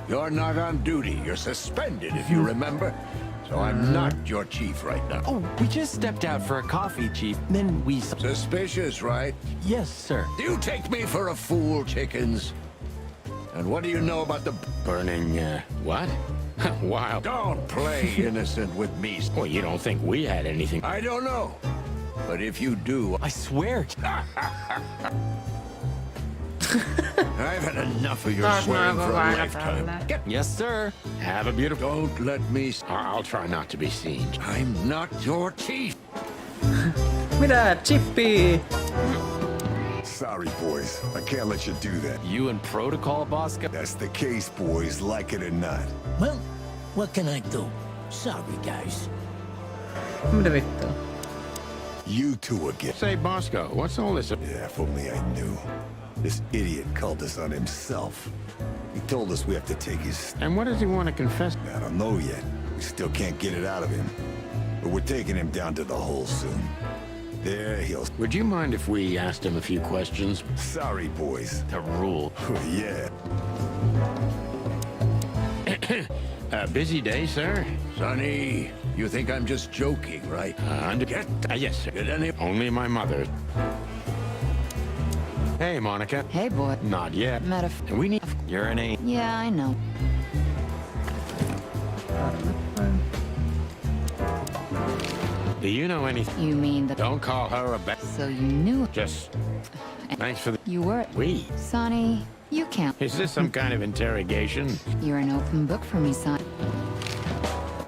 You're not on duty. You're suspended, if you remember. So I'm not your chief right now. Oh, we just stepped out for a coffee, Chief. Then we... Suspicious, right? Yes, sir. Do you take me for a fool, chickens? And what do you know about the... Burning, what? Wow. Don't play innocent with me. Well, you don't think we had anything... I don't know. But if you do... I swear... I've had enough of your swearing for a lifetime. Yes, sir. Have a beautiful... Don't let me... I'll try not to be seen. I'm not your chief. Mitä? Chippi! Sorry, boys. I can't let you do that. You in protocol, Bosco? That's the case, boys, like it or not. Well, what can I do? Sorry, guys. Mitä vittua? You two again. Say, Bosco, what's all this... Yeah, if only I knew. This idiot called us on himself. He told us we have to take his... And what does he want to confess? I don't know yet. We still can't get it out of him. But we're taking him down to the hole soon. There he'll... Would you mind if we asked him a few questions? Sorry, boys. The rule. Yeah. A busy day, sir? Sonny, you think I'm just joking, right? Yes, sir. Get any... Only my mother. Hey, Monica. Hey, boy. Not yet. We need... You're an A. Yeah, I know. Do you know anything? You mean the... Don't call her a bat. So you knew... Just... Thanks for the... You were... We. Sonny, you can't... Is this some kind of interrogation? You're an open book for me, son.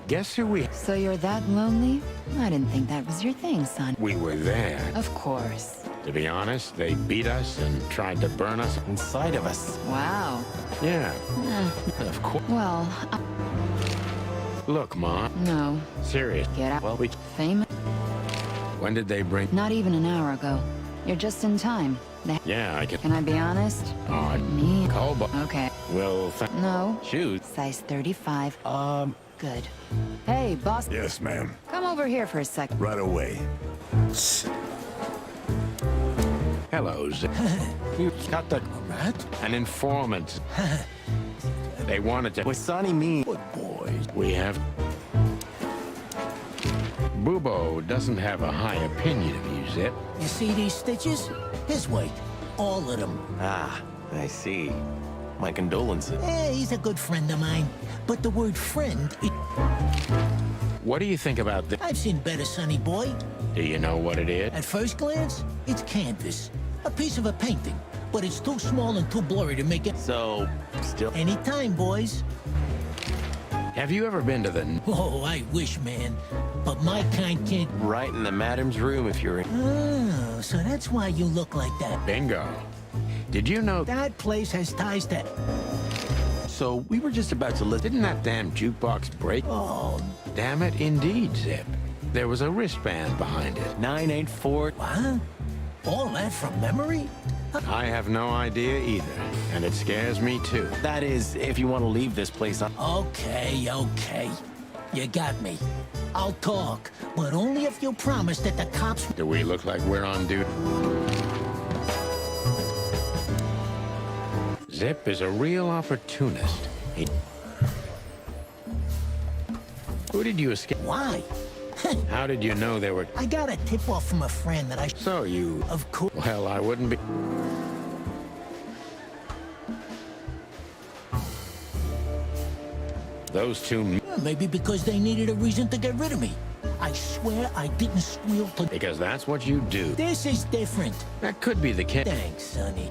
Guess who we... So you're that lonely? I didn't think that was your thing, son. We were there. Of course. To be honest, they beat us and tried to burn us inside of us. Wow. Yeah. Of course. Well, Look, Mom. no. Serious. Get out. Well, we... Famous? When did they bring... Not even an hour ago. You're just in time. Yeah, I Can I be honest? Oh, Me? Colbo. Okay. Well, No. Shoes. Size 35. Good. Hey, boss. Yes, ma'am. Come over here for a sec. Right away. Hello, Zip. You got the... An informant. They wanted to... What's Sonny mean? Good boys. We have... Bubo doesn't have a high opinion of you, Zip. You see these stitches? His weight. All of them. Ah, I see. My condolences. Yeah, he's a good friend of mine. But the word friend, What do you think about this? I've seen better, Sonny boy. Do you know what it is? At first glance, it's canvas. A piece of a painting. But it's too small and too blurry to make it... So, still... Anytime, boys. Have you ever been to the... Oh, I wish, man. But my kind can't... Right in the madam's room if you're in... Oh, so that's why you look like that. Bingo. Did you know... That place has ties to... So, we were just about to list... Didn't that damn jukebox break? Oh... Damn it, indeed, Zip. There was a wristband behind it. 984... What? All that from memory? I have no idea either, and it scares me too. That is, if you want to leave this place on... Okay. You got me. I'll talk, but only if you promise that the cops... Do we look like we're on duty? Zip is a real opportunist. Who did you escape? Why? How did you know there were... I got a tip-off from a friend that I... So you... Of course... Well, I wouldn't be... Those two... Maybe because they needed a reason to get rid of me. I swear I didn't squeal to... Because that's what you do. This is different. That could be the case. Thanks, Sonny.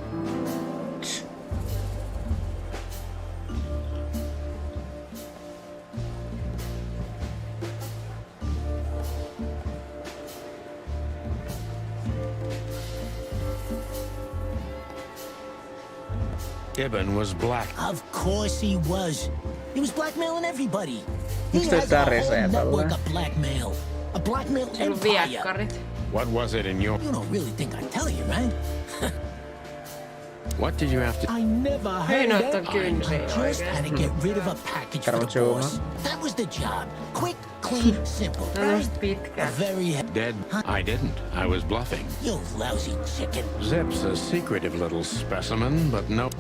Ibn was black. Of course he was. He was blackmailing everybody. He Miksi has a whole tarjous network tällä? of blackmail. A blackmail empire. Viekkarit. What was it in your... You don't really think I'd tell you, right? What did you have to... I never Hei heard noita that. kynsiä I just had to get rid of a package for the boss. That was the job. Quick, clean, simple. Right? A very... Dead? I didn't. I was bluffing. You lousy chicken. Zip's a secretive little specimen, but no...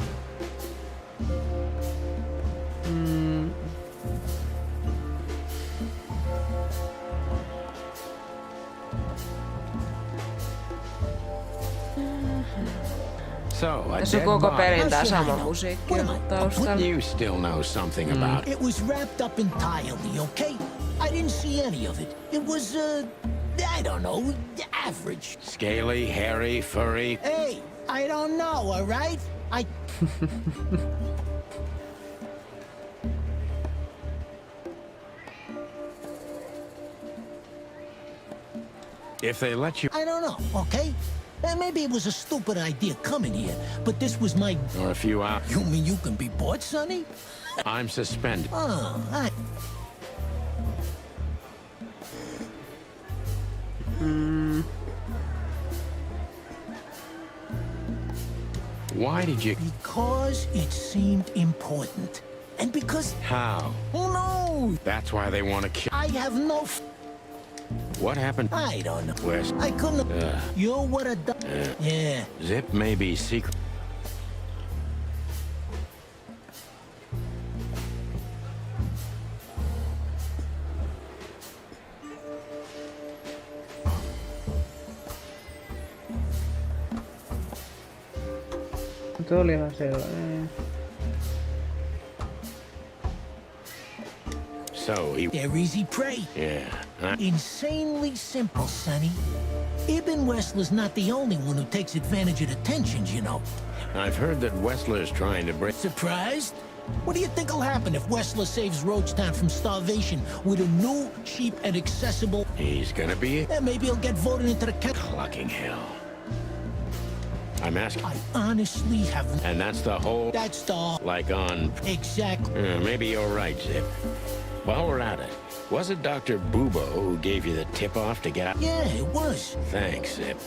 So, a Tässä on dead koko body. pelin tää sama musiikki on taustalla. You still know something about it. It was wrapped up entirely, okay? I didn't see any of it. It was, I don't know, average. Scaly, hairy, furry. Hey, I don't know, all right? If they let you... I don't know, okay? Maybe it was a stupid idea coming here, but this was my... Or a few hours. You mean you can be bored, Sonny? I'm suspended. Oh, Why did you... Because it seemed important. And because... How? Who knows? That's why they want to kill. I have no... What happened? I don't know. West. I couldn't... You would have done... Yeah. Zip may be secret. Tuo olihan sellainen. So he... They're easy prey. Yeah. Insanely simple, Sonny. Ibn Wessler's not the only one who takes advantage of the tensions, you know. I've heard that Wessler's trying to break... Surprised? What do you think will happen if Wessler saves Roachtown from starvation with a new, cheap, and accessible... He's gonna be... Yeah, maybe he'll get voted into the... Clucking hell. I'm asking... I honestly have... And that's the whole... That's the... Like on... Exactly. Maybe you're right, Zip. While we're at it, was it Dr. Bubo who gave you the tip-off to get out? Yeah, it was. Thanks, Zip.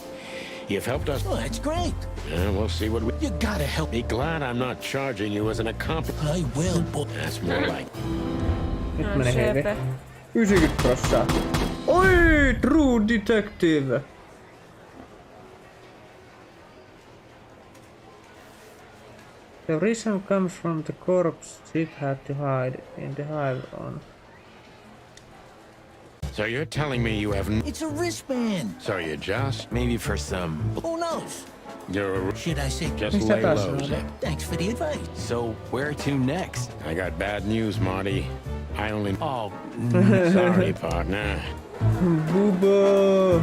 You've helped us... Oh, that's great. We'll see what we... You gotta help. Be glad I'm not charging you as an accomplice. I will, boy. That's more like... Nyt menee hevi. 90%. Oi, True Detective. The reason comes from the corpse Zip had to hide in the hive on. So you're telling me you haven't... It's a wristband. So you just... Maybe for some... Who knows? You're a... Should I say... Just lay low, Zip. Thanks for the advice. So, where to next? I got bad news, Marty. I only... Oh, sorry, partner. Bubo.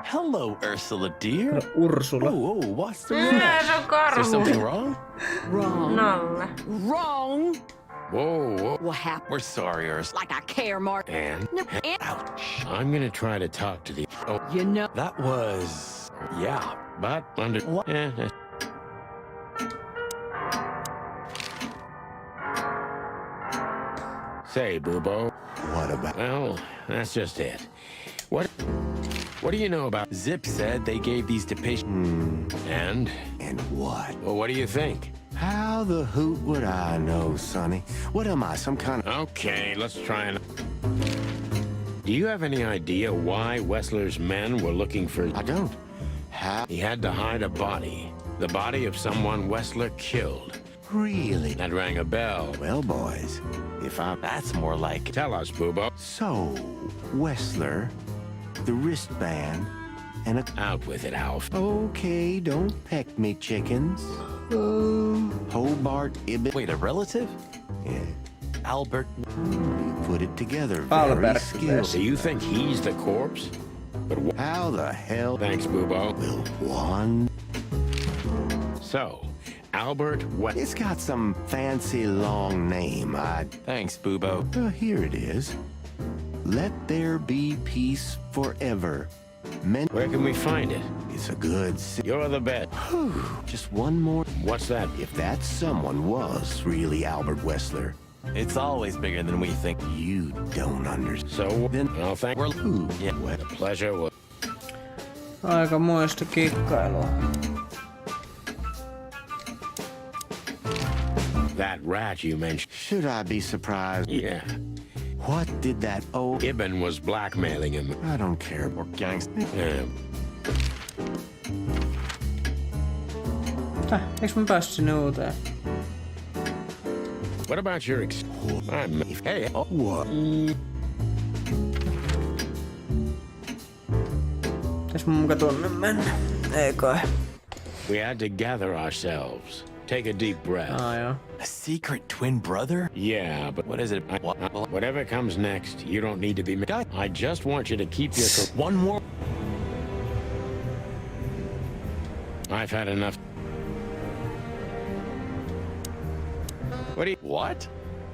Hello, Ursula, dear. Ursula. Oh, what's the matter? Se on karhu. Is there something wrong? Wrong. Nalle. Wrong. Whoa. What happened? We're sorry, Ursula. Like I care, Mark. And... Ouch. I'm gonna try to talk to the... Oh, You know. That was... Yeah. but under... What? Say, Bubo. What about... Well, that's just it. What do you know about... Zip said they gave these to patients. And? And what? Well, what do you think? How the hoot would I know, Sonny? What am I, some kind of... Okay, let's try and... Do you have any idea why Wessler's men were looking for... I don't. How... He had to hide a body. The body of someone Wessler killed. Really? That rang a bell. Well, boys, if I... That's more like... Tell us, Bubo. So, Wessler, the wristband, and a... Out with it, Alf. Okay, don't peck me, chickens. Hobart Ibn... Wait, a relative? Yeah. Albert... You put it together very Albert. skilled. Do you think he's the corpse? But how the hell... Thanks, Bubo. Will one... So, Albert West... It's got some fancy long name. Thanks, Bubo. Here it is. Let there be peace forever. Where can we find it? It's a good... You're the bet. Just one more... What's that? If that someone was really Albert Wessler... It's always bigger than we think. You don't understand. So, then... I'll thank... Who? Yeah. The pleasure was... Aikamoista kikkailua. That rat you mentioned. Should I be surprised? Yeah. What did that old... Ibn was blackmailing him. I don't care. Or gangs. Eiks mä päässyt sinne uuteen? What about your Hey, what? Eiks mun muka tonne mennä? Ei kai. We had to gather ourselves. Take a deep breath. Joo. A secret twin brother? Yeah, but What is it? whatever comes next, you don't need to be... I just want you to keep your... One more... I've had enough. What?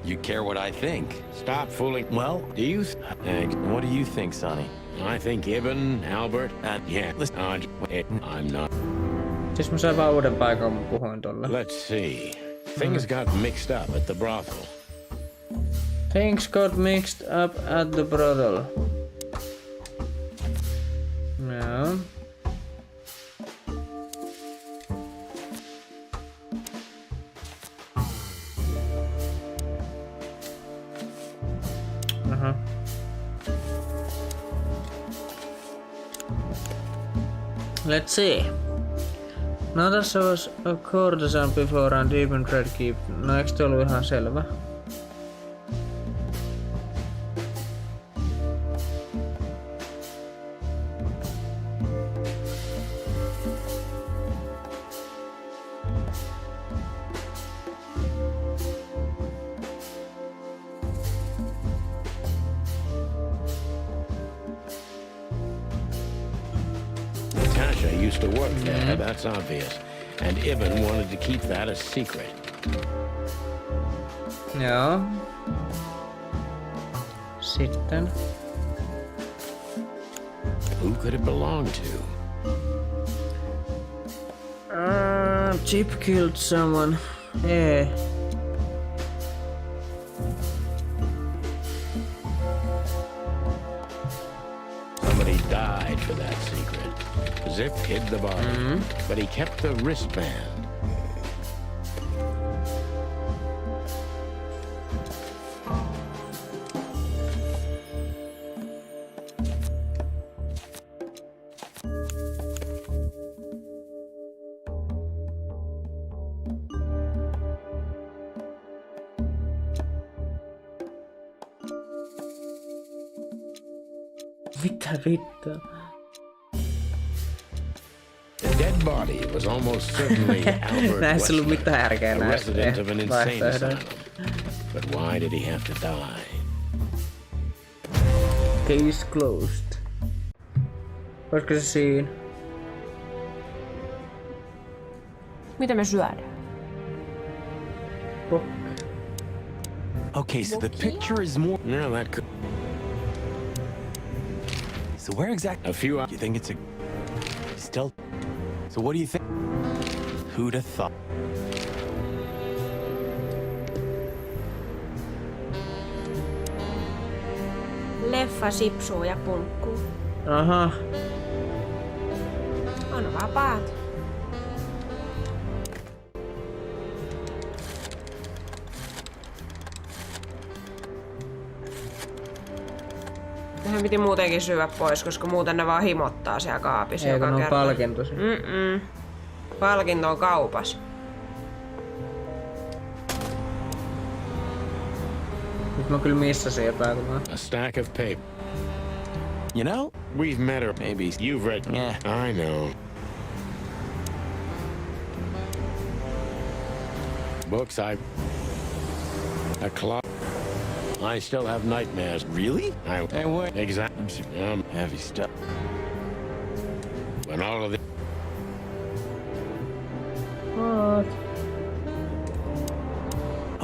You care what I think? Stop fooling. Well, Do you... Thanks. what do you think, Sonny? I think Ibn, Albert, And yeah, listen, I'm not. Siis mä sain vaan uuden paikan, kun mä puhuin tolle. Let's see. Things got mixed up at the brothel. Things got mixed up at the brothel. Joo. Let's see. No tässä was a courtesan before and even red keep. No eiks te ollut ihan selvä? Used to work there, that's obvious. And Ibn wanted to keep that a secret. Joo. Sitten. Who could it belong to? Chip killed someone. Yeah. Somebody died for that secret. Zip hid the body, but he kept the wristband. Mitä? The dead body was almost certainly Albert Näissä ei ollut mitään Wessler, järkeä a näistä resident of an insane asylum. vaihtoehdoista. But why did he have to die? Case closed. Olisiko se siinä? Mitä me syödään? Okay, so the picture is more... No, that could... So where exactly... A few... You think it's a... Still... So what do you think? Who'd have thought? Leffa sipsuu ja punkkuu. Aha. On vapaat. Nehän piti muutenkin syödä pois, koska muuten ne vaan himottaa siellä kaapissa joka kerta. Eikö ne on palkintosi? Palkinto on kaupas. Nyt mä kyllä missasin jotain, kun mä... A stack of paper. You know? We've met her. Maybe. You've read... Yeah. I know. Books A clock. I still have nightmares. Really? Hey, what? Exactly. Heavy stuff. When all of the... What?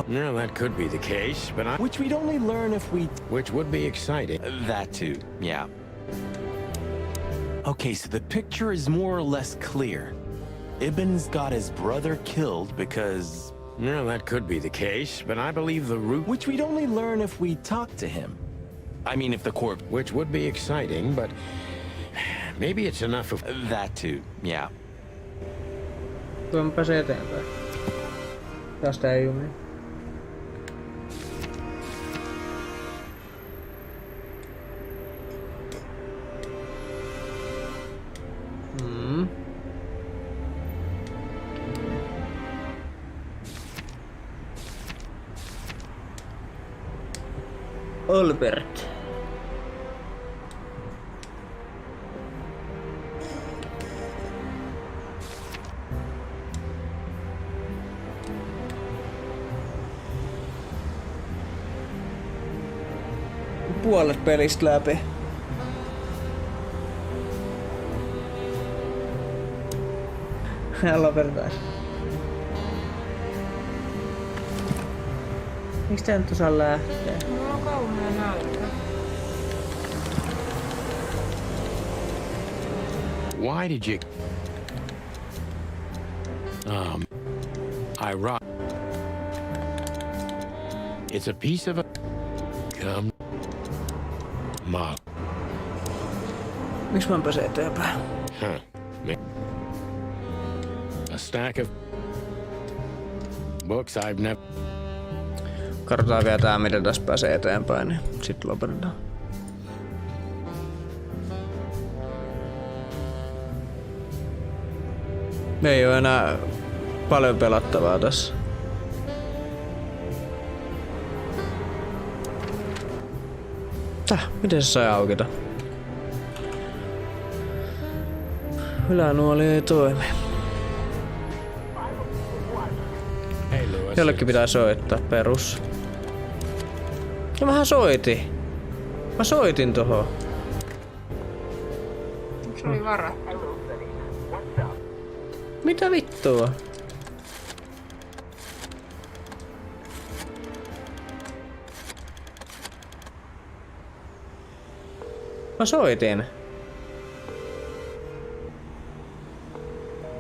No, that could be the case, but I... Which we'd only learn if we... Which would be exciting. That too, yeah. Okay, so the picture is more or less clear. Ibn's got his brother killed because... No, that could be the case, but I believe the root... Which we'd only learn if we talked to him. I mean, if the corp... Which would be exciting, but... Maybe it's enough of... That too, yeah. Tuon pääsee eteenpäin. Tästä ei jumi. Albert. Puolet pelistä läpi. Lopetetaan. Miksi tää nyt osaa lähteä? Mulla on kauhean nälkä. Why did you... It's a piece of a... Come... Ma... Miksi mä en pääse eteenpäin? Huh. A stack of... Books I've never... Katsotaan vielä tää, miten tässä pääsee eteenpäin, niin sit lopetetaan. Ei oo enää paljon pelattavaa tässä. Miten se sai aukita? Ylänuoli ei toimi. Jollekin pitää soittaa perus. No mähän soitin. Mä soitin tohon. Se oli varattu. Mitä vittua? Mä soitin.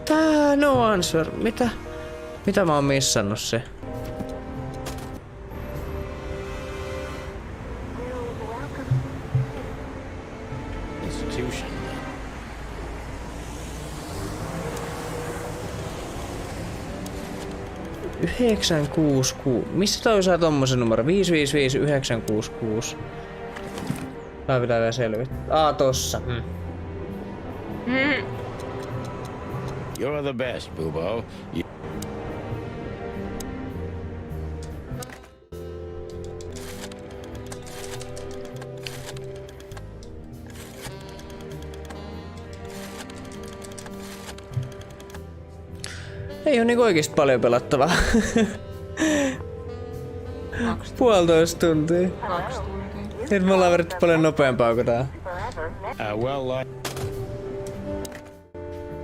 Tää no answer. Mitä? Mitä mä oon missannut se? Institution. Missä toi saa tommosen numero? 555966. Tää pitää vielä selvittää. Tossa. You're the best, Bubo. Ei oo niinku oikeesti paljon pelattavaa. 1,5 tuntia. 2 tuntia. Nyt me ollaan vedetty paljon nopeampaa kuin tää.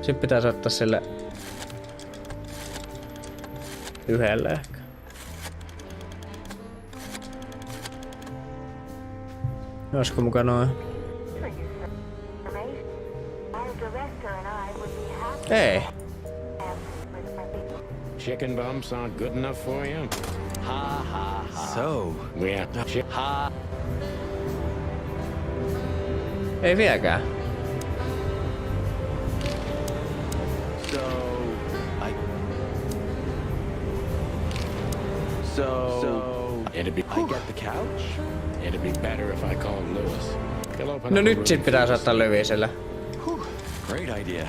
Sitten pitää ottaa sille yhdelle ehkä. Olisiko muka noin? Ei. Chicken bumps aren't good enough for you? Ha ha ha. So, We have to ha. Ei vieläkään. So, It'd be. I get the couch? It'd be better if I called Lewis. He'll open No up a nyt room sit pitää for you. saattaa Lewiselle. Great idea.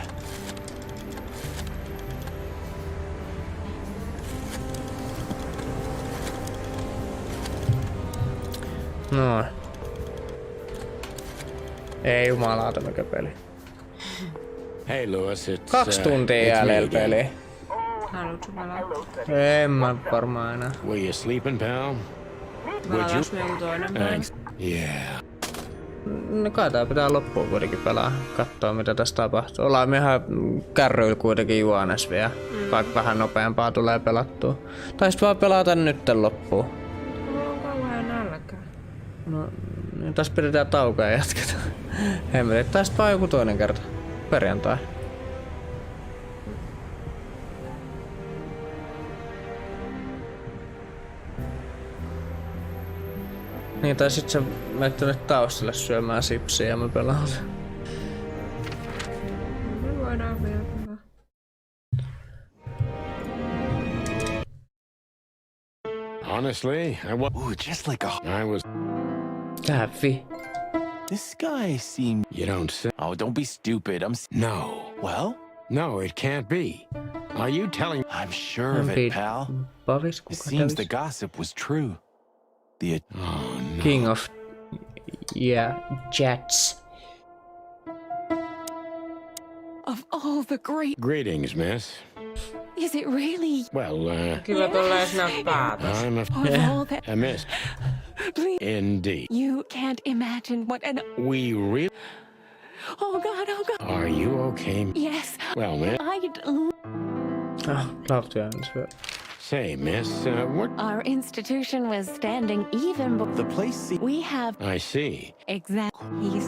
Noin. Ei jumalauta mikä peli. Hey Lewis, it's 2 tuntia it's me jäljellä again. peli. Haluatko pelata? En mä varmaan enää. Were you sleeping, pal? Would you? Pelatas me joku toinen päivä. Thanks. Yeah. No kai tää pitää loppuun kuitenkin pelaa. Kattoo mitä tässä tapahtuu. Ollaan me ihan kärryillä kuitenkin juones vielä. Vaikka vähän nopeampaa tulee pelattua. Taisit vaan pelata nytten loppuun. Mulla on kauhean nälkä. No, niin tässä pidetään taukoa ja jatketaan. Hemmelit, tästä vaan joku toinen kerta. Perjantai. Niin, tai sit sä menet tänne taustalle syömään sipsiä ja mä pelaan. Me voidaan vielä pelaa. Honestly, I was. Ooh, just like a. I was. Tähvi. This guy seemed. You don't say. Oh, don't be stupid. No. Well, No, it can't be. Are you telling? I'm sure of it, pal. It seems the gossip was true. The Oh no. King of... Yeah, Jets. Of all the great... Greetings, miss. Is it really? Well, Kiva tulla edes näppää. I'm Of all that... a miss. Please. Indeed. You can't imagine what an... We really. Oh God, oh God. Are you okay? Yes. Well, miss. Love to answer. Say, miss, what? Our institution was standing even before... The place... We have... I see. Exactly.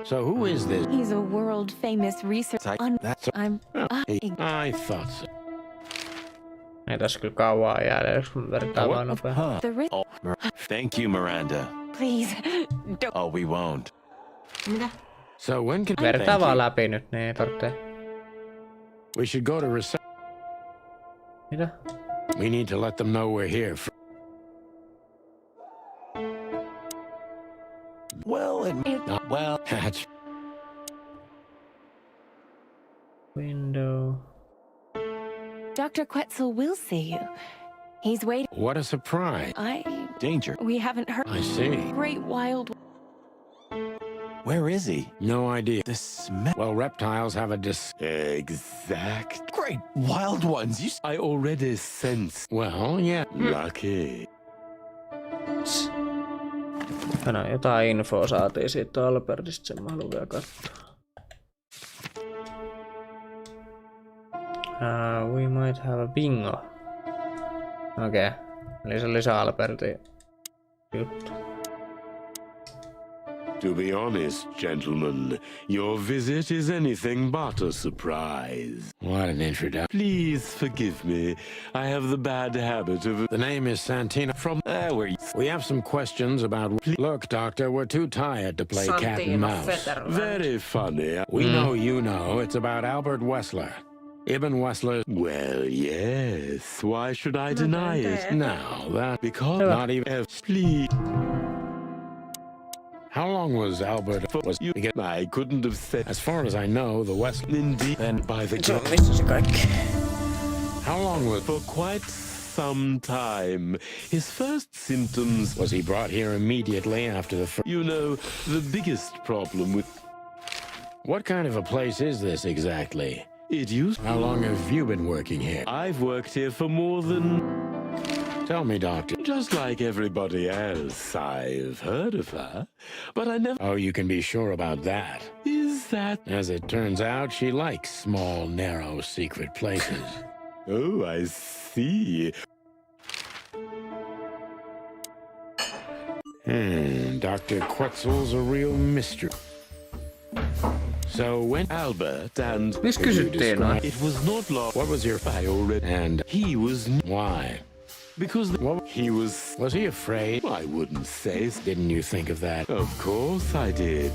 So who is this? He's a world-famous researcher on... That's. I thought so. Ei tässä kyllä kauaa jäädä, jos mä vertaan vaan nopeaa. Thank you, Miranda. Please, don't... Oh, we won't. Mitä? So when can? Vertaa vaan läpi nyt, niin ei tarvitse. We should go to reception. Mitä? We need to let them know we're here. Well, well, That's. Window. Dr. Quetzal will see you. He's waiting. What a surprise. Danger. We haven't heard. I see. Great wild. Where is he? No idea. The smell. Well, reptiles have a Exact. Great wild ones. I already sense. Well, yeah. Lucky. Tänään jotain infoa saatiin siitä Albertista, sen mä haluan vielä katsoa. We might have a bingo. Okei. Eli se oli se Albertin juttu. To be honest, gentlemen, your visit is anything but a surprise. What an introduction. Please forgive me. I have the bad habit of... The name is Santino from... We have some questions about... Look, Doctor, we're too tired to play cat and mouse. Very funny. We know you know. It's about Albert Wessler. Ibn Wessler. Well, yes. Why should I deny it? Now, that... Because not even... Please... How long was Albert? Was you? I couldn't have said. As far as I know, the West. Indeed, and by the. How long was? For quite some time. His first symptoms. Was he brought here immediately after the? You know, the biggest problem with. What kind of a place is this exactly? It used. How long have you been working here? I've worked here for more than. Tell me, Doctor. Just like everybody else, I've heard of her, but I never... Oh, you can be sure about that. Is that... As it turns out, she likes small, narrow, secret places. Oh, I see. Dr. Quetzal's a real mystery. So when Albert and... It was not long. What was your... I already... And he was... Why? Because he was... Was he afraid? I wouldn't say. Didn't you think of that? Of course I did.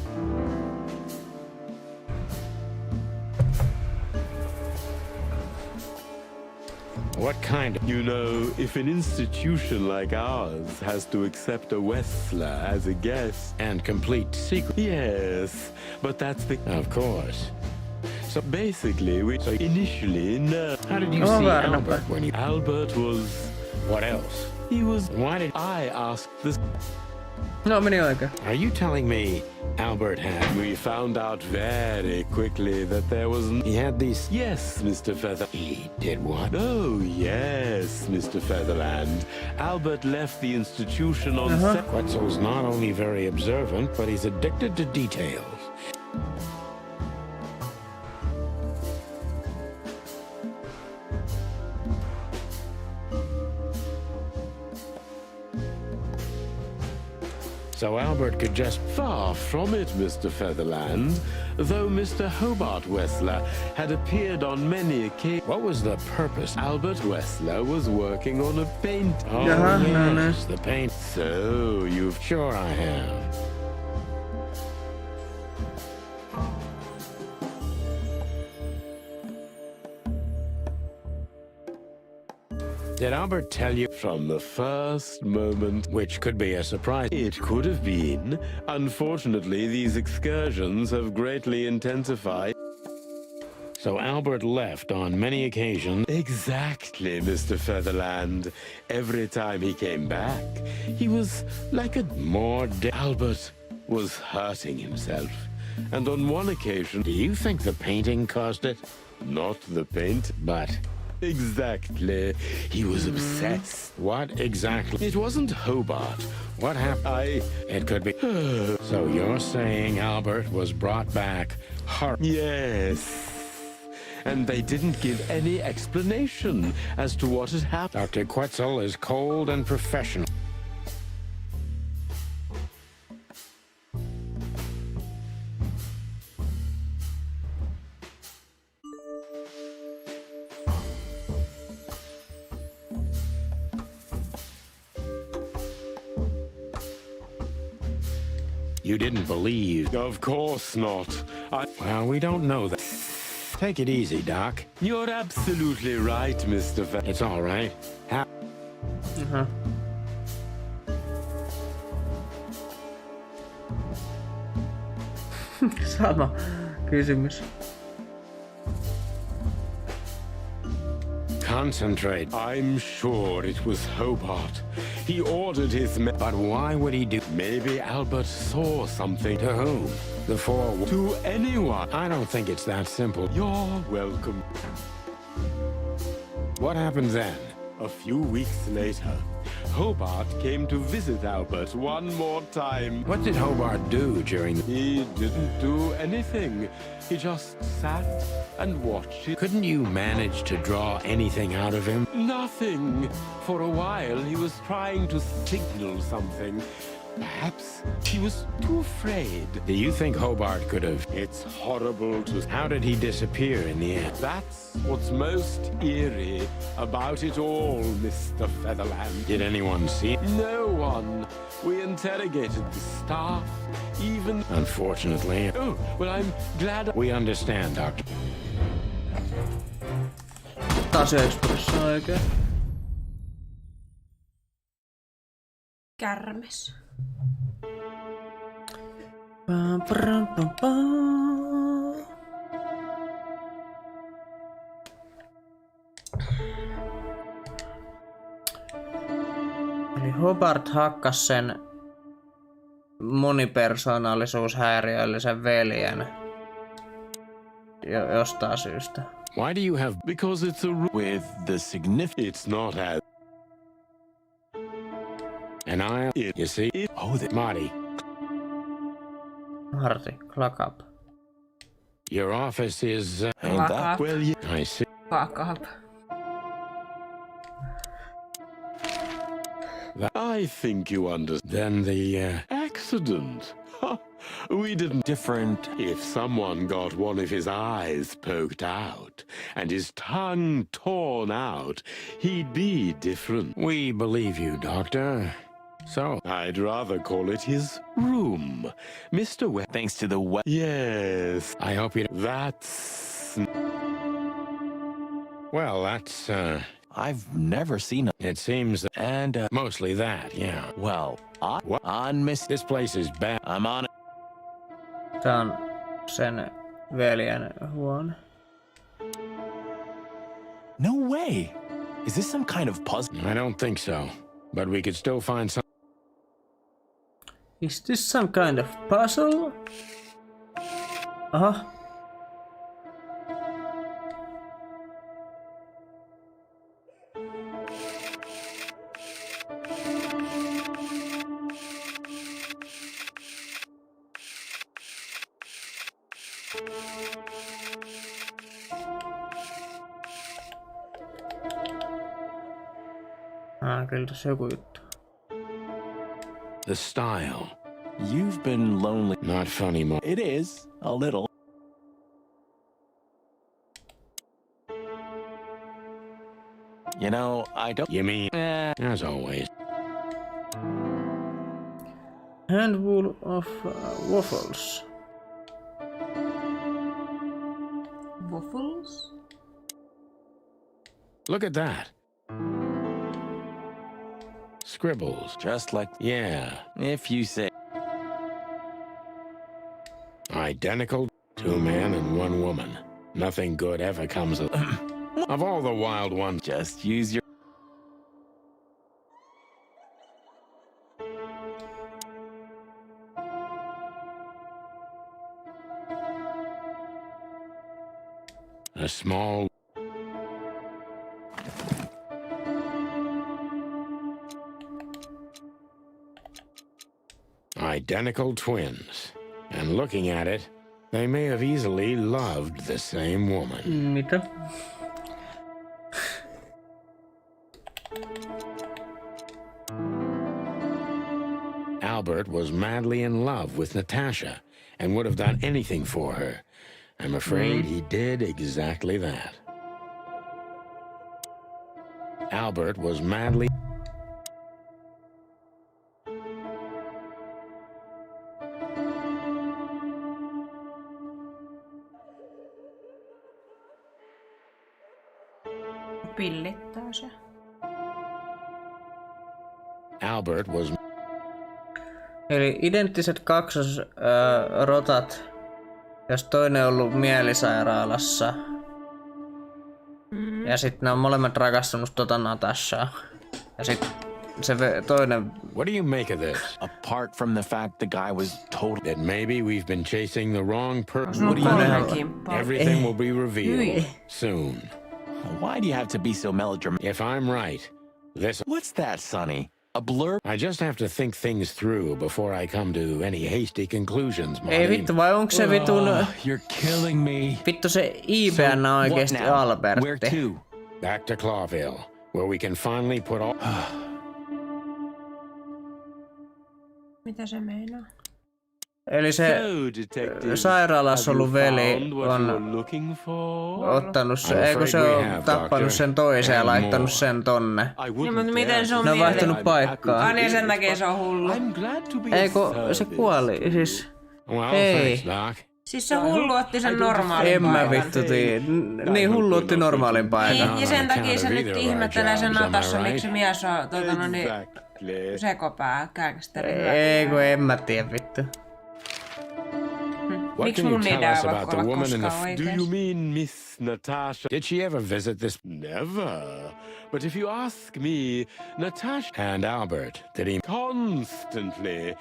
What kind of... You know, if an institution like ours has to accept a Wessler as a guest... And complete secret... Yes, but that's the... Of course. So basically, we... So initially, no... How did you see Albert when he... Albert was... What else? He was... Why did I ask this? No, many like. Are you telling me Albert had... We found out very quickly that there was... He had these... Yes, Mr. Feather... He did what? Oh, yes, Mr. Featherland. Albert left the institution on... Quetzal's not only very observant, but he's addicted to details. So Albert could just... Far from it, Mr. Featherland. Though Mr. Hobart Wessler had appeared on many occasions... What was the purpose? Albert Wessler was working on a paint... Oh, yes, the paint. So, you've... Sure I have. Did Albert tell you from the first moment? Which could be a surprise. It could have been. Unfortunately, these excursions have greatly intensified. So Albert left on many occasions. Exactly, Mr. Featherland. Every time he came back, he was like a more... Albert was hurting himself. And on one occasion... Do you think the painting caused it? Not the paint, but... Exactly. He was obsessed. What exactly? It wasn't Hobart. What happened? It could be... So you're saying Albert was brought back... Yes. And they didn't give any explanation as to what had happened. Dr. Quetzal is cold and professional. You didn't believe. Of course not. Well, we don't know that. Take it easy, Doc. You're absolutely right, Mr. It's all right. Sama kysymys. concentrate. I'm sure it was Hobart. He ordered his men. But why would he do? Maybe Albert saw something. To whom? The four. To anyone. I don't think it's that simple. You're welcome. What happened then? A few weeks later, Hobart came to visit Albert one more time. What did Hobart do during the... He didn't do anything. He just sat and watched it. Couldn't you manage to draw anything out of him? Nothing. For a while, he was trying to signal something. Perhaps he was too afraid. Do you think Hobart could have... It's horrible to... How did he disappear in the end? That's what's most eerie about it all, Mr. Featherland. Did anyone see? No one. We interrogated the staff, even... Unfortunately. Oh, well, I'm glad... We understand, Doctor. Tase-expressio oikein. Kärmes. Eli Hobart hakkas sen monipersoonallisuushäiriöllisen veljen jostain syystä. Why do you have... Because it's a... With the significance... It's not as... And you see... Oh, the... Marty. Marty, clock up. Your office is... Ain't that well, I see. Fuck up. I think you understand. Then the accident. We didn't different. If someone got one of his eyes poked out and his tongue torn out, he'd be different. We believe you, Doctor. So, I'd rather call it his room. Mr. Thanks to the Yes. I hope you... That's... Well, that's, I've never seen it. It seems... And, mostly that, yeah. Well, on Miss... This place is bad. I'm on it. Tää on sen veljen huone. No way! Is this some kind of puzzle? I don't think so. But we could still find some... Is this some kind of puzzle? Aha. Kyllä tässä joku juttu. The style. You've been lonely. Not funny, Mo. It is, a little. You know, I don't... You mean... As always. Handful of waffles. Waffles? Look at that. Scribbles. Just like... Yeah. If you say... Identical. 2 men and 1 woman. Nothing good ever comes of... Of all the wild ones. Just use your... A small... Identical twins. And looking at it, they may have easily loved the same woman. Mitä? Albert was madly in love with Natasha and would have done anything for her. I'm afraid he did exactly that. Albert was madly... Pillittää se. Albert was... Eli identtiset kaksosrotat, jos toinen on ollut mielisairaalassa Ja sit ne on molemmat rakastunut Natashaa. Ja sit se toinen... What do you make of this? Apart from the fact the guy was total... That maybe we've been chasing the wrong person. What do you mean? Everything will be revealed soon. Why do you have to be so melodramatic? If I'm right, this... What's that, Sonny? A blur? I just have to think things through before I come to any hasty conclusions, Marty. Ei vittu, vai onko se vitun... You're killing me. Vittu se IPN on oikeesti Albertti. Where to? Back to Clawville, where we can finally put all... Mitä se meinaa? Eli se sairaalassa ollut veli on ottanut se, eikö se on tappanut sen toisen ja laittanut sen tonne. Niin, mutta miten se on ne on vaihtanut paikkaa. Ah niin, sen takia se on hullu. Eikö se kuoli, siis... Ei. Siis se hullu otti sen normaalin en paikan. mä vittu tii. Niin hullu otti normaalin paikan. Niin, ja sen takia se nyt ihmettelee sen Natassa, miksi mies on sekopää gangsteri. Ei kun en mä tiedä vittu. What can you tell us about the woman in the... Do you mean Miss Natasha? Did she ever visit this... Never. But if you ask me, Natasha... And Albert, did he... Constantly.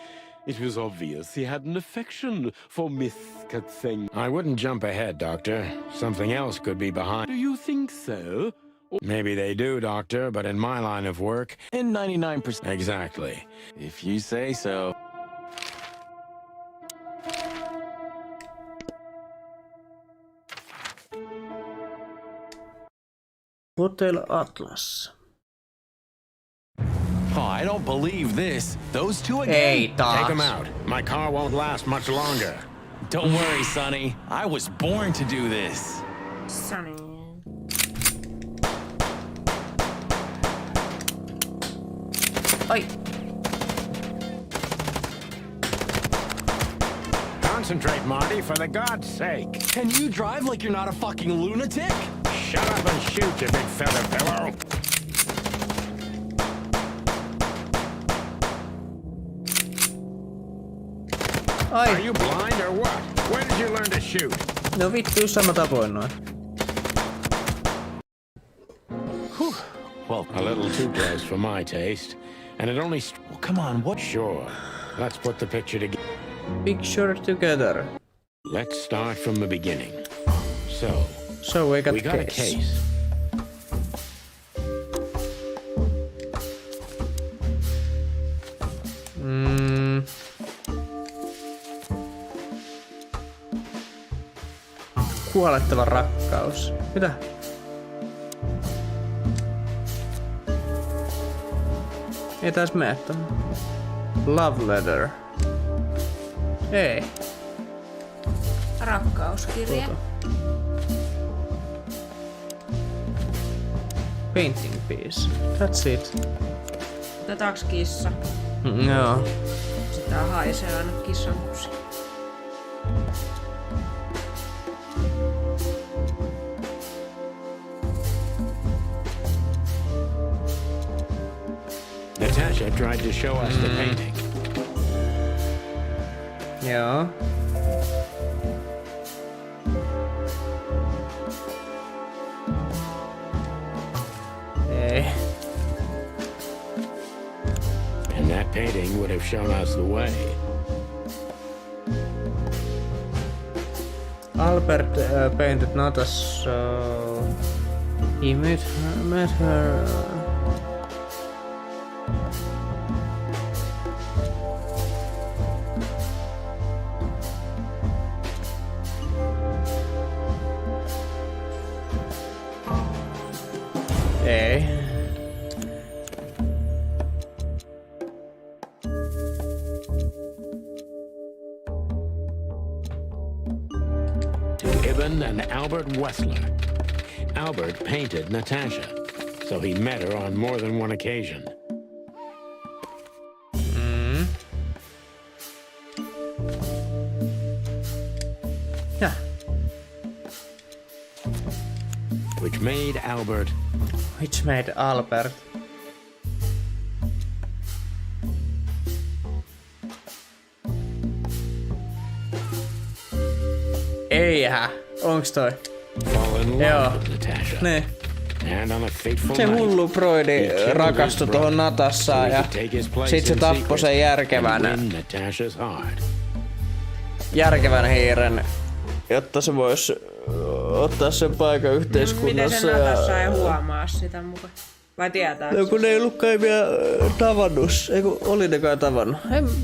It was obvious he had an affection for Miss Katseng. I wouldn't jump ahead, Doctor. Something else could be behind... Do you think so? Maybe they do, Doctor, but in my line of work... In 99%. Exactly. If you say so. Hotel Atlas. Oh, I don't believe this. Those two again? Hey, Take them out. My car won't last much longer. Don't worry, Sonny. I was born to do this. Sonny. Ai. Concentrate, Marty, for the God's sake. Can you drive like you're not a fucking lunatic? Shut up and shoot, you big feather pillow. Ai. Are you blind or what? Where did you learn to shoot? No vittu, sama tapoin noin. Well, a little too close for my taste. And it only... Well, come on, what? Sure. Let's put the picture together. Picture together. Let's start from the beginning. So we got a case. Kuolettava rakkaus. Mitä? Ei taas mene tonne. Love letter. Ei. Rakkauskirje. Painting piece. That's it. Otetaanko kissa? Joo. Sitä haisee aina kissan kusi. Natasha tried to show us the painting. Joo. Ei. And that painting would have shown us the way. Albert painted Natasha. He met her. Ei. To Ibn and Albert Wessler. Albert painted Natasha, so he met her on more than one occasion. Yeah. Which made Albert... Eihän. Onks toi? Fall in love with Natasha. Niin. And on a fateful Se night, hullu Broidi he killed rakastui his tohon brother Natassaan so he ja could take his place sit se in tappoi secret sen järkevän hiiren, jotta se vois ottaa sen paikan Miten yhteiskunnassa. se Natassa ei huomaa sitä mukaan? Vai tietää? No kun ne ei ollutkaan vielä tavannut. Eiku, oli ne kai tavannut?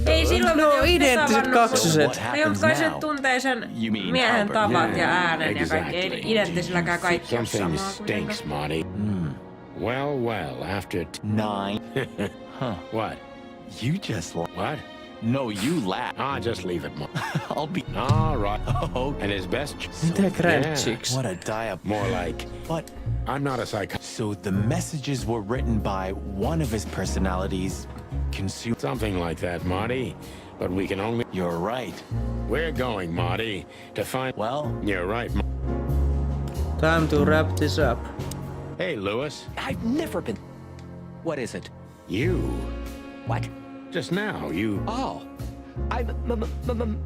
Ei silloin no, identtiset kaksiset. Ne jotkaiset tuntee sen miehen tavat ja äänen ja kaikki. Ei identtisilläkään kaikki ole samaa stinks, Marty. Well, after 9. What? You just what? No, you laugh. Just leave it, I'll be all right. Oh, and his best. What a diap. More like. But I'm not a psycho. So the messages were written by one of his personalities. Something like that, Marty. But we can only. You're right. We're going, Marty, to find. Well, you're right. Time to wrap this up. Hey, Lewis. I've never been. What is it? You. What? Just now, you. Oh. I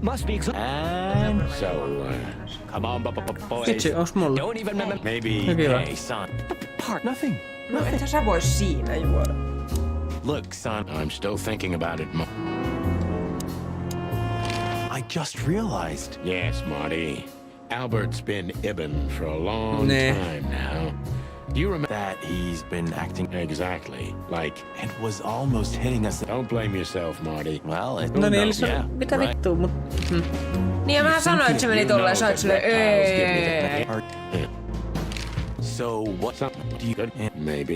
must be and so, come on, boys. Itse, onks mulla? Don't even maybe. Hey, son. Nothing. No, ethän sä vois siinä juoda. Look, son. I'm still thinking about it, I just realized. Yes, Marty. Albert's been Ibn for a long time now. Do you remember that he's been acting exactly like it was almost hitting us? Don't blame yourself, Marty. Well, it no niin, eli se mitä vittua, mut... Niin ja mä sanoin, että se meni tolleen, sä oot silleen ei. So what do you... Maybe.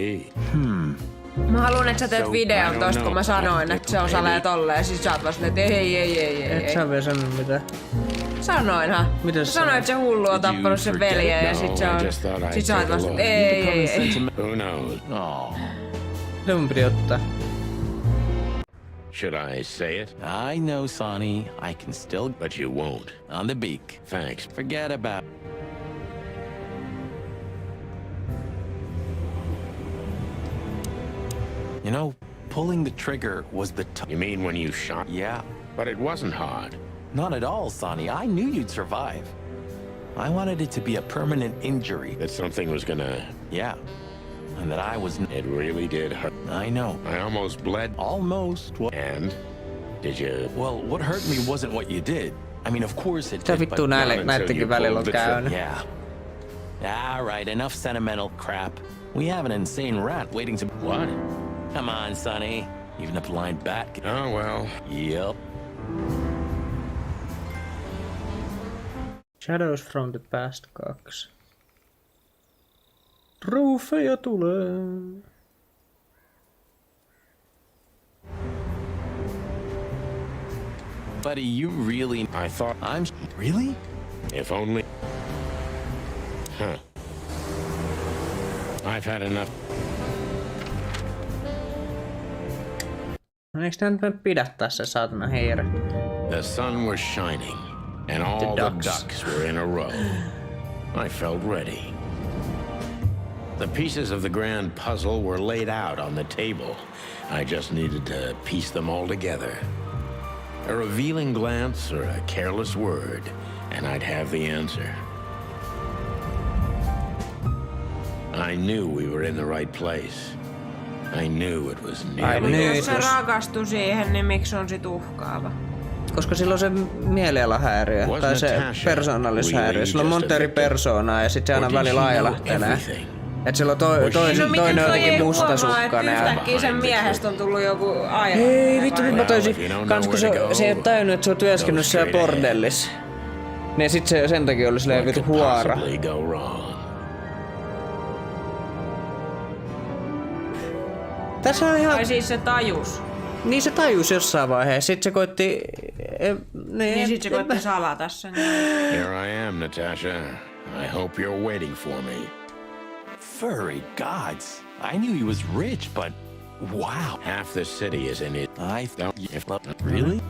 Mä haluun, että sä teet videon tosta, kun mä sanoin, että se osalee tolleen, ja sit sä oot vaan silleen, että ei. Et sä vielä sanonut mitään. Sanoinhan. Mä sanoin, että se hullu on tappanut sen veljen, ja sit sä oot vaan silleen, ei. Who knows? Se mun piti ottaa. Should I say it? I know, Sonny. I can still... But you won't. On the beak. Thanks. Forget about... You know, pulling the trigger was the You mean when you shot? Yeah. But it wasn't hard. Not at all, Sonny. I knew you'd survive. I wanted it to be a permanent injury. That something was gonna... Yeah. And that I was... It really did hurt. I know. I almost bled. Almost. And? Did you... Well, what hurt me wasn't what you did. I mean, of course it did, but... vittu näittenkin välillä on käynyt. Yeah. All right, enough sentimental crap. We have an insane rat waiting to... What? Come on, Sonny. Even a blind bat can... Oh, well. Yep. Shadows from the Past 2. Ruufeja tulee. Buddy, you really... I thought... I'm... Really? If only... Huh. I've had enough... No eiks nää nyt pidättää se saatana hiiri? The sun was shining, and all the ducks were in a row. I felt ready. The pieces of the grand puzzle were laid out on the table. I just needed to piece them all together. A revealing glance or a careless word, and I'd have the answer. I knew we were in the right place. I knew it was nearly... Jos se rakastui siihen, niin miksi on sit uhkaava? Koska silloin se mielialahäiriö, tai se persoonallisuushäiriö. Sillä on monta eri persoonaa ja sit se aina välillä ailahtelee. Et sillä on toinen on jotenkin mustasukkainen. Yhtäkkiä sen miehestä on tullut joku aihe. Ei vittu, mä toisin. Kans kun se ei oo tajunnut, että se on työskennellyt siellä bordellissa. Niin sit se sen takia oli silleen vittu huora. Tässä on ihan... Tai siis se tajus. Niin se tajus jossain vaiheessa. Sit se koitti... Niin sit se koitti salata sen. Here I am, Natasha. I hope you're waiting for me. Furry gods. I knew he was rich, but... Wow. Half the city is in it. I thought... Really?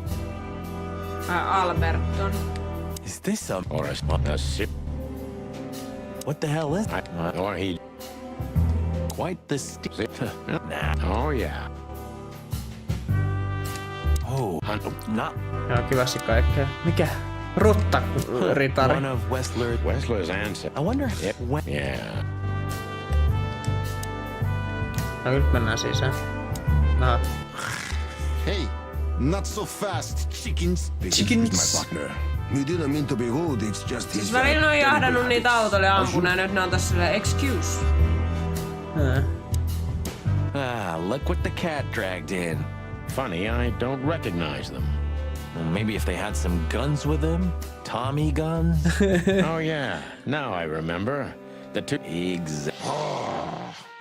Alberton. Is this a... Or a What the hell is that? Or he... Quite the Nah. Oh, yeah. Oh, not... Joo, kivasti kaikkea. Mikä? Rutta ritari. One of Wessler's answer. I wonder if... Yeah. No nyt mennään sisään. Aha. Hey, not so fast, chickens. Chickens. My partner. We didn't mean to be rude, it's just his... Siis välillä ne on jahdannut niitä autolle ja ampunut ja nyt ne on tässä silleen excuse. Look what the cat dragged in. Funny, I don't recognize them. Well, maybe if they had some guns with them? Tommy guns? Oh yeah, now I remember. The two...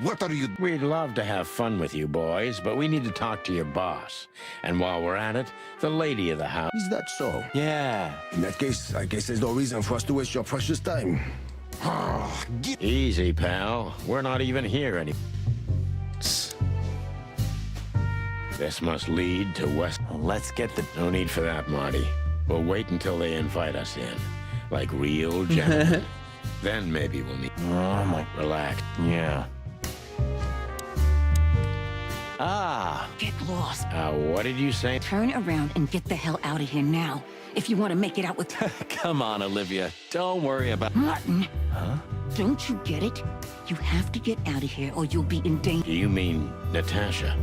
What are you... We'd love to have fun with you boys, but we need to talk to your boss. And while we're at it, the lady of the house... Is that so? Yeah. In that case, I guess there's no reason for us to waste your precious time. Easy, pal. We're not even here anymore. This must lead to West... Let's get the... No need for that, Marty. We'll wait until they invite us in. Like real gentlemen. Then maybe we'll meet. Oh my... Relax. Yeah. Get lost. What did you say? Turn around and get the hell out of here now. If you want to make it out with... Come on, Olivia. Don't worry about... Martin. Huh? Don't you get it? You have to get out of here or you'll be in danger. Do you mean Natasha?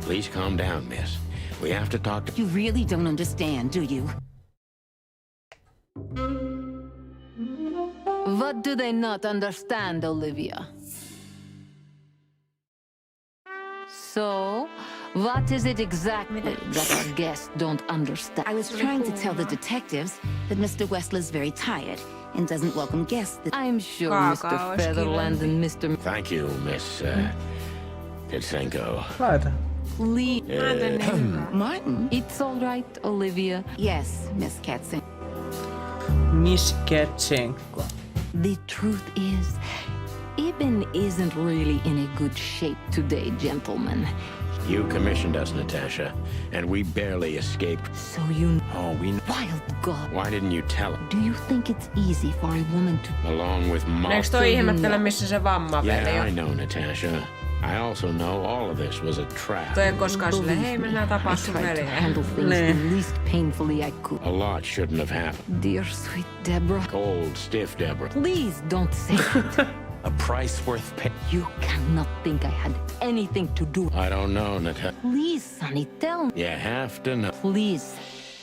Please calm down, miss. We have to talk to... You really don't understand, do you? What do they not understand, Olivia? So, what is it exactly that our guests don't understand? I was trying to tell the detectives that Mr. Wessler's very tired and doesn't welcome guests. I'm sure Mr. Featherland and Mr. Thank you, Miss... Pitsenko. Please. Martin? It's all right, Olivia. Yes, Miss Katzen. Miss Katsenko. The truth is, Ibn isn't really in a good shape today, gentlemen. You commissioned us, Natasha, and we barely escaped. So you... Oh, we... Wild God. Why didn't you tell him? Do you think it's easy for a woman to... Along with Mom. Eikö toi ihmettele, missä se vammapeli Yeah, on? I know, Natasha. I also know all of this was a trap. Toi ei koskaan silleen, hei mennään tapaa sun veljeä. handle things the least painfully I could. A lot shouldn't have happened. Dear sweet Deborah. Cold, stiff Deborah. Please don't say that. A price worth paying. You cannot think I had anything to do. I don't know, Natasha. Please, Sonny, tell me. You have to know. Please.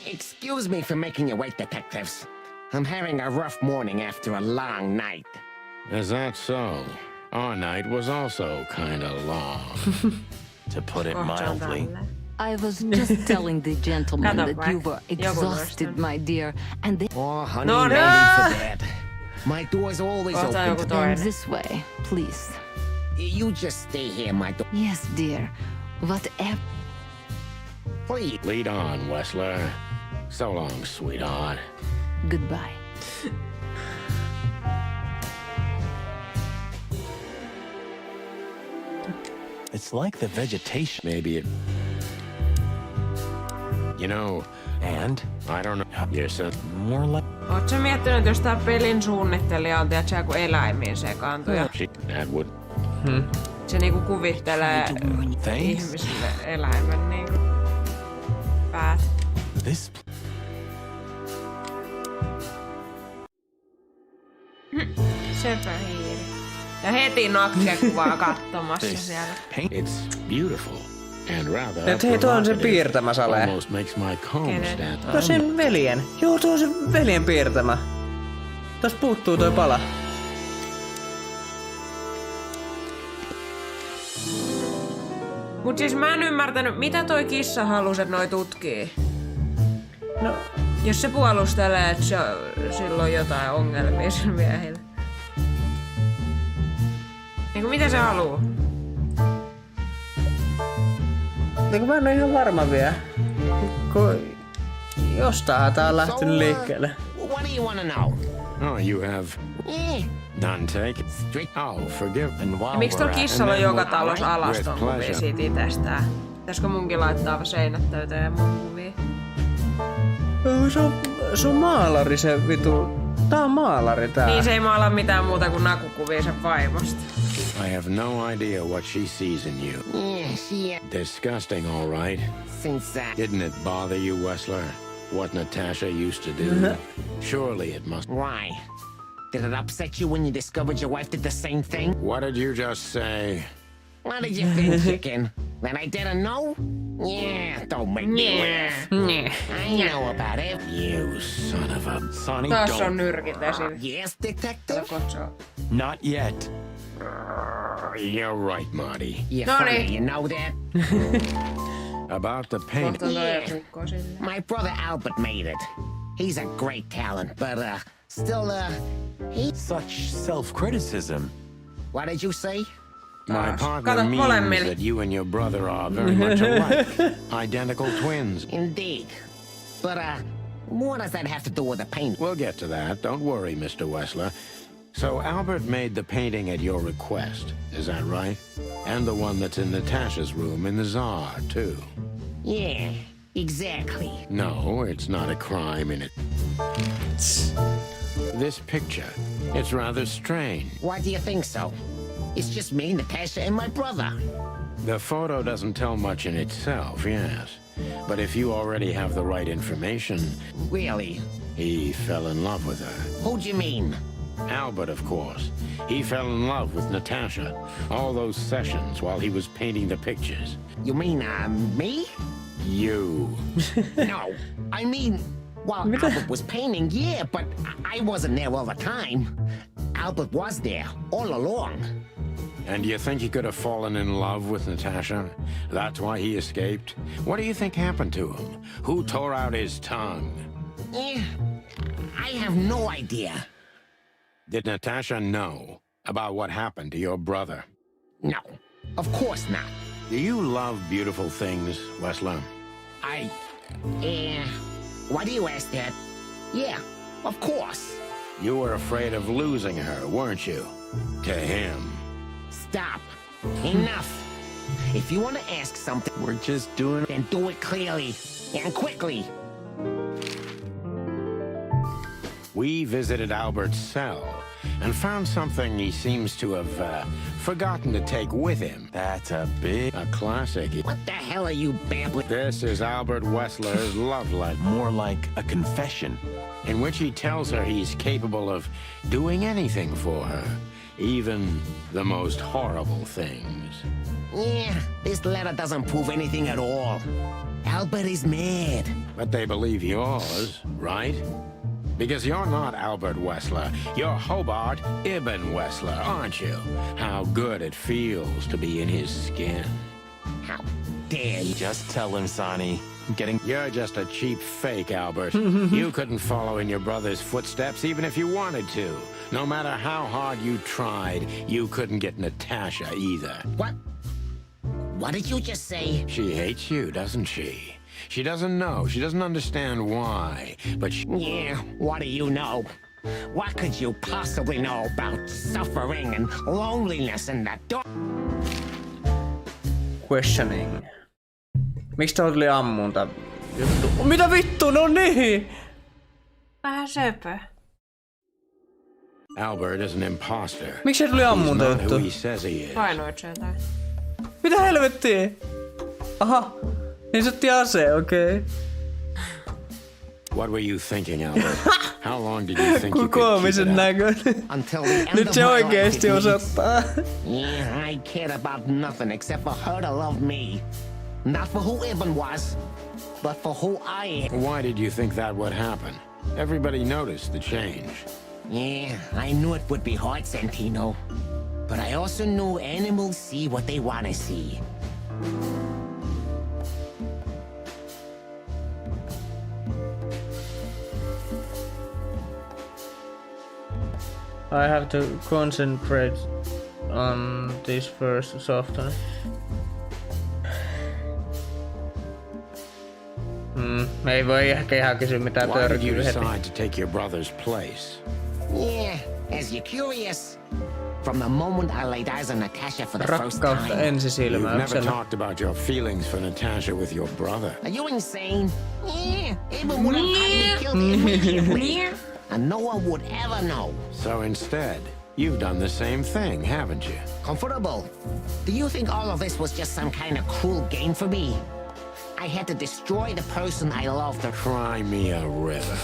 Excuse me for making you wait, detectives. I'm having a rough morning after a long night. Is that so? Our night was also kind of long. To put it mildly. I was just telling the gentleman that you were exhausted, my dear, and they... Oh, honey, no need for that. My door's always open. And this way, please. You just stay here, my door. Yes, dear. Whatever. Please. Lead on, Wessler. So long, sweetheart. Goodbye. It's like the vegetation. Maybe it... You know... And? I don't know. Yes, more like... Oot sä miettinyt, että jos tää pelin suunnittelija on tiiätkö joku eläimiin sekaantuja? That would... Se niinku kuvittelee ihmisille eläimen niinku päät. This... Sepä hiiri. Ja heti nakkekuvaa katsomassa siellä. It's beautiful. And rather... Et hei, tuo on sen piirtämä, Sale. Almost makes my comb stand. Tuo on sen veljen. Joo, tuo on sen veljen piirtämä. Tuossa puuttuu toi pala. Mut siis mä en ymmärtänyt, mitä toi kissa halusi, että noi tutkii. No... Jos se puolustelee, että sillä on jotain ongelmia sillä miehillä. Niinku mitä se haluu? Niinku mä en oo ihan varma vielä. Jostain tää on lähtenyt liikkeelle. What do you wanna know? Oh, you have... None take. Oh, forgive. Ja miksi tuolla kissalla on joka talossa alaston kuvia siitä itsestään? Pitäisikö munkin laittaa seinät täyteen ja mun kuvia? Se on maalari se vitu. Tää on maalari tää. Niin se ei maala mitään muuta kuin nakukuvia sen vaimosta. I have no idea what she sees in you. Yeah. Disgusting, all right. Since Didn't it bother you, Wessler? What Natasha used to do? Surely it must... Why? Did it upset you when you discovered your wife did the same thing? What did you just say? What did you think, chicken? That I didn't know? Yeah, don't make me laugh. I know about it. You son of a... Sonny, Taas on don't. nyrkit esillä. Yes, detective? Not yet. You're right, Marty. You're No funny, niin. you know that? About the painting. My brother Albert made it. He's a great talent, but still he's Such self-criticism. What did you say? My partner Kato means molemmille. that you and your brother are very much alike. Identical twins. Indeed. But what does that have to do with the paint? We'll get to that. Don't worry, Mr. Wessler. So Albert made the painting at your request, is that right? And the one that's in Natasha's room in the Tsar, too. Yeah, exactly. No, it's not a crime in it. This picture, it's rather strange. Why do you think so? It's just me, Natasha, and my brother. The photo doesn't tell much in itself, yes. But if you already have the right information... Really? He fell in love with her. Who'd you mean? Albert, of course. He fell in love with Natasha. All those sessions while he was painting the pictures. You mean, me? You. No, I mean, while Albert was painting, yeah, but I wasn't there all the time. Albert was there, all along. And you think he could have fallen in love with Natasha? That's why he escaped? What do you think happened to him? Who tore out his tongue? I have no idea. Did Natasha know about what happened to your brother? No, of course not. Do you love beautiful things, Wessler? Why do you ask that? Yeah, of course. You were afraid of losing her, weren't you? To him. Stop. Enough. If you want to ask something, We're just doing it. then do it clearly and quickly. We visited Albert's cell and found something he seems to have forgotten to take with him. That's a classic. What the hell are you babbling? This is Albert Wessler's love letter. More like a confession. In which he tells her he's capable of doing anything for her, even the most horrible things. Yeah, this letter doesn't prove anything at all. Albert is mad. But they believe yours, right? Because you're not Albert Wessler. You're Hobart Ibn Wessler, aren't you? How good it feels to be in his skin. How dare you? Just tell him, Sonny. You're just a cheap fake, Albert. You couldn't follow in your brother's footsteps even if you wanted to. No matter how hard you tried, you couldn't get Natasha either. What? What did you just say? She hates you, doesn't she? She doesn't know. She doesn't understand why, but Yeah, what do you know? What could you possibly know about suffering and loneliness in the dark? Questioning. Miksi tuohon tuli ammunta juttu? Mitä vittu, no niin! Vähän söpö. Albert is an imposter. Miksi se tuli ammunta He's not juttu? who he says he is. Painoit se jotain. Mitä helvettiä? Aha, niin se otti aseen, okei. What were you thinking, Albert? How long did you think you could keep Koomisen it up? näköinen. Until the end Nyt of se my oikeesti life, osoittaa. Yeah, I cared about nothing except for her to love me. Not for who Ibn was, but for who I am. Why did you think that would happen? Everybody noticed the change. Yeah, I knew it would be hard, Santino. But I also knew animals see what they want to see. I have to concentrate on this first software. Ei voi ehkä ihan kysyä mitään Why did you törkyä heti. decide to take your brother's place? Yeah, as you're curious, from the moment I laid eyes on Natasha for the first Rakkautta time. You've ensisilmäyksellä. never talked about your feelings for Natasha with your brother. Are you insane? Yeah, Ibn would have had me killed immediately. And no one would ever know. So instead, you've done the same thing, haven't you? Comfortable. Do you think all of this was just some kind of cruel game for me? I had to destroy the person I loved. Cry me a river.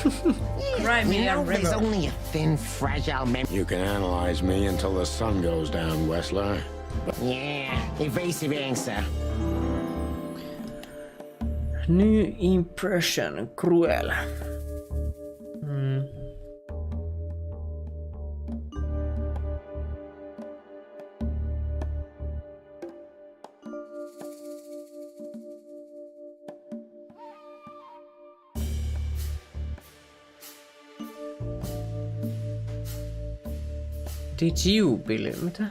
Cry me a There's river. only a thin, fragile memory. You can analyze me until the sun goes down, Wessler. Yeah, evasive answer. New impression, cruel. Did you believe? Mitä?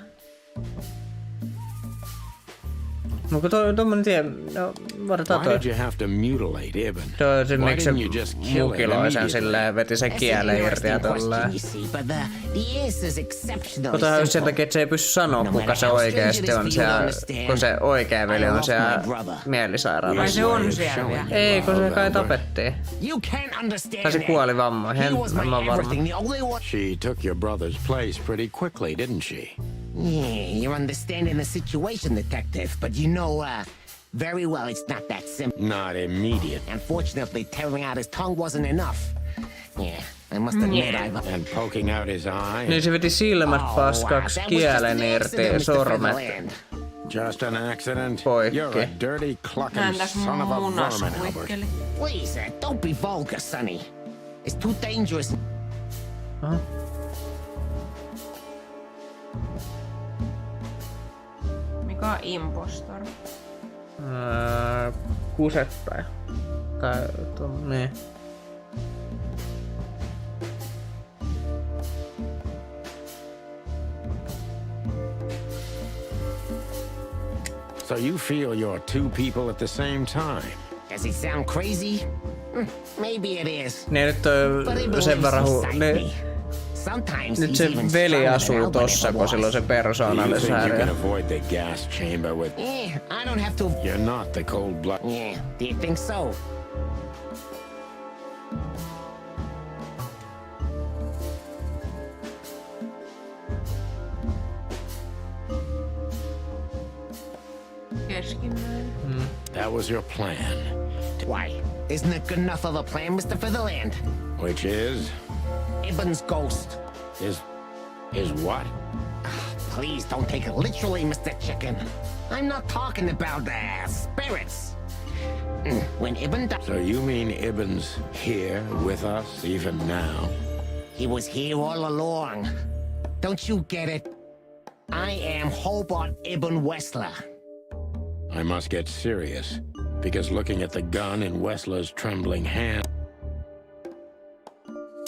Onko tommonen tie? No, varotaan toi. Why did you have to mutilate Ibn? Se miksi se mukiloi sen silleen, veti sen kielen irti ja tolleen. Mutta just sen takia, että se ei pysty sanoa, kuka se oikeesti on siellä, kun se oikea veli on siellä mielisairaalassa. Vai se on siellä vielä? Ei, kun se kai tapettiin. Tai se kuoli vammoihin, en mä varma. She took your brother's place pretty quickly, didn't she? Yeah, you're understanding the situation, detective, but you know, very well it's not that simple. Not immediate. Unfortunately, tearing out his tongue wasn't enough. Yeah, I must admit I've... And poking out his eye. Niin se veti silmät paskaksi, kielen irti, sormet. Just an accident. Poikki. You're a dirty clucking son of a vermin, Albert. Please, don't be vulgar, Sonny. It's too dangerous. Huh? Mikä on impostor? Kusetpäin. Tai niin. So you feel you're two people at the same time? Does it sound crazy? Maybe it is. Niin nyt sen verran nyt se veli asuu tossa, kun sillä on se persoonallisuushäiriö. I don't have to. You're not the cold blood. Yeah, do you think so? That was your plan. Why? Isn't it good enough of a plan, Mr. Featherland? Which is? Ibn's ghost. Is what? Please don't take it literally, Mr. Chicken. I'm not talking about spirits. When Ibn died... So you mean Ibn's here with us even now? He was here all along. Don't you get it? I am Hobart Ibn Wessler. I must get serious, because looking at the gun in Wessler's trembling hand...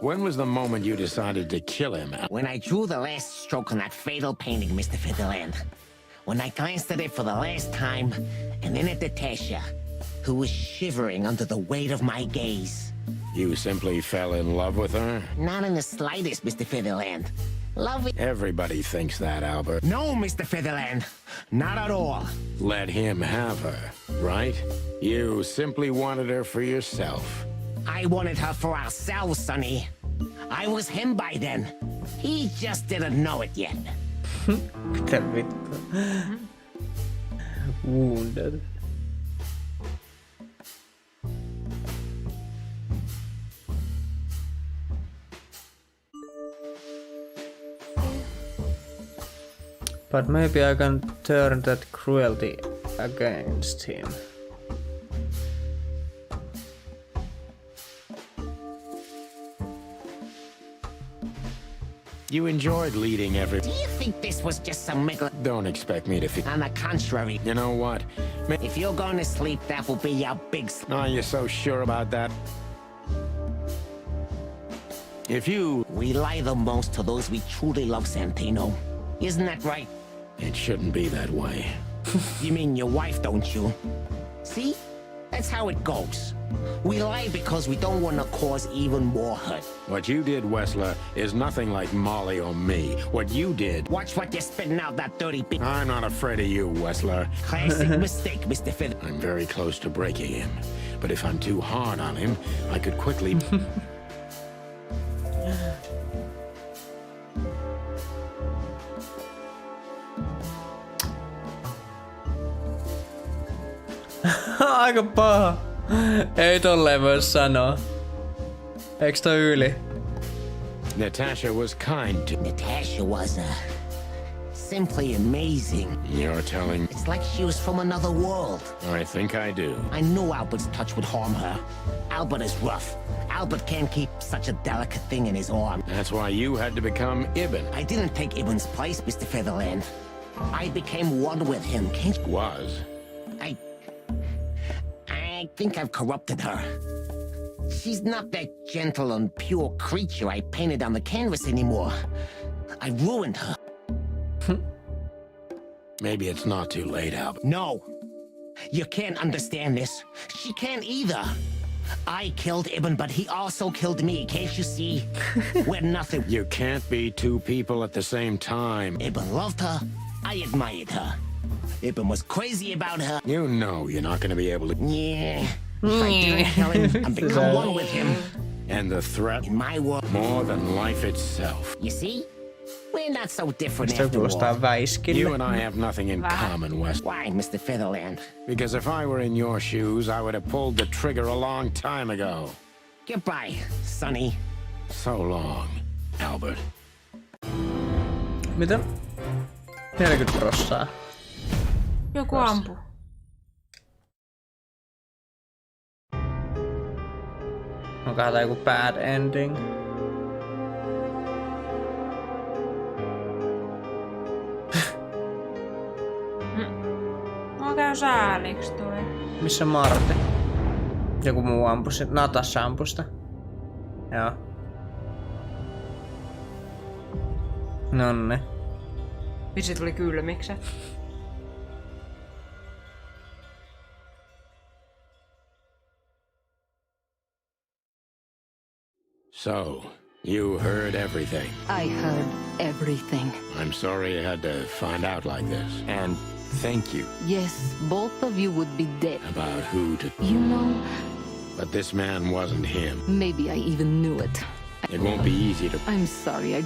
When was the moment you decided to kill him? When I drew the last stroke on that fatal painting, Mr. Featherland. When I glanced at it for the last time, and then at Natasha, who was shivering under the weight of my gaze. You simply fell in love with her? Not in the slightest, Mr. Featherland. Love it. Everybody thinks that, Albert. No, Mr. Featherland. Not at all. Let him have her, right? You simply wanted her for yourself. I wanted her for ourselves, Sonny. I was him by then. He just didn't know it yet. Mitä vittu? Wounded. But maybe I can turn that cruelty against him. You enjoyed leading every... Do you think this was just some make... Don't expect me to think... On the contrary. You know what? If you're going to sleep, that will be your big... Are you so sure about that? If you... We lie the most to those we truly love, Santino. Isn't that right? It shouldn't be that way. You mean your wife, don't you? See? That's how it goes. We lie because we don't want to cause even more hurt. What you did, Wessler, is nothing like Molly or me. What you did... Watch what you're spitting out, that dirty bitch. I'm not afraid of you, Wessler. Classic mistake, Mr. Finn. I'm very close to breaking him. But if I'm too hard on him, I could quickly... Aika paha. Ei tolleen voi sanoa. Eiks toi yli? Natasha was kind to... Natasha was simply amazing. You're telling... It's like she was from another world. I think I do. I knew Albert's touch would harm her. Albert is rough. Albert can't keep such a delicate thing in his arm. That's why you had to become Ibn. I didn't take Ibn's place, Mr. Featherland. I became one with him. Can't... Was. I think I've corrupted her. She's not that gentle and pure creature I painted on the canvas anymore. I ruined her. Maybe it's not too late, Albert. No. You can't understand this. She can't either. I killed Ibn, but he also killed me. Can't you see? We're nothing. You can't be two people at the same time. Ibn loved her. I admired her. Ibn was crazy about her. You know you're not going to be able to... Yeah. If I didn't kill him and become one with him. And the threat... In my world... More than life itself. You see? We're not so different after all. You and I have nothing in common, West. Why, Mr. Featherland? Because if I were in your shoes, I would have pulled the trigger a long time ago. Goodbye, Sonny. So long, Albert. Mitä? 40%. Joku ampuu. Onkohan tää joku bad ending? Mua käy sääliksi toi. Missä Martti? Joku muu ampusi. Natasha ampusta. Joo. Nonne. Vitsi tuli kylmikset. So, you heard everything. I heard everything. I'm sorry you had to find out like this. And thank you. Yes, both of you would be dead. About who to... You know... But this man wasn't him. Maybe I even knew it. It won't be easy to... I'm sorry,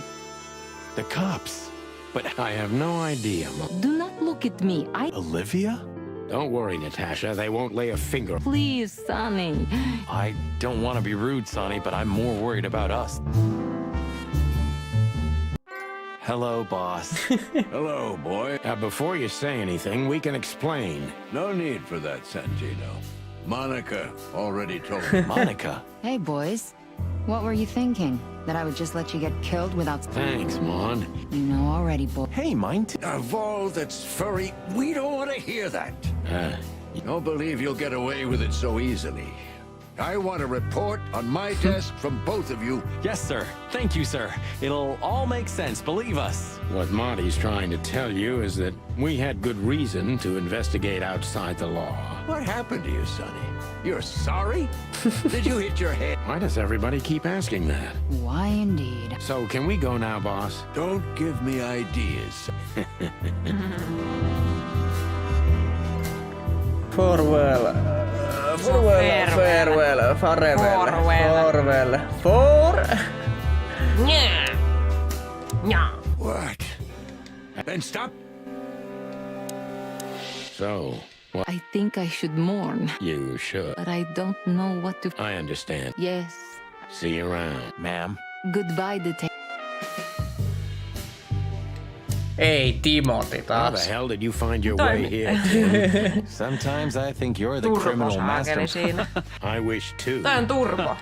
The cops. But I have no idea, Mom. Do not look at me. Olivia? Don't worry, Natasha. They won't lay a finger. Please, Sonny. I don't want to be rude, Sonny, but I'm more worried about us. Hello, boss. Hello, boy. Before you say anything, we can explain. No need for that, Santino. Monica already told me. Monica? Hey, boys. What were you thinking? That I would just let you get killed without... Thanks, Mon. You know already, boy. Hey, mine too. Of all that's furry, we don't want to hear that. Don't believe you'll get away with it so easily. I want a report on my desk from both of you. Yes, sir. Thank you, sir. It'll all make sense, believe us. What Monty's trying to tell you is that we had good reason to investigate outside the law. What happened to you, Sonny? You're sorry? Did you hit your head? Why does everybody keep asking that? Why indeed? So, can we go now, boss? Don't give me ideas. Farewell. What? Then stop. So, what? I think I should mourn. You should. But I don't know what to... I understand. Yes. See you around. Ma'am. Goodbye, detective. Ei, Timothy taas. How the hell did you find your way here? Sometimes I think you're the criminal master. I wish too. Toi on turbo.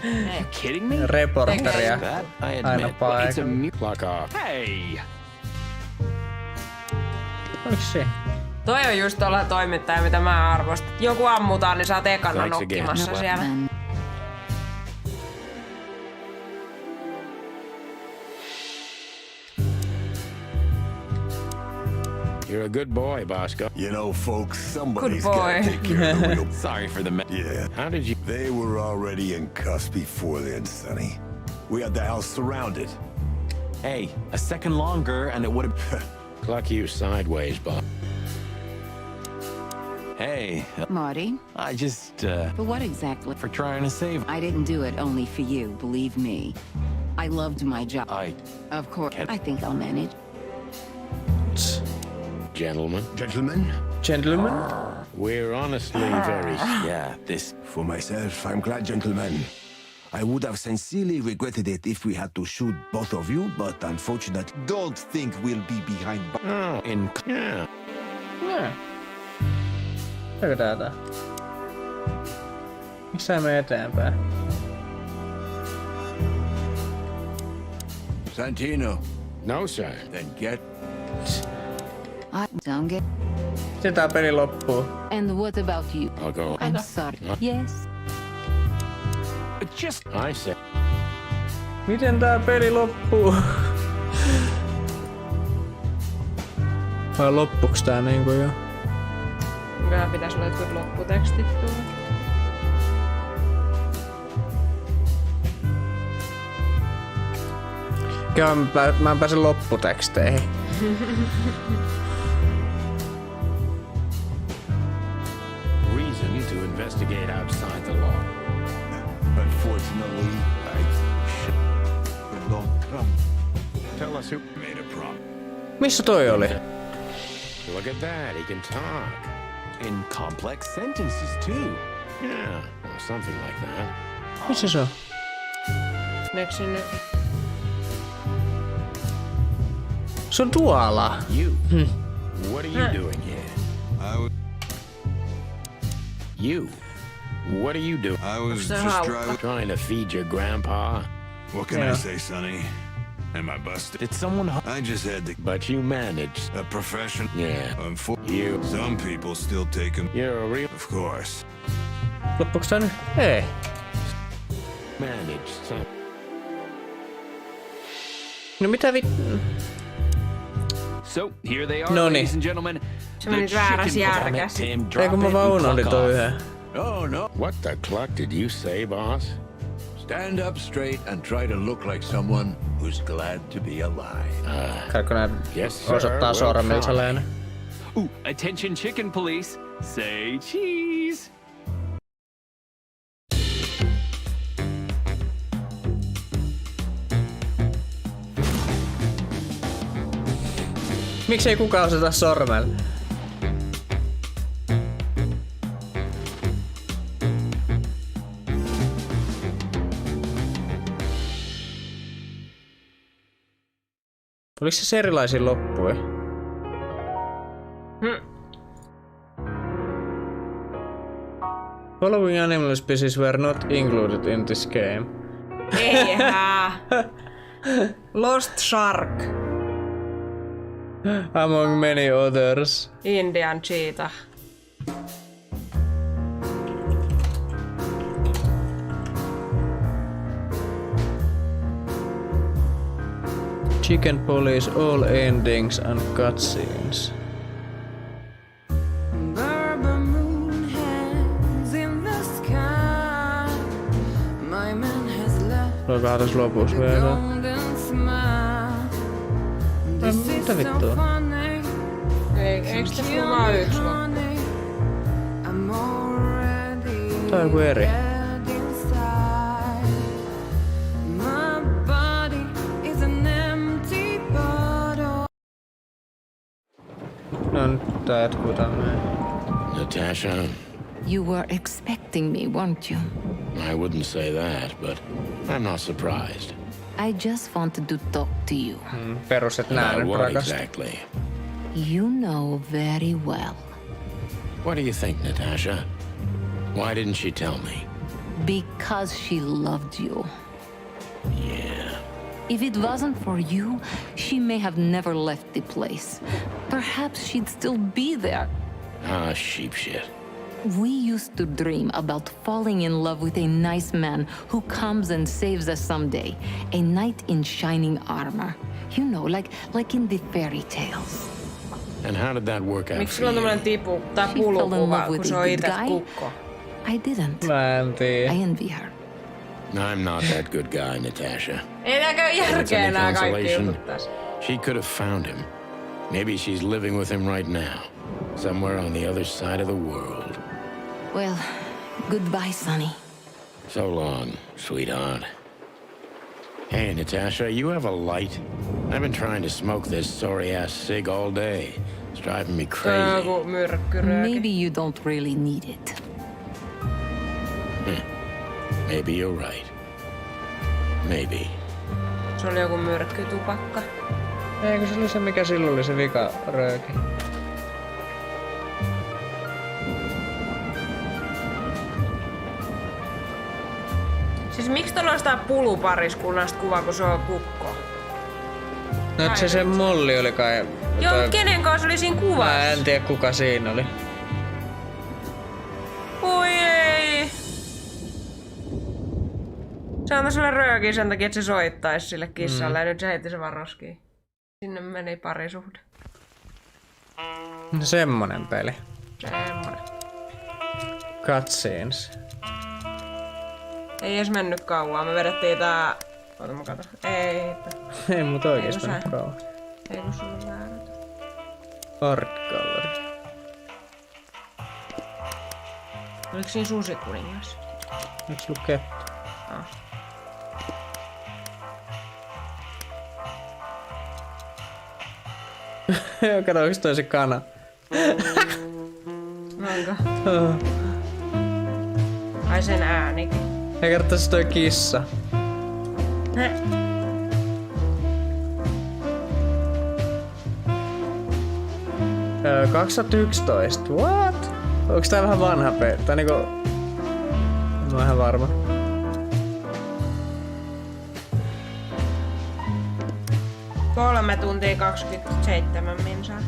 You kidding me? Reporteria. That I Aina admit. But it's a paikalla. Clock off. Hey! Oiks se? Toi on just tolla toimittaja, mitä mä arvostan. Joku ammutaan, niin sä oot ekana Thanks nokkimassa again. siellä. You're a good boy, Bosco. You know, folks, somebody's Good boy. got to take care of the real... Sorry for the Yeah. How did you... They were already in cuffs before then, Sonny. We had the house surrounded. Hey, a second longer and it would have... Cluck you sideways, Bob. Hey, Marty? I just, But what exactly? for trying to save... I didn't do it only for you, believe me. I loved my job. Of course, I think I'll manage. Gentlemen. Gentlemen? Gentlemen? We're honestly very... Yeah, this... For myself, I'm glad, gentlemen. I would have sincerely regretted it if we had to shoot both of you, but unfortunately... Don't think we'll be behind... Mikä tää? Miksi ei mene eteenpäin? Santino. No, sir. Then get... I don't get... Sitten tää peli loppuu. And what about you? I'll go. I'm sorry. Yes. Just... I said... Miten tää peli loppuu? Vai loppuks tää niinku jo? Mikähän pitäis olla jotkut lopputekstit tulla. Kyllä mä en pääse lopputeksteihin. Reason to investigate outside the law. Unfortunately, I don't come. Tell us who made a prompt. Missä toi oli? Look at that, he can talk. In complex sentences, too. Yeah, or something like that. Missä se on? Next sinne. Se on tuolla. You. What are you doing here? You. What are you doing? I was just trying to feed your grandpa. What can I say, Sonny? Am I busted? Did someone... I just had to... But you managed. A profession? Yeah. You. Some people still take him. You're a real... Of course. Loppuuko tää nyt? Ei. Managed some... No mitä So, here they are, Noniin. ladies and gentlemen. Se meni vääräs järkäs. Ei kun mä vaan unohdin toi yhden. Oh, no. What the cluck did you say, boss? Stand up straight and try to look like someone who's glad to be alive. Kaikko nää Yes, sir. osoittaa sormilla saleen. Ooh, attention chicken police. Say cheese. Miksei kukaan osata sormella? Oliko se erilaisia loppuja? Following animal species were not included in this game. Eihän. Lost Shark. Among many others. Indian cheetah. Chicken police all endings and cutscenes. Olikohan tässä lopussa vielä? Mitä vittua? Eikö se ole vaan yksi loppu? Tää on joku eri. No nyt tää jatkuu tämmönen. Natasha? You were expecting me, weren't you? I wouldn't say that, but I'm not surprised. I just wanted to talk to you. Perus, et nää nyt what rakasta. exactly? You know very well. What do you think, Natasha? Why didn't she tell me? Because she loved you. Yeah. If it wasn't for you, she may have never left the place. Perhaps she'd still be there. Ah, sheep shit. We used to dream about falling in love with a nice man who comes and saves us someday. A knight in shining armor. You know, like in the fairy tales. And how did that work out Miksi for sulla on you? tommonen tipu tai pulukuva, kun se on itse kukko? I didn't. Mä en tiedä. I envy her. I'm not that good guy, Natasha. Ei näkö järkeä Any nää kaikki consolation? jutut tässä. She could have found him. Maybe she's living with him right now. Somewhere on the other side of the world. Well, goodbye, Sonny. So long, sweetheart. Hey, Natasha, you have a light? I've been trying to smoke this sorry-ass cig all day. It's driving me crazy. Maybe you don't really need it. Maybe you're right. Maybe. Se oli joku myrkkytupakka. Eikö se oli se, mikä silloin oli se vika rööki? Siis miksi tuolla on sitä pulupariskunnasta kuva, kun se on kukko? No se Molli oli kai... Joo, kenen kanssa oli siinä kuvassa? Mä en tiedä kuka siinä oli. Oi ei! Se antoi sulle röökiä sen takia, että se soittaisi sille kissalle ja nyt se heitti se vaan roskiin. Sinne meni parisuhde. No semmonen peli. Semmonen. Cutscenes. Ei edes mennyt kauan. Me vedettiin tää... Oota mä katon. Ei mut oikeesti mennyt kauan. Ei kun sulla on väärät. Art Gallery. Oliko siinä Susi-kuningas? Eikö sulla kettu? Kato, onks toi se kana? Onko? Ai sen äänikin. Ei kertois toi kissa. 2011. What? Onks tää vähän vanha peli? Tai niinku... En oo ihan varma. Kolme tuntia 27 minsaa.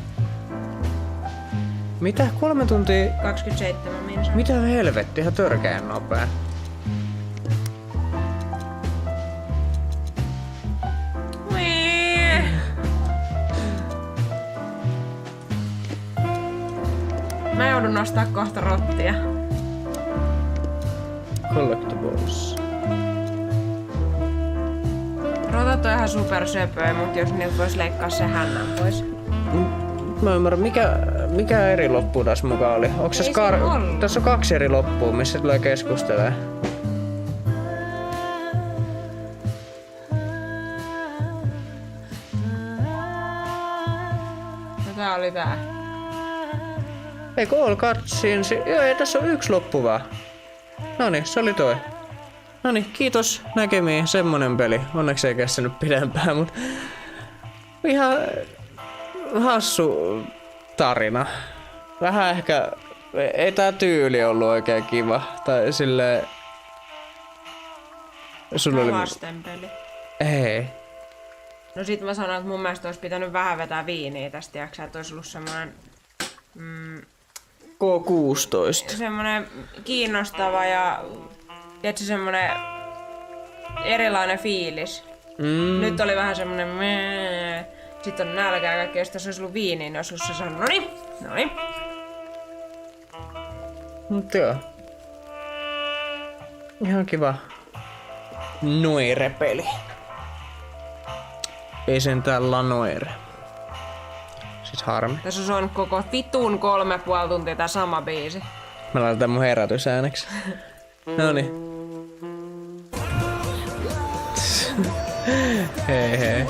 Mitä? 3 tuntia? 27 minsaa. Mitä helvetti? Ihan törkeän nopea. Mä joudun nostaa kohta rottia. Collectibles. Rotat on ihan supersöpöä, mut jos niiltä vois leikkaa se hännän pois. Mä ymmärrän, mikä eri loppu tässä mukaan oli? Onks tässä on 2 eri loppua, missä tulee keskustelemaan? No tää oli tää. Eikö all cutscenes? Joo, ei tässä on 1 loppu vaan. Noniin, se oli toi. Noniin, kiitos näkemiin. Semmonen peli. Onneksi ei kestänyt pidempään, mut... Ihan... hassu tarina. Vähän ehkä... Ei tää tyyli ollut oikein kiva. Tai silleen... Sulla oli... Lastenpeli. Ei. No sit mä sanoin, että mun mielestä olisi pitänyt vähän vetää viiniä tästä, tiiäksä, että olisi ollut semmonen... K16. Semmonen kiinnostava ja... Tiedätkö, semmonen... erilainen fiilis. Nyt oli vähän semmonen... Sitten on nälkää kaikki, jos tässä olisi ollut viiniä, niin olisi ollut se sanonut, noniin. Mut joo. Ihan kiva. Noire-peli. Ei sentään Lanoire. Siis harmi. Tässä on soinut koko vitun 3,5 tuntia tää sama biisi. Mä laitan mun herätysääneksi. Noniin. Hei hei.